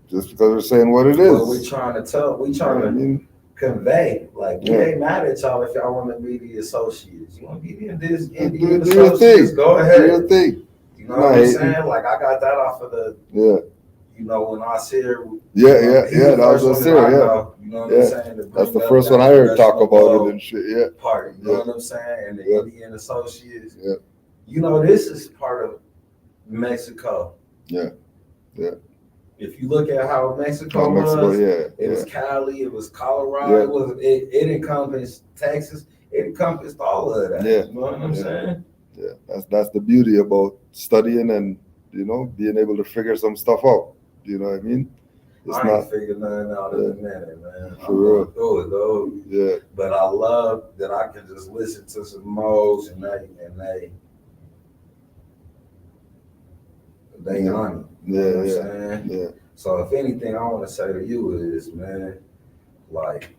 Just because we're saying what it what we is. trying to tell, we I trying to mean, convey. Like, we Yeah. ain't mad at y'all if y'all want to be the associates. You want to be the do Indian your associates? thing. Go Do ahead. your thing. You know what I'm Right. saying? Like, I got that off of the, Yeah. you know, when I see her. Yeah. He That was the the first series. one that I Yeah. know, you know what Yeah. I'm saying? to That's the bring up first one that I heard talk congressional about goal it and shit. Yeah. part, you know Yeah. what I'm saying? And the Yeah. Indian associates. Yeah. You know, this is part of Mexico. Yeah. If you look at how Mexico Oh, Mexico. was, Yeah. it was Cali, it was Colorado, Yeah. it encompassed Texas, it encompassed all of that. Yeah. You know what I'm Yeah. saying? Yeah. That's the beauty about studying and being able to figure some stuff out. You know what I mean? It's I ain't not. figured nothing out in a minute, man. For I'm real. going through it though. Yeah. But I love that I can just listen to some modes and they Yeah. on it. You know what I'm Yeah. saying? Yeah. So if anything I want to say to you is, man, like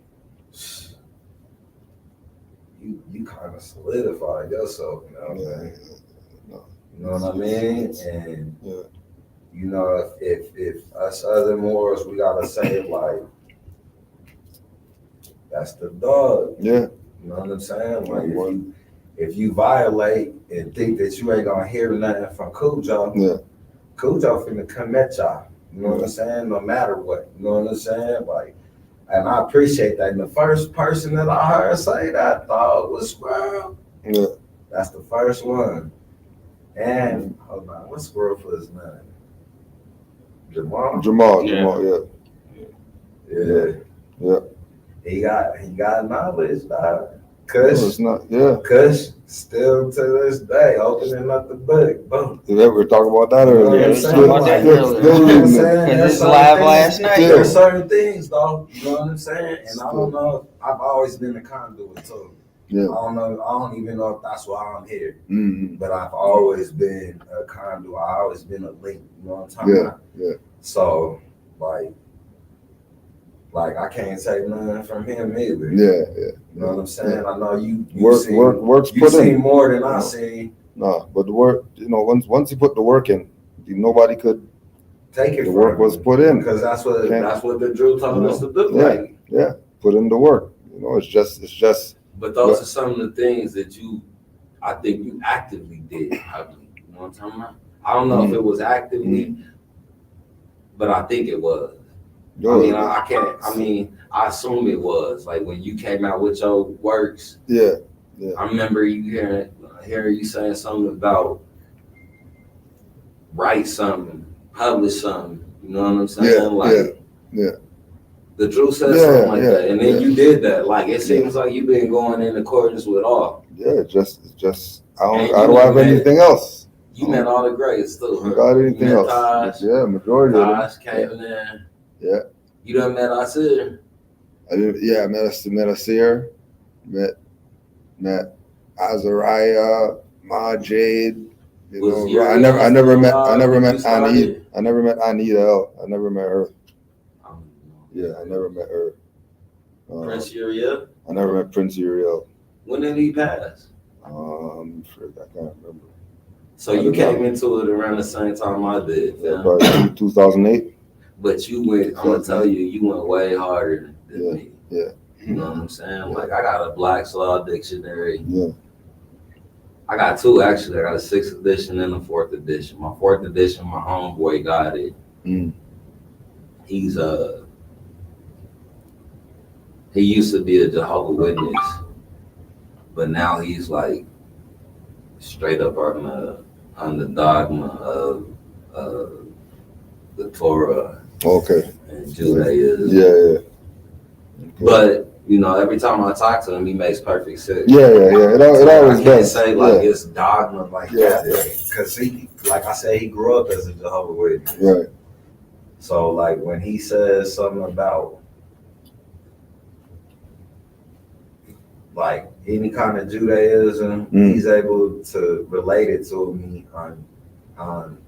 you kind of solidified yourself now, Yeah. man. No. You know what I mean? And Yeah. you know, if us other Moors, we gotta say it like that's the dog. Yeah. You know what I'm saying? Like Yeah. if you violate and think that you ain't gonna hear nothing from Cujo, Yeah. Cujo finna come at y'all. You know what I'm saying? No matter what. You know what I'm saying? Like, and I appreciate that. And the first person that I heard say that dog was Squirrel. Yeah. That's the first one. And hold on, what's Squirrel for his name? Jamal? Jamal. Yeah. Yeah. Yeah. He got knowledge, dog. No, Kush. it's not. Yeah. Kush still to this day opening up the book. Boom. Yeah, we were talking about that You know earlier. what I'm Yeah, saying? we talked about that Like, earlier. you know what I'm saying? Because There's it's certain live things- last night. Yeah. There's certain things, though. You know what I'm saying? And I don't know. I've always been a conduit too. Yeah. I don't know. I don't even know if that's why I'm here. Mm-hmm. But I've always been a conduit. I've always been a link. You know what I'm talking Yeah. about? Yeah. So, like I can't take nothing from him either. Yeah. You know what I'm saying? I know you Work's you put seen in. more than I Yeah. seen. No, but the work, once you put the work in, nobody could. Take it The from work was him. put in. Because that's what the Drew told Yeah. us to do. Yeah. Like, Put in the work. It's just. but those Yeah. are some of the things that I think you actively did. You know what I'm talking about? I don't know if it was actively, but I think it was. I assume it was. Like when you came out with your works, Yeah. I remember you hearing you saying something about write something, publish something. You know what I'm saying? Yeah. The Drew said Yeah, something like yeah, that, and then yeah. you did that. Like it seems like you've been going in accordance with all. Yeah. Just. I And don't you have met- anything else. You met all the greats too. I got anything You met else? Taj, Yeah. Majority of them. Taj came in there. Yeah. You done met Asir. I met Asir, met Azariah, Ma Jade. Was your I never met when you started? Anita. I never met Anita L. I never met her. I don't know. Yeah, I never met her. Prince Uriel. I never met Prince Uriel. When did he pass? I can't remember. So you came into it around the same time I did. Yeah, Yeah. probably 2008. But you went. I'm gonna tell you, you went way harder than me. Yeah. You know what I'm saying? Like I got a Black's Law dictionary. Yeah. I got two actually. I got a 6th edition and a 4th edition. My 4th edition, my homeboy got it. Mm. He's he used to be a Jehovah's Witness, but now he's like straight up on the dogma of the Torah Okay. and Judaism. Yeah. But every time I talk to him, he makes perfect sense. Yeah. It always I can't does. say like it's dogma like Yeah. that because like I said, he grew up as a Jehovah's Witness. Right. So like when he says something about like any kind of Judaism, he's able to relate it to me on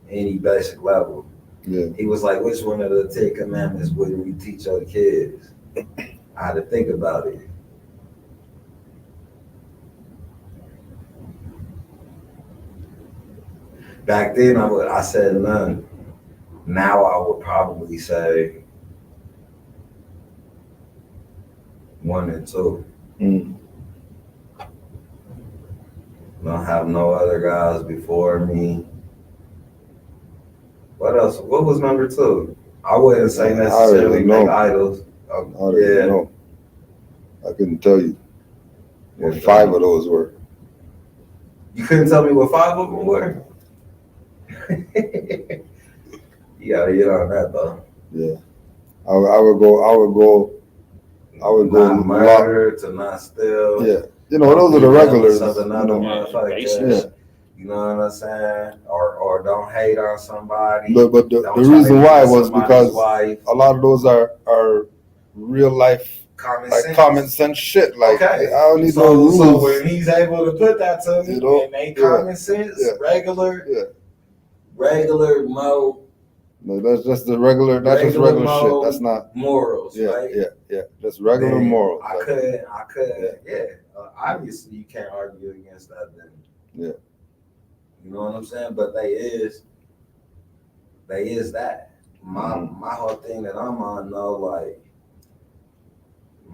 any basic level. Yeah. He was like, which one of the 10 commandments would we teach our kids? I had to think about it. Back then, I said none. Now I would probably say 1 and 2. Don't have no other guys before me. What else? What was number 2? I wouldn't say necessarily make idols. I don't know. I couldn't tell you what 5 of those were. You couldn't tell me what 5 of them were? You gotta get on that though. Yeah. I would go not murder, to not steal. Yeah. You know, those are the regulars. Yeah. Yeah. You know what I'm saying? Or don't hate on somebody. But the reason why was because a lot of those are real life common sense shit. Like I don't need no rules. So when he's able to put that to me, and they common sense, regular mode. No, that's just the regular. That's just regular shit. That's not morals. Right? Yeah. That's regular morals. I could. Yeah. Obviously, you can't argue against that. Then. Yeah. You know what I'm saying? But they is that. My whole thing that I'm on though, like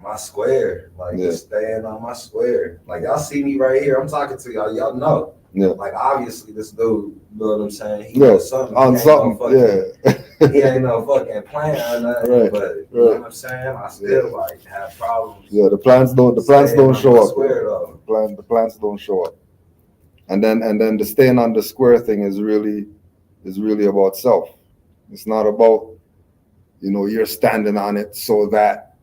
my square, like just staying on my square. Like y'all see me right here. I'm talking to y'all. Y'all know. Yeah. Like obviously this dude, you know what I'm saying? He knows something. On something. He ain't no fucking plan or nothing. Right. But you know what I'm saying? I still like have problems. Yeah, the plants don't show up. The plants don't show up. And then the staying on the square thing is really about self. It's not about, you're standing on it so that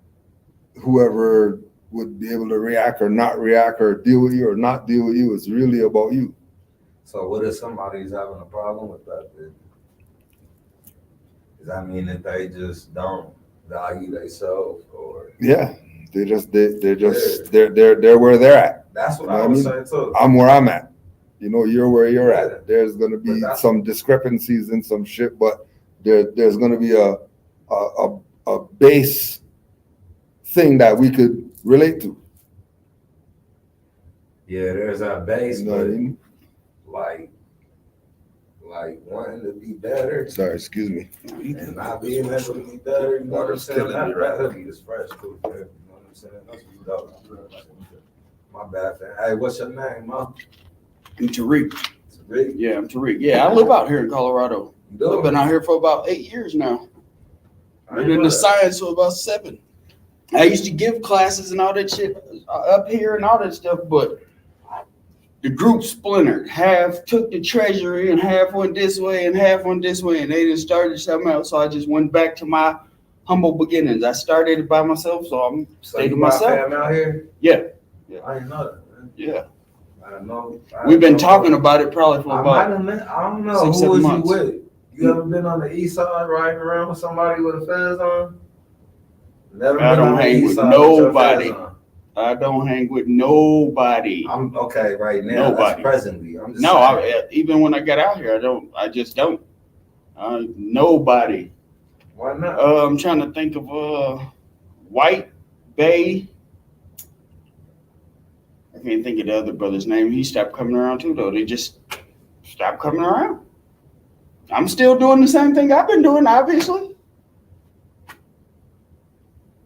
whoever would be able to react or not react or deal with you or not deal with you is really about you. So what if somebody's having a problem with that then? Does that mean that they just don't value themselves or? Yeah, they're where they're at. That's what I was saying too. I'm where I'm at. You're where you're at. There's gonna be some discrepancies in some shit, but there's gonna be a base thing that we could relate to. Yeah, there's that base, you know what I mean? Like wanting to be better. Sorry, excuse me. And not being able to be better. You know what I'm saying? That hoodie is fresh too. You know what I'm saying? That's dope. My bad, fam. Hey, what's your name, Mom? I'm Tariq. Tariq? Yeah, I'm Tariq. Yeah, I live out here in Colorado. I've been out here for about 8 years now. Been in the science for about 7. I used to give classes and all that shit up here and all that stuff, but the group splintered. Half took the treasury and half went this way and half went this way, and they just started something else. So I just went back to my humble beginnings. I started it by myself, so I'm staying to myself. Fam out here? Yeah. I didn't know that, man. Yeah. I know. We've been talking about it probably for about I don't know. 6, 7 months. You with? You ever been on the east side riding around with somebody with a fez on? Never I don't hang with nobody. I don't hang with nobody. I'm okay right now. Nobody. That's presently. I'm just even when I got out here, I just don't. Nobody. Why not? I'm trying to think of White Bay. I can't think of the other brother's name. He stopped coming around too, though. They just stopped coming around. I'm still doing the same thing I've been doing, obviously.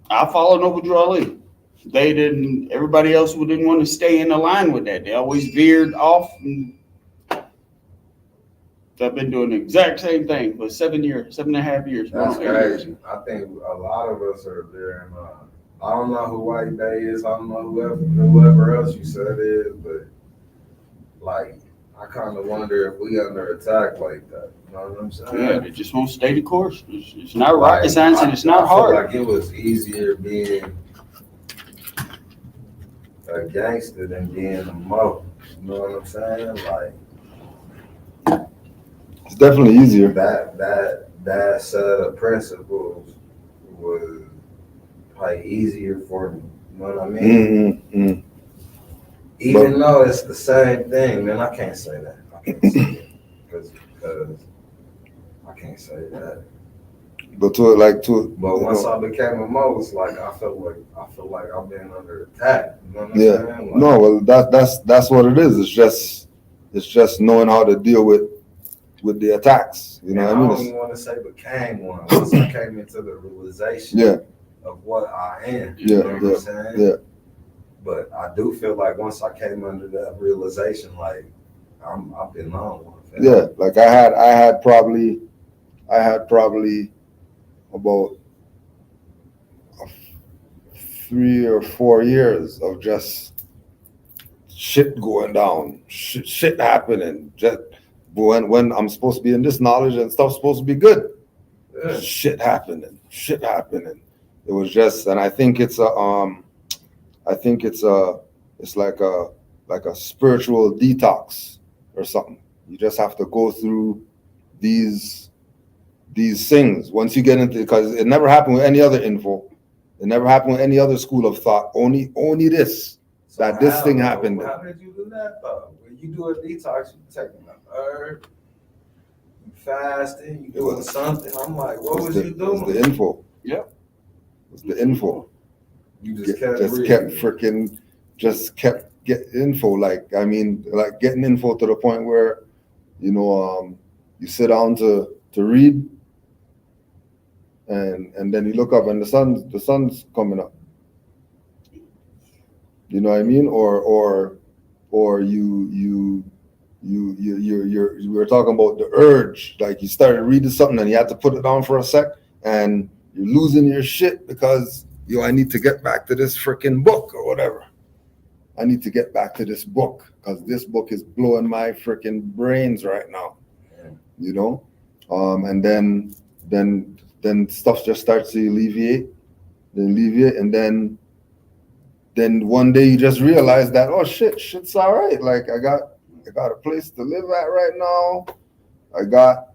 I followed Noble Drew Ali. They didn't, everybody else didn't want to stay in the line with that. They always veered off. And I've been doing the exact same thing for 7.5 years. That's crazy. I think a lot of us are there. And I don't know who White Day is. I don't know whoever else you said is, but like, I kind of wonder if we under attack like that. You know what I'm saying? Yeah, they just won't stay the course. It's not rocket science and it's not hard. I feel like it was easier being a gangster than being a mo. You know what I'm saying? Like, It's definitely easier. That set of principles was probably easier for me. You know what I mean? Mm-hmm. Even though it's the same thing, man, I can't say that. I can't say that because I can't say that. But But once I became a Mo, it's like I feel like I've been under attack. You know what I'm yeah. saying? Like, No, well, that's what it is. It's just knowing how to deal with the attacks. You know what I I mean? don't even want to say became one. Once I came into the realization of what I am. You know what I'm saying? Yeah. But I do feel like once I came under that realization, like I've been on one. Yeah, like I had probably about 3 or 4 years of just shit going down, shit happening. Just when I'm supposed to be in this knowledge and stuff's supposed to be good, shit happening. It was just, and I think it's like a spiritual detox or something. You just have to go through these things once you get into, because it never happened with any other info. It never happened with any other school of thought. Only this. So that this thing happened. How did you do that though? When you do a detox, you taking a herb, you fasting, you doing something. I'm like, what was you doing? It was the info. Yeah. It was the info. You just kept getting info. Like getting info to the point where, you sit down to read, and then you look up and the sun's coming up. You know what I mean? Or you were talking about the urge. Like you started reading something and you had to put it down for a sec, and you're losing your shit because I need to get back to this freaking book or whatever. I need to get back to this book because this book is blowing my freaking brains right now. And then stuff just starts to alleviate, and then one day you just realize that, oh shit's all right. Like I got a place to live at right now. I got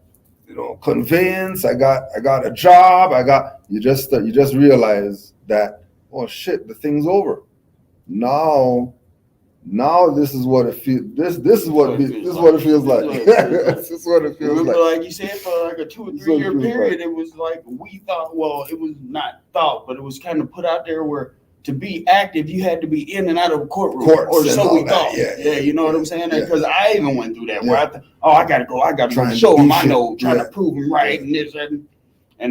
conveyance. I got a job. You just realize that, oh shit, the thing's over. Now this is what it feels. This is what it feels like. This is what it feels Remember, like. like you said, for like a 2 or 3 year period, it was like we thought. Well, it was not thought, but it was kind of put out there where to be active, you had to be in and out of a courtroom, or so we thought. Yeah, you know what I'm saying? Because I even went through that where I thought, I gotta go. I gotta show them I know, trying to prove them right, and this and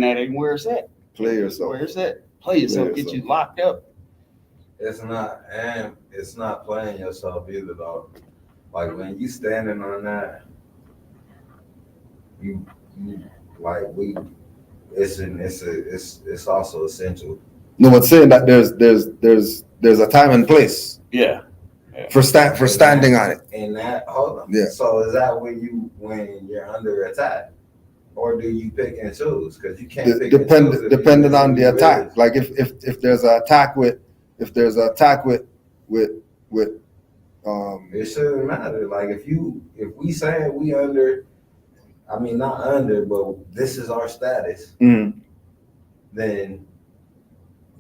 that ain't where it's at. Play yourself. Where it's at. Play yourself. Get you locked up. It's not playing yourself either though. Like when you standing on that, you like it's also essential. No, but saying that there's a time and place. Yeah. For standing on it. And that, hold on. Yeah. So is that when you're under attack, or do you pick and choose? Because you can't pick and choose. Depending on the attack. Like if there's an attack with it shouldn't matter. Like if we say we under, I mean not under, but this is our status, then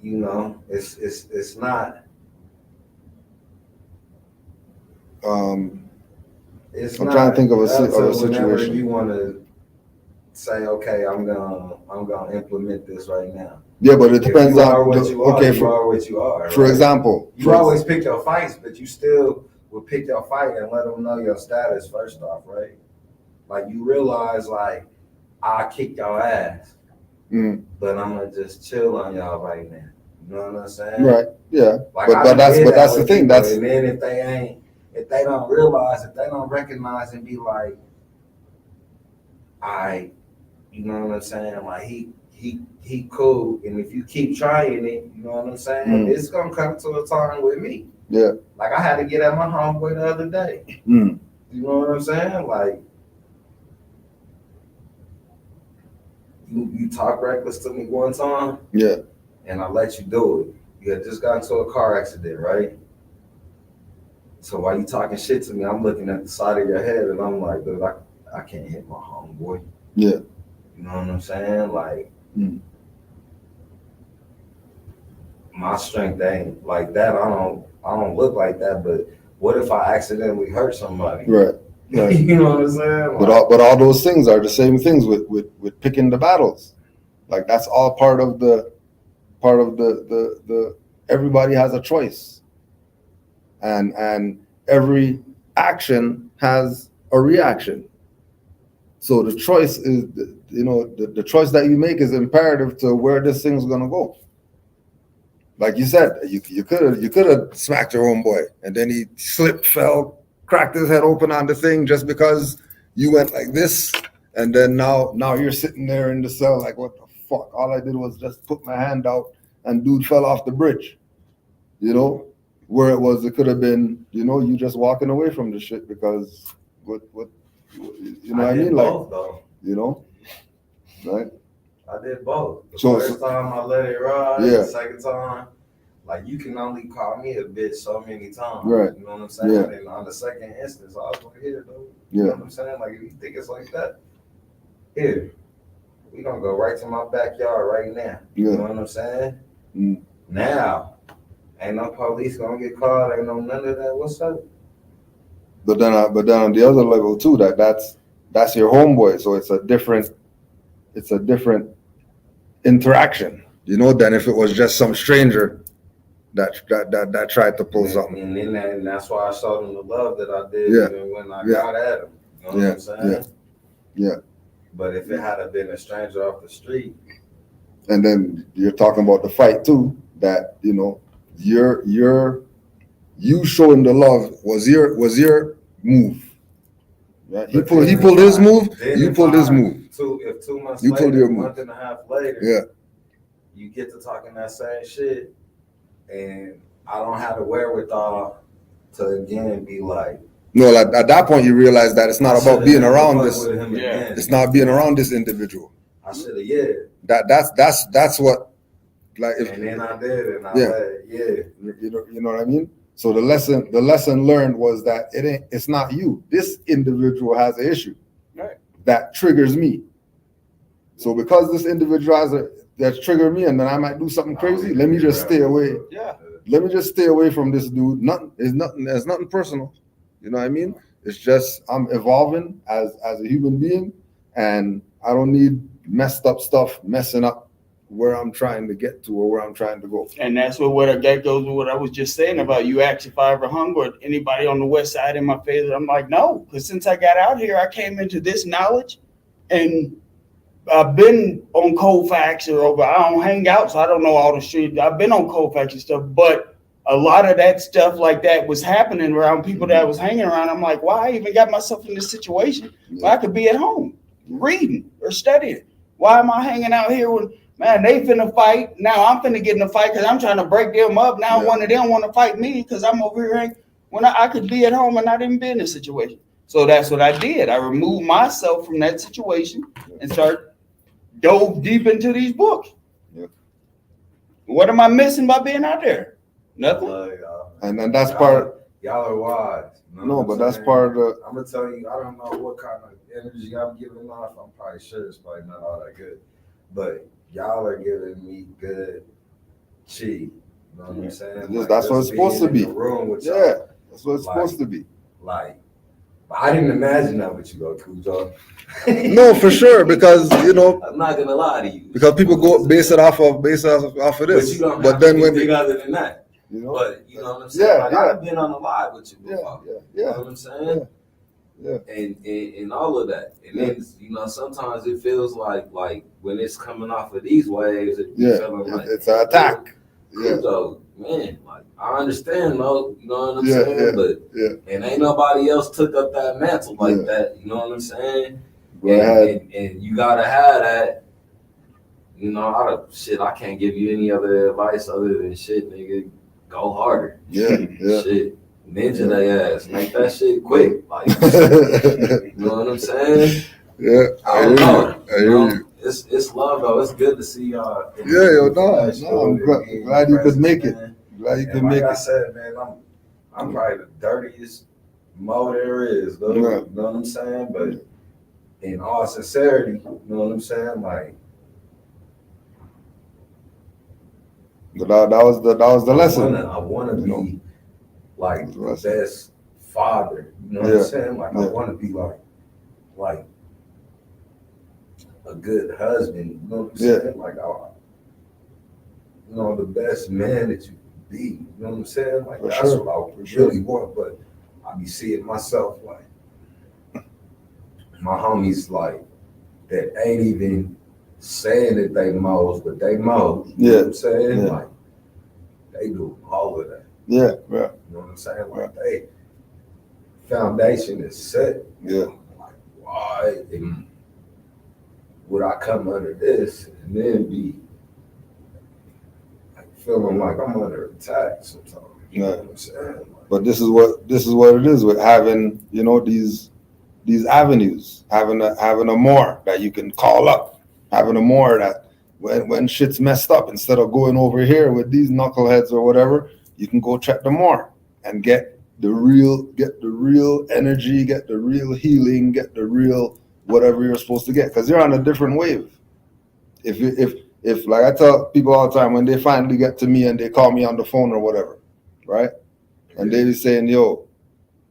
it's not. It's I'm not trying to think of a whenever situation. you want to say, okay, I'm gonna implement this right now. Yeah, but it depends on you are what you are. For example, you always pick your fights, but you still will pick your fight and let them know your status first off, right? Like you realize, like I kick your ass, but I'm gonna just chill on y'all right now. You know what I'm saying? Right. Yeah. Like but that's the thing. That's and then if they don't realize, if they don't recognize and be like, you know what I'm saying? Like he cool, and if you keep trying it, you know what I'm saying? It's gonna come to a time with me. Yeah. Like I had to get at my homeboy the other day. You know what I'm saying? Like you talk reckless to me one time. Yeah. And I let you do it. You had just got into a car accident, right? So while you talking shit to me, I'm looking at the side of your head, and I'm like, dude, I can't hit my homeboy. Yeah. You know what I'm saying? Like, my strength ain't like that. I don't look like that. But what if I accidentally hurt somebody? Right. Right. You know what I'm saying? But all those things are the same things with picking the battles. Like that's all part of the everybody has a choice. And every action has a reaction. So the choice is, the choice that you make is imperative to where this thing's gonna go. Like you said, you could have smacked your homeboy, and then he slipped, fell, cracked his head open on the thing just because you went like this, and then now you're sitting there in the cell like, what the fuck? All I did was just put my hand out, and dude fell off the bridge. Where it could have been, you just walking away from the shit because what I mean? Both, though. Right? I did both. The So- first time I let it ride, Yeah. the second time, like you can only call me a bitch so many times. Right. You know what I'm saying? Yeah. And on the second instance, I was like, here, though. Yeah. You know what I'm saying? Like if you think it's like that, here. We gonna go right to my backyard right now. You Yeah. know what I'm saying? Mm. Now, ain't no police gonna get called, ain't no none of that. What's up? But then on the other level too, that's your homeboy, so it's a different interaction, than if it was just some stranger that tried to pull something. And that's why I showed him the love that I did Yeah. even when I Yeah. got at him. You know what I'm saying? Yeah. But if it had been a stranger off the street, And then you're talking about the fight too, that you showing the love was your move. Right? He pulled his move, you pulled his move. If 2 months You later, pulled your a move. month and a half later, Yeah. you get to talking that same shit, and I don't have the wherewithal to again be like, No, at that point you realize that it's not about being around this. Yeah. It's not being around this individual. I should have, yeah. That's what, like, if, And then I did, and I Yeah. let, yeah. you know what I mean. So the lesson learned was that it's not you. This individual has an issue Right. that triggers me. So because this individual that triggered me, and then I might do something crazy, let me just stay away. Yeah. Let me just stay away from this dude. There's nothing personal. You know what I mean? It's just I'm evolving as a human being, and I don't need messed up stuff messing up where I'm trying to get to or where I'm trying to go. And that's that goes with what I was just saying about you asked if I ever hung or anybody on the west side in my face. I'm like, no, because since I got out here, I came into this knowledge, and I've been on Colfax I don't hang out, so I don't know all the streets. I've been on Colfax and stuff, but a lot of that stuff like that was happening around people that I was hanging around. I'm like, why I even got myself in this situation where I could be at home reading or studying? Why am I hanging out here with, man, they finna fight. Now I'm finna get in a fight because I'm trying to break them up. Now one of them want to fight me because I'm over here when I could be at home and not even be in this situation. So that's what I did. I removed myself from that situation and dove deep into these books. Yeah. What am I missing by being out there? Nothing. Love y'all. And that's part. Y'all are wise. You know No, what but I'm that's saying? part of the. I'm gonna tell you, I don't know what kind of energy I'm giving off. I'm probably sure it's probably not all that good, but y'all are giving me good chi. You know what I'm saying? Yes, that's what it's just supposed to being be. in the room with Yeah, y'all. that's what it's supposed to be. Like, I didn't imagine that with you, though, Cujo. No, for sure, because I'm not gonna lie to you. because people go base it off of this. But you don't But have then when anything other than that. you But you know what I'm saying? Yeah, Like, yeah. I've been on the live with you before. You know yeah. what I'm saying? Yeah. And all of that. And then sometimes it feels like when it's coming off of these waves, it be feeling like It's an attack. Yeah, So, man, like I understand though, you know what I'm Yeah, saying? But and ain't nobody else took up that mantle like that, you know what I'm saying? go ahead. And you gotta have that. I can't give you any other advice other than shit, nigga. Go harder. Yeah. Shit. Ninja they ass. Make that shit quick. Like you know what I'm saying? Yeah, I don't know. I hear you. It's love though. It's good to see y'all. I'm glad you could make it. Glad you could And make like I it. said, man, I'm probably the dirtiest Moor there is, though. Yeah. You know what I'm saying? But in all sincerity, you know what I'm saying? Like, That was the lesson. I wanna You know? be like The the lesson. best father. You know what Yeah. I'm saying? Like, I Yeah. wanna be like a good husband. You know what I'm Yeah. saying? Like, the best man that you can be. You know what I'm saying? Like, For that's sure. what I For sure. really want. But I be seeing myself like my homies like that ain't even saying that they mows, but they mows. You know what I'm saying? Yeah. Like, they do all of that. Yeah. You know what I'm saying? Like, they foundation is set. Yeah. Like, why would I come under this and then be like feeling like I'm under attack sometimes? You know what I'm saying? Like, But this is what it is with having, these avenues, having a Moor that you can call up, having a Moor that when shit's messed up, instead of going over here with these knuckleheads or whatever, you can go check the Moor and get the real energy, get the real healing, get the real whatever you're supposed to get, because you're on a different wave. If like I tell people all the time, when they finally get to me and they call me on the phone or whatever, right? And they be saying, yo,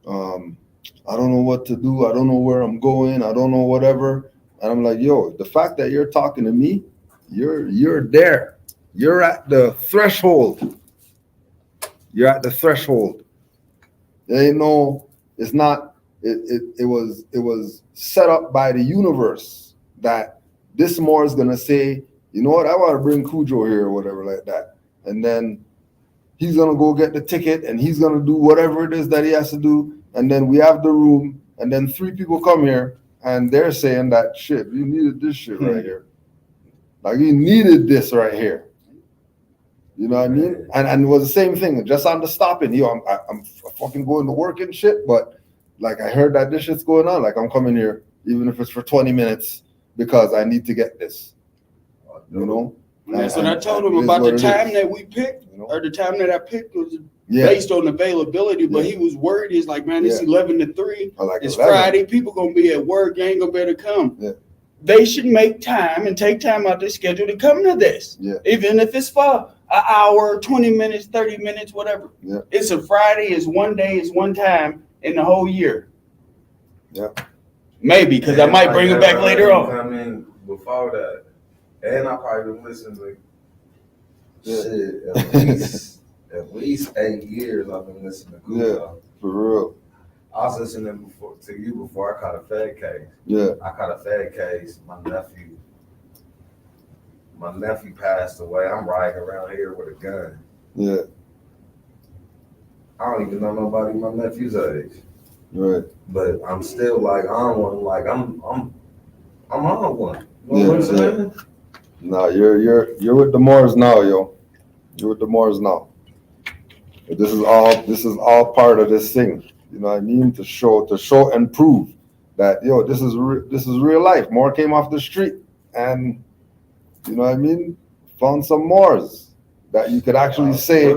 I don't know what to do. I don't know where I'm going. I don't know whatever. And I'm like, yo, the fact that you're talking to me, you're there. You're at the threshold. You're at the threshold. There ain't no, it's not, it was set up by the universe that this Moor is gonna say, you know what, I want to bring Cujo here or whatever like that. And then he's gonna go get the ticket and he's gonna do whatever it is that he has to do. And then we have the room, and then 3 people come here and they're saying that shit, you needed this shit right here. Like, you needed this right here. You know what I mean? And it was the same thing, just on the stopping. I'm fucking going to work and shit, but like, I heard that this shit's going on. Like, I'm coming here, even if it's for 20 minutes, because I need to get this. You know? That's what I told him about the time that we picked, or the time that I picked was based on availability, but he was worried. He's like, man, it's 11 to 3. Like it's 11. Friday. People going to be at work. You ain't going to be able to come. Yeah. They should make time and take time out their schedule to come to this. Yeah. Even if it's for an hour, 20 minutes, 30 minutes, whatever. Yeah. It's a Friday. It's one day. It's one time in the whole year. Yeah. Maybe, because I might bring it back later on. I mean, before that, and I probably been listening to shit at least 8 years. I've been listening to Cujo. For real. I was listening to you before I caught a Fed case. Yeah. I caught a Fed case. My nephew passed away. I'm riding around here with a gun. Yeah. I don't even know nobody my nephew's age. Right. But I'm still like on one. Like I'm on one. You know what I'm saying? No, you're with the Moors now, yo. You're with the Moors now. But this is all part of this thing. You know what I mean? To show and prove that, yo, this is real life. Moor came off the street and, you know what I mean, found some Moors that you could actually say. I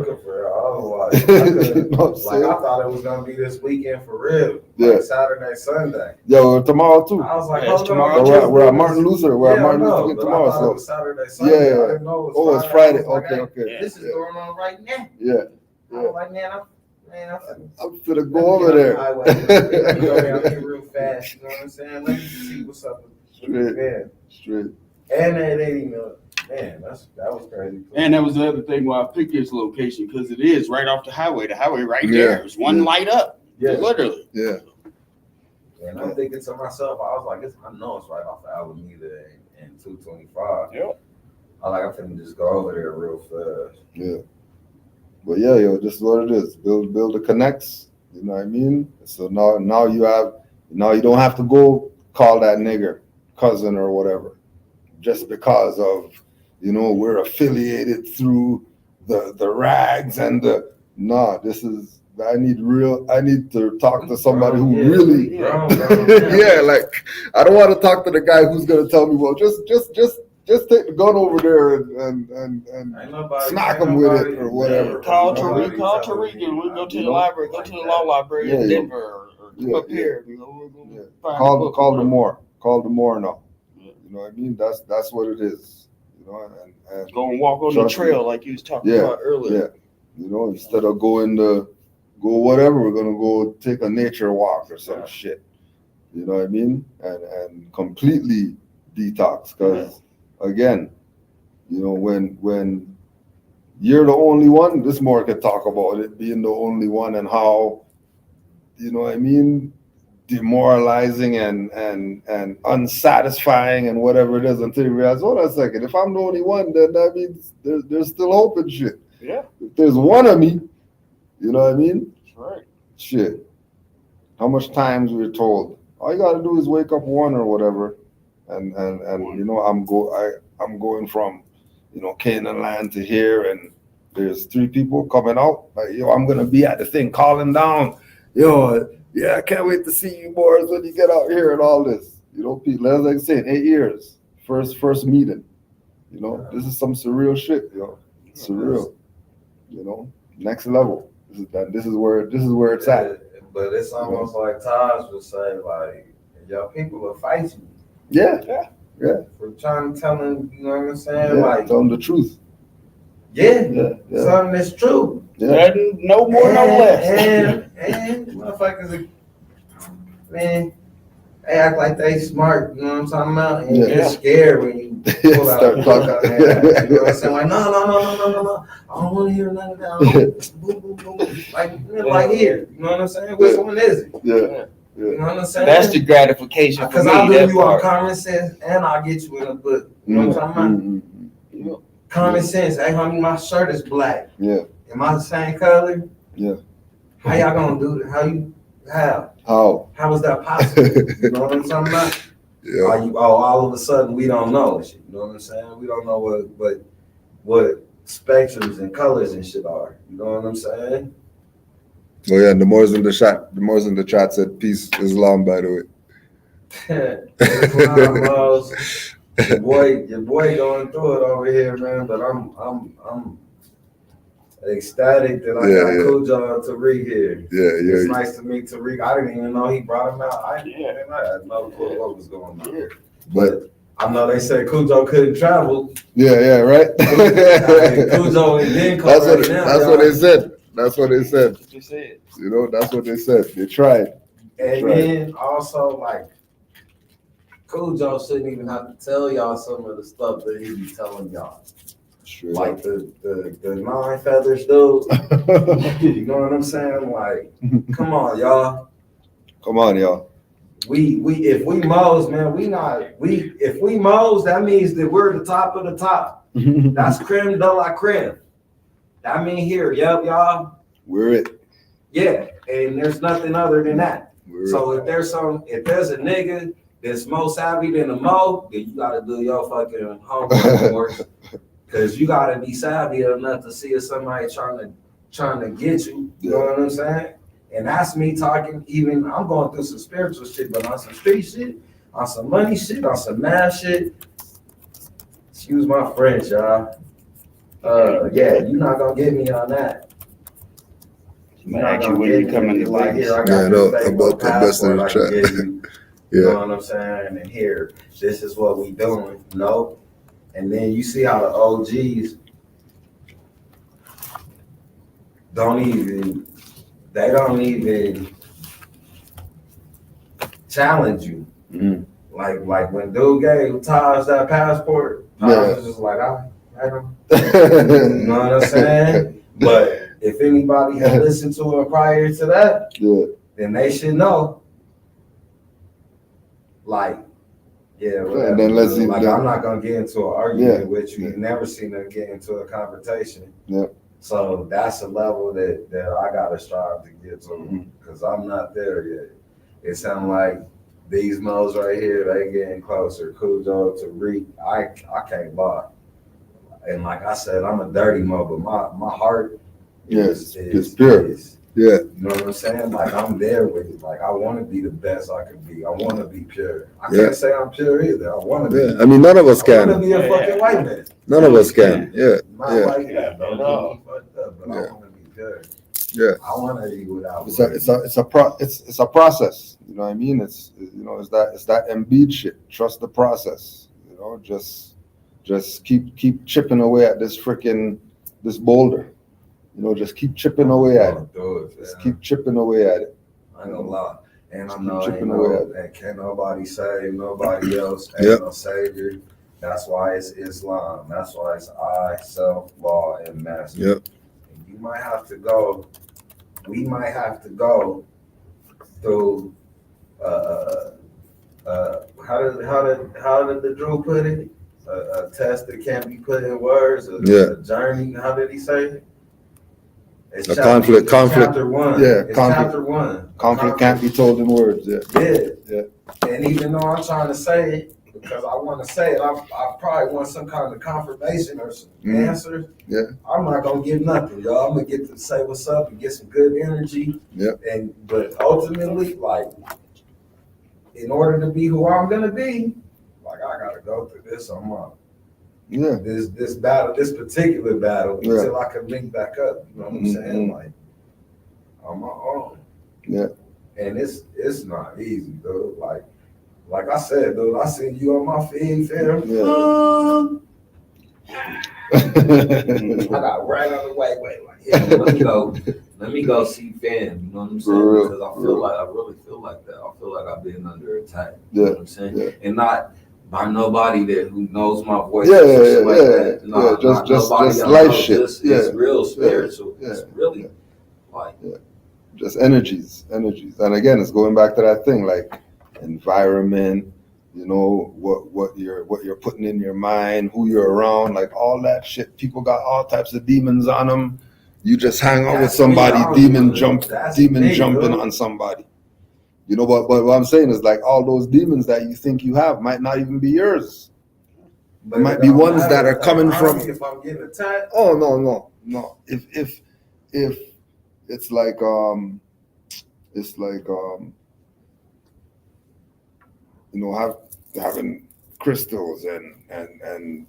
thought it was gonna be this weekend for real. Like Saturday, Sunday. Yeah, tomorrow too. I was like, it's tomorrow. We're at Martin Luther. We're at Martin Luther King tomorrow. I thought it was Saturday, Sunday. Yeah. I didn't know it was it's Friday. Like, Okay. This is going on right now. Yeah. I was like, man, I'm finna go over there. Go down here real fast. You know what I'm saying? Let me see what's up. Straight. And that 80 million. Man, that was crazy. And that was the other thing why I picked this location, because it is right off the highway. The highway right there. There's one light up. Yeah. Literally. Yeah. And I'm thinking to myself, I was like, I know it's right off the Alameda and 225. Yep. I'm finna just go over there real fast. Yeah. But yeah, yo, this is what it is. Build the connects. You know what I mean? So now you don't have to go call that nigger cousin or whatever, just because of, we're affiliated through the rags and I need to talk to somebody who really like, I don't want to talk to the guy who's gonna tell me, well, just take the gun over there and smack him with it or whatever. Call Tariq and we'll go to the library, go to the law library in Denver or up here. Call the Moor. called the Moor now. You know what I mean? That's what it is. You know, and Go and walk on the Trust me. trail like you was talking Yeah, about earlier. you know, instead of go whatever, we're gonna go take a nature walk or some shit. You know what I mean? And completely detox. Because again, you know, when you're the only one, this Moor could talk about it being the only one and how, you know what I mean, demoralizing and unsatisfying and whatever it is until you realize, hold on a second, if I'm the only one, then that means there's still hope and shit. Yeah. If there's one of me, you know what I mean? That's right. Shit. How much times we're told, all you gotta do is wake up one or whatever, and you know, I'm going from, you know, Canaanland to here, and there's 3 people coming out. Like, yo, I'm gonna be at the thing calling down. Yo, yeah, I can't wait to see you boys when you get out here and all this. You know, Pete, as I said, 8 years, first meeting. You know, this is some surreal shit, yo. Surreal. You know, next level. This is where it's at. But it's almost like Taj would say, like, y'all people will fight you. Yeah. For trying to tell them, you know what I'm saying? Yeah, Like, tell them the truth. yeah, Yeah. something that's true. Yeah. No more, no less. And motherfuckers, man, they act like they smart, you know what I'm talking about? And Yeah. you're scared when you pull out Start the talking. fuck out there. You know what I'm saying? Like, no. I don't want to hear none of that. Boom, boom, boom. Like here, you know what I'm saying? Which one is it? Yeah. You know what I'm saying? That's the gratification for Because me. I'll that do you on part. common sense and I'll get you in a book. You know what I'm talking about? Common sense. Hey, homie, my shirt is black. Yeah. Am I the same color? Yeah. How y'all gonna do that? How is that possible? You know what I'm talking about? Yeah. All of a sudden we don't know shit. You know what I'm saying? We don't know what spectrums and colors and shit are. You know what I'm saying? Oh yeah, the Moors in the chat said peace Islam, by the way. Your boy going through it over here, man. But I'm ecstatic that I got Cujo and Tariq here. Yeah. It's nice to meet Tariq. I didn't even know he brought him out. I had no clue what was going on. Yeah. But I know they said Cujo couldn't travel. Yeah, right. Cujo and then That's what they said. That's what they said. You said. You know, that's what they said. They tried. And then also, like, Cujo shouldn't even have to tell y'all some of the stuff that he be telling y'all. Straight Like the 9 feathers, dude. You know what I'm saying? Like, come on, y'all. Come on, y'all. We if we Mo's, man, if we Mo's, that means that we're the top of the top. That's creme de la creme. That mean here, yep, y'all. We're it. Yeah, and there's nothing other than that. We're So it. if there's a nigga that's more savvy than a Mo, then you gotta do your fucking homework more. Cause you gotta be savvy enough to see if somebody trying to get you. You know what I'm saying? And that's me talking. Even I'm going through some spiritual shit, but on some street shit, on some money shit, on some math shit. Excuse my French, y'all. Yeah, you're not gonna get me on that. I'm gonna ask you when you come in the like Vegas. here, I got Yeah, this no, fake about the best in passport the I can chat. give you. You know what I'm saying? And here, this is what we doing. No. And then you see how the OGs don't even challenge you. Mhm. Like when dude gave Taj that passport, Taj was just like, I don't. You know what I'm saying? But if anybody had listened to him prior to that, then they should know. Like, yeah, whatever. And then let's see. Like, I'm not gonna get into an argument with you. You've never seen them get into a confrontation. Yeah. So that's a level that I gotta strive to get to, because I'm not there yet. It sounds like these Mo's right here, they getting closer. Cujo to Reek, I can't lie. And like I said, I'm a dirty Mo, but my heart is pure. Yeah. You know what I'm saying? Like, I'm there with it. Like, I want to be the best I can be. I want to be pure. I can't say I'm pure either. I want to be. I mean, none of us I want can. to be a fucking white man. None of us can. Yeah. Not like that, bro. Fucked up, but I want to be pure. Yeah. I want to eat without It's worry. it's a process. You know what I mean? It's that Embiid shit. Trust the process. You know, just keep chipping away at this boulder. You know, just keep chipping away at it. Just keep chipping away at it. I ain't gonna lie. And I Just know keep ain't chipping away no, at it. and can't nobody save nobody else. Ain't Yep. no savior. That's why it's Islam. That's why it's I, self, law, and master. Yep. And you might have to go. We might have to go through. How did the Drew put it? A test that can't be put in words. A journey. How did he say it? It's A conflict. Chapter one. Yeah, It's conflict. chapter one. Conflict can't be told in words. Yeah. Yeah. And even though I'm trying to say it, because I want to say it, I probably want some kind of confirmation or some answers. Yeah. I'm not gonna get nothing, y'all. I'm gonna get to say what's up and get some good energy. Yeah. But ultimately, like, in order to be who I'm gonna be, like, I gotta go through this on my this battle, this particular battle, until I can link back up. You know what I'm saying? Like, on my own. Yeah. And it's not easy, dude. Like I said, dude, I seen you on my feed, fam. I got right on the way. Let me go see fam. You know what I'm saying? Because I really feel like that. I feel like I've been under attack. You know what I'm saying? Yeah. And not by nobody who knows my voice. Just life shit. It's real spiritual. It's really like just energies. And again, it's going back to that thing, like environment, you know, what you're putting in your mind, who you're around, like all that shit. People got all types of demons on them. You just hang out with somebody, demon jumping on somebody. You know, but what I'm saying is, like, all those demons that you think you have might not even be yours. There might be ones that are coming from. If I'm getting attacked. Oh no. If it's like you know, having crystals and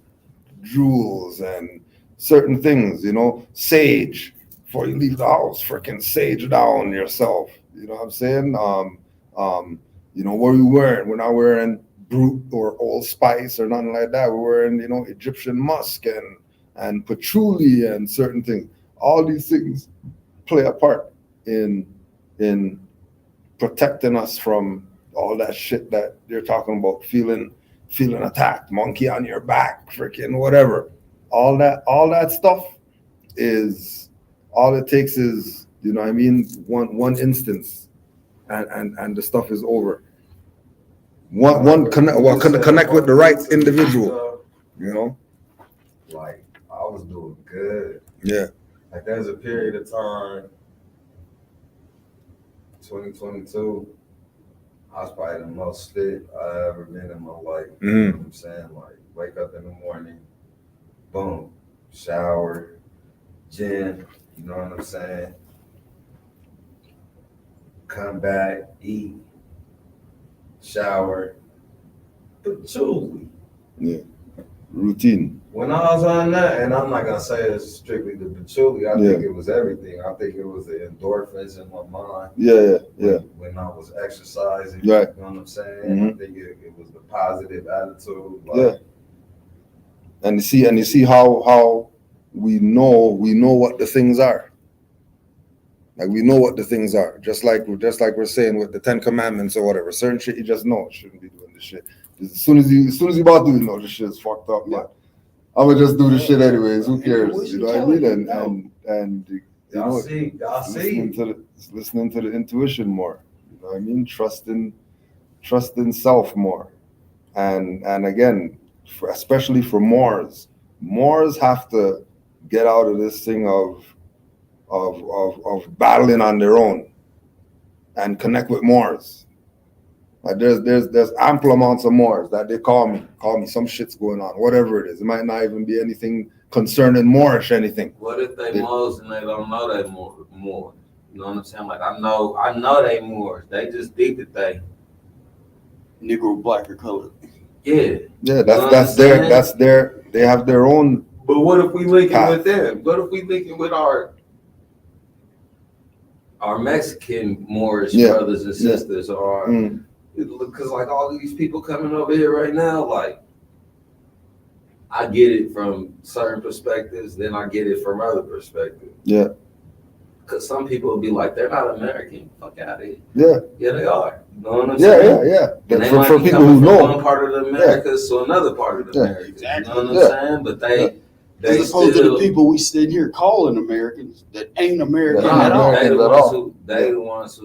jewels and certain things, you know, sage before you leave the house, freaking sage down yourself. You know what I'm saying? You know, what we're not wearing Brute or Old Spice or nothing like that. We're wearing, you know, Egyptian musk and patchouli and certain things. All these things play a part in protecting us from all that shit that you're talking about, feeling attacked, monkey on your back, freaking whatever. All that stuff is, all it takes is, you know what I mean, one instance and the stuff is over. Connect with the right individual, you know? Like, I was doing good. Yeah. Like, there's a period of time, 2022, I was probably the most fit I ever been in my life. You know what I'm saying? Like, wake up in the morning, boom, shower, gym, you know what I'm saying? Come back, eat, shower, patchouli. Yeah. Routine. When I was on that, and I'm not gonna say it's strictly the patchouli, I think it was everything. I think it was the endorphins in my mind. Yeah. When I was exercising, right. You know what I'm saying? I think it was the positive attitude. Like, yeah. And you see how we know what the things are. Like, we know what the things are. Just like we're saying with the 10 Commandments or whatever. Certain shit you just know shouldn't be doing this shit. As soon as you about to know this shit's fucked up, man. I'm gonna just do this shit anyways. Who cares? You know what I mean? And you know, listening to the intuition more. You know what I mean? Trusting self more. And again, especially for Moors have to get out of this thing of battling on their own and connect with Moors. Like, there's ample amounts of Moors that they call me some shit's going on, whatever it is. It might not even be anything concerning Moorish anything. What if they Moors and they don't know they Moor? You know what I'm saying? Like, I know they Moors. They just think that they Negro, black, or colored. Yeah. Yeah, that's their they have their own. But what if we link it with them? What if we link it with our our Mexican Moorish Yeah. brothers and sisters are, because like all of these people coming over here right now, like I get it from certain perspectives, then I get it from other perspectives. Yeah. Because some people will be like, they're not American. Fuck out of here. Yeah. Yeah, they are. You know what I'm Yeah, saying? yeah. And they For might be people coming who from know. one part of the Americas to another part of the Yeah. Americas. Exactly. You know what I'm saying? But they As opposed to still, the people we sit here calling Americans that ain't American Yeah. at all. American. they the at ones all. who the ones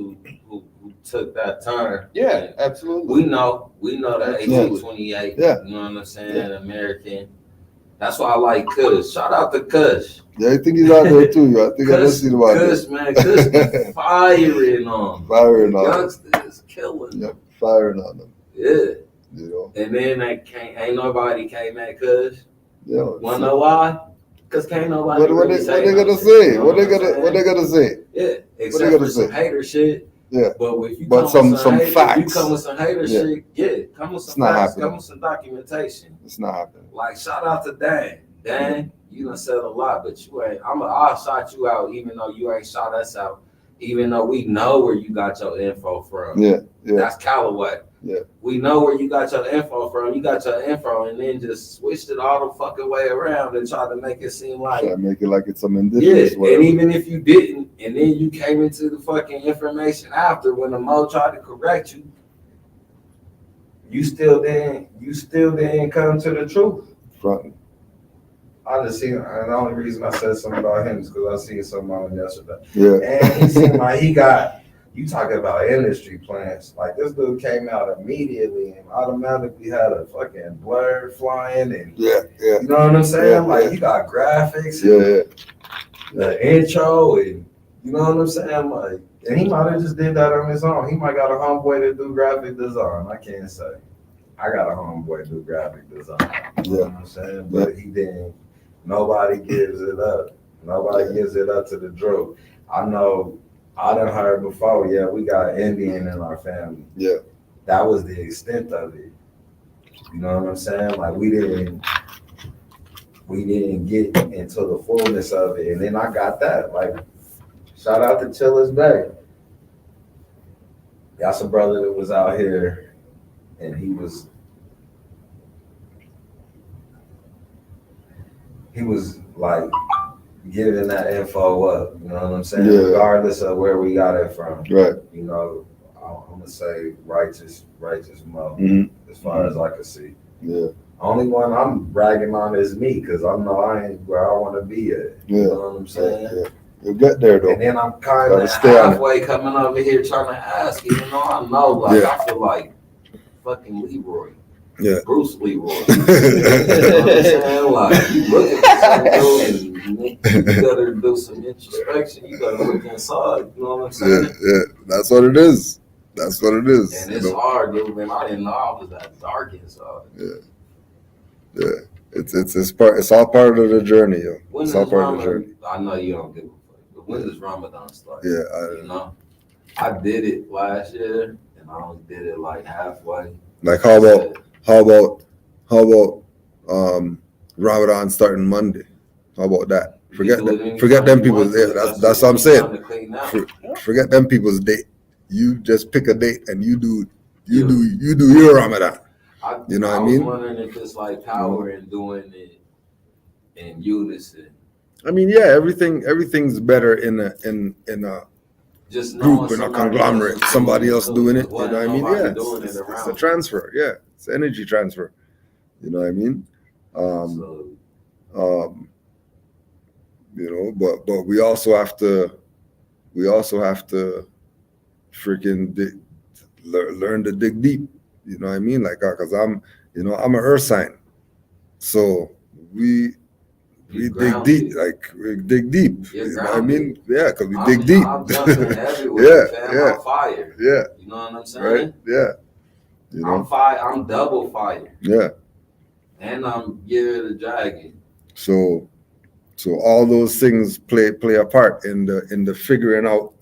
who took that turn. Yeah, absolutely. We know that Yeah. 1828. Yeah. You know what I'm saying? American. That's why I like Kush. Shout out to Kush. Yeah, I think he's out there too. I think I just seen him out there. Kush, man. Kush be firing on. Firing on him. Youngsters killing. Yeah, firing on them. Yeah. You know. And then ain't nobody came at Kush. Yeah. Wanna know why? Because can't nobody What really they say gonna nothing, say? you know What they I'm gonna say? Yeah, they except gonna for some say? hater shit. Yeah. But if you But come with some hater, facts. if you come with some hater Yeah. shit, yeah, come with It's some not facts, happening. come with some documentation. It's not happening. Like shout out to Dan. Dan, you done said a lot, but you ain't. I'll shout you out, even though you ain't shot us out. Even though we know where you got your info from. Yeah. Yeah. That's Callaway. Yeah. We know where you got your info from. You got your info and then just switched it all the fucking way around and tried to make it seem like, Try to make it like it's some yeah. indigenous. And even if you didn't, and then you came into the fucking information after when the Mo tried to correct you, you still didn't come to the truth. Front. I just seen, and the only reason I said something about him is because I seen something on him yesterday. Yeah. And he seemed like he got, you talking about industry plans. Like this dude came out immediately and automatically had a fucking blur flying and Yeah. Yeah. you know what I'm saying? Yeah, Like yeah. you got graphics Yeah. and the intro and you know what I'm saying? Like, and he might have just did that on his own. He might got a homeboy to do graphic design. I can't say. I got a homeboy to do graphic design. You know what I'm saying? But he didn't. Nobody gives it up. Nobody gives it up to the Drew. I know I done heard before, yeah, we got Indian in our family. Yeah. That was the extent of it. You know what I'm saying? Like we didn't get into the fullness of it. And then I got that. Like, shout out to Chillers Bay. That's a brother that was out here and he was like giving that info up, you know what I'm saying? Yeah. Regardless of where we got it from. Right. You know, I'm gonna say righteous Mo, Mhm. as far as I can see. Yeah. Only one I'm bragging on is me, because I know I ain't where I want to be at. Yeah. You know what I'm saying? Yeah. You'll get there though. And then I'm kind Gotta of stay on it. halfway coming over here trying to ask, even though I know, like, Yeah. I feel like fucking Leroy. Yeah. Bruce Leroy. You know what I'm saying? Like, you look at this dude and you gotta do some introspection. You gotta look inside. You know what I'm saying? Yeah. That's what it is. That's what it is. And it's hard, dude, man. I didn't know I was that dark inside. Yeah. It's all part of the journey, yo. When It's does all part of the journey. Ramadan? I know you don't give a fuck, but when does Ramadan start? Yeah. You know, I did it last year, and I only did it like halfway. Like how about Ramadan starting Monday? How about that? Forget them people's. Yeah, that's what I'm saying. Forget them people's date. You just pick a date and you do your Ramadan. You know what I mean? I was wondering if it's like power in doing it in unison. I mean, yeah, everything's better in a Just group, in a conglomerate. Somebody else doing it. You know what I mean? Yeah, it's a transfer. Yeah, it's energy transfer. You know what I mean? You know, but we also have to freaking learn to dig deep. You know what I mean? Like, cause I'm an earth sign, so we dig deep. Like we dig deep. You know what I mean? Yeah, cause we dig deep. I'm jumping everywhere, fam. Yeah. I'm fire. Yeah. You know what I'm saying? Right. Yeah. You know. I'm fire. I'm double fire. Yeah. And I'm Gear the Dragon. So all those things play a part in the figuring out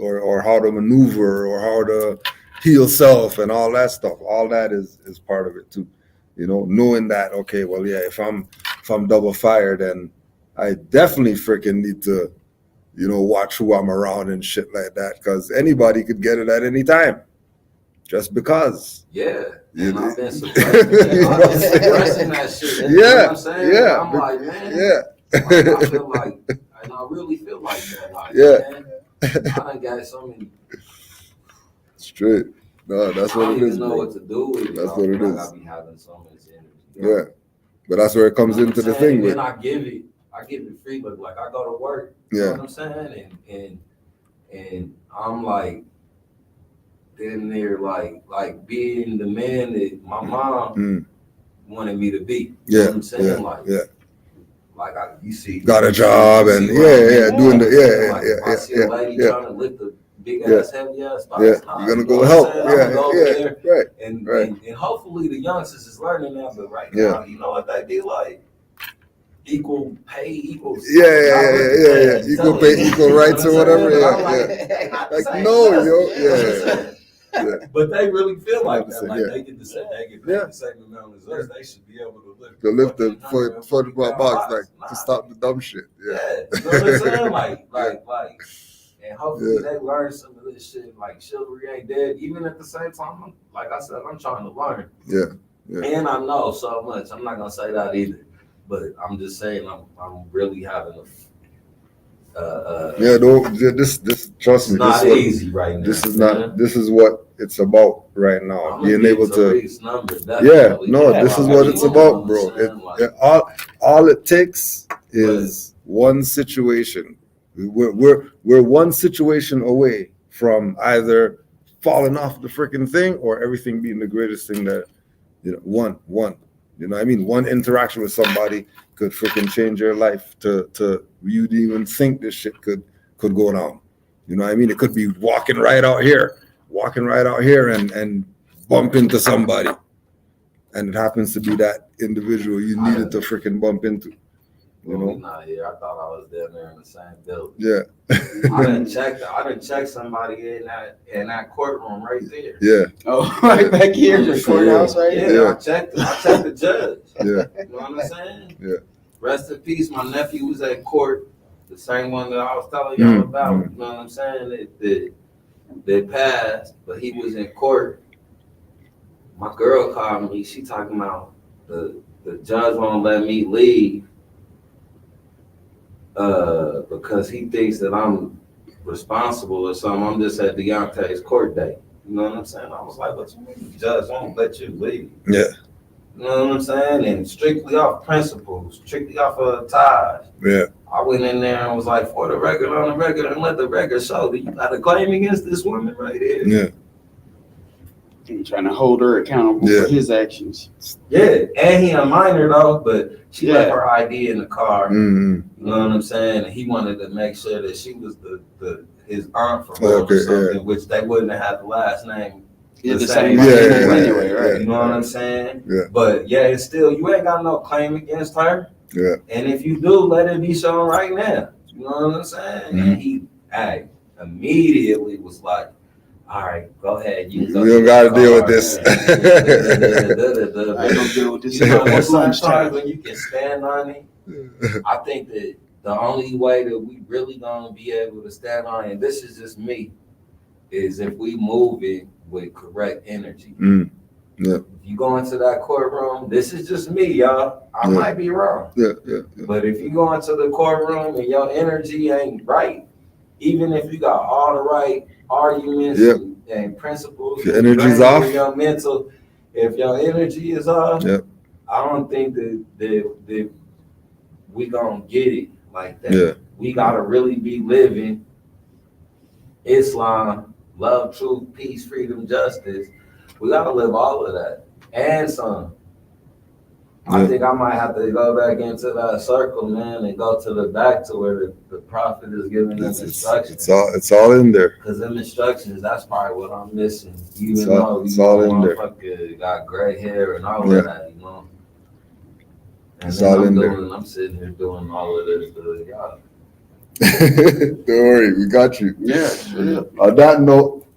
or how to maneuver or how to heal self and all that stuff. All that is part of it too. You know, knowing that, okay, well, yeah, if I'm double fire, then I definitely freaking need to, watch who I'm around and shit like that, because anybody could get it at any time, just because. Yeah. You And know? I've been suppressing that shit. And you know what I'm saying? Yeah. I'm like, man. Yeah. Like, I feel like, and I really feel like that. Like, Yeah. man, I done got so many. Straight. No, that's I what don't it is, even know bro. what to do with it. That's I what it feel is. like I be having so much energy. Yeah. But that's where it comes You know into what the I'm thing saying? with. And I give it free, but like I go to work. You Yeah. know what I'm saying? And I'm like, then they're like being the man that my mom wanted me to be. You know what I'm saying? Like you see, got a job and doing the if I see a lady yeah. trying to lift a big ass heavy ass box, You're gonna go help. I'm gonna go over there Right. and hopefully the youngsters is learning that. But right now, you know what they be like. Equal pay, equal. Yeah. Equal pay, equal rights or whatever. Like no, yo. But they really feel like that. 100%, Like they get the same, the same amount as us. They should be able to lift. To lift the football box, like to stop the dumb shit. Yeah. You know what I'm saying? Like, and hopefully they learn some of this shit. Like chivalry ain't dead. Even at the same time, like I said, I'm trying to learn. Yeah. And I know so much. I'm not gonna say that either. But I'm just saying, I'm really having this trust me. Not easy right now. This is not. This is what it's about right now. Being able to. This is what it's about, bro. All it takes is one situation. We're one situation away from either falling off the freaking thing or everything being the greatest thing that one. You know what I mean? One interaction with somebody could freaking change your life to you'd even think this shit could go down. You know what I mean? It could be walking right out here and bump into somebody. And it happens to be that individual you needed to freaking bump into. You know? Not here. I thought I was down there in the same building. Yeah. I didn't check somebody in that courtroom right there. Yeah. Oh, right back here in the courthouse, right? Yeah. I checked the judge. Yeah. You know what I'm saying? Yeah. Rest in peace. My nephew was at court, the same one that I was telling y'all about. You know what I'm saying? That passed, but he was in court. My girl called me. She talking about the judge won't let me leave. Because he thinks that I'm responsible or something. I'm just at Deontay's court date. You know what I'm saying? I was like, what you mean? The judge won't let you leave. Yeah. You know what I'm saying? And strictly off principles, strictly off of ties. Yeah. I went in there and was like, for the record, on the record, and let the record show that you got a claim against this woman right here. Yeah. And trying to hold her accountable for his actions. Yeah, and he a minor though, but she left her ID in the car. Mm-hmm. You know what I'm saying? And he wanted to make sure that she was his aunt for real or something, which they wouldn't have had the last name. The same anyway, right? You know what I'm saying? Yeah. But it's still, you ain't got no claim against her. Yeah. And if you do, let it be shown right now. You know what I'm saying? Mm-hmm. And he immediately was like, all right, go ahead. We don't got to deal with this. I don't deal with this. Sometimes when you can stand on it, I think that the only way that we really gonna be able to stand on it, and this is just me, is if we move it with correct energy. Yeah. If you go into that courtroom, this is just me, y'all. I might be wrong. Yeah. But if you go into the courtroom and your energy ain't right, even if you got all the right arguments and principles, if your energy's off, your mental, if your energy is off, I don't think that we gonna get it like that. Yeah. We gotta really be living Islam, love, truth, peace, freedom, justice. We gotta live all of that and some. I think I might have to go back into that circle, man, and go to the back to where the prophet is giving them instructions. It's all in there. Because them instructions, that's probably what I'm missing. Even though you motherfucker got gray hair and all of that, you know. And it's all in there. I'm sitting here doing all of this to y'all. Don't worry, we got you. Yeah. On that note,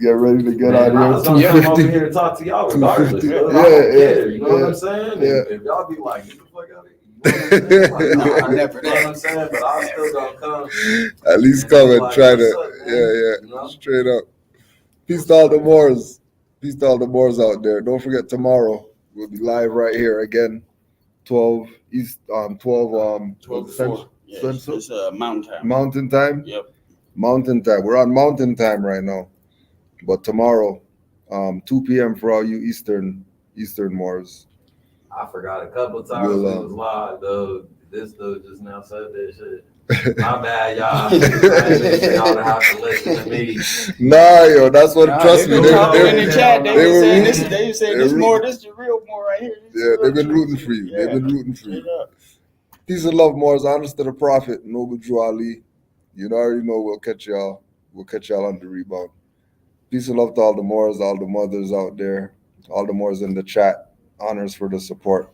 get ready to get out I of was gonna come over here to talk to y'all regardless. You know what I'm saying? Yeah. If y'all be like, get the fuck out of here, No, I never You know what I'm saying? But I'm still gonna come. At least And come be and like, try "What's to, up, man?" yeah, You know? straight up. Peace to all the Moors. Peace to all the Moors out there. Don't forget tomorrow we'll be live right here again, 12 East, 12 12 Central, 4. Yeah, Central? it's mountain time. Mountain time. Yep. Mountain time. We're on Mountain time right now, but tomorrow, 2 p.m. for all you Eastern Moors. I forgot a couple times We'll, we was live, though. This dude just now said that shit. My bad, y'all. I didn't mean for y'all to have to listen to me. Nah, yo, that's what. Nah, trust they me, been talking in they, the chat. They they were were saying rooting- this. They saying they this were more. This the real more right here. This yeah, the they've real been rooting for you. Yeah. They've been rooting for you. Straight up. Peace and love, Moors. Honest to the Prophet, Noble Drew Ali. You already know we'll catch y'all. We'll catch y'all on the rebound. Peace and love to all the Moors, all the mothers out there, all the Moors in the chat. Honors for the support.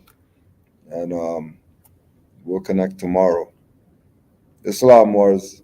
And we'll connect tomorrow. Islam, Moors.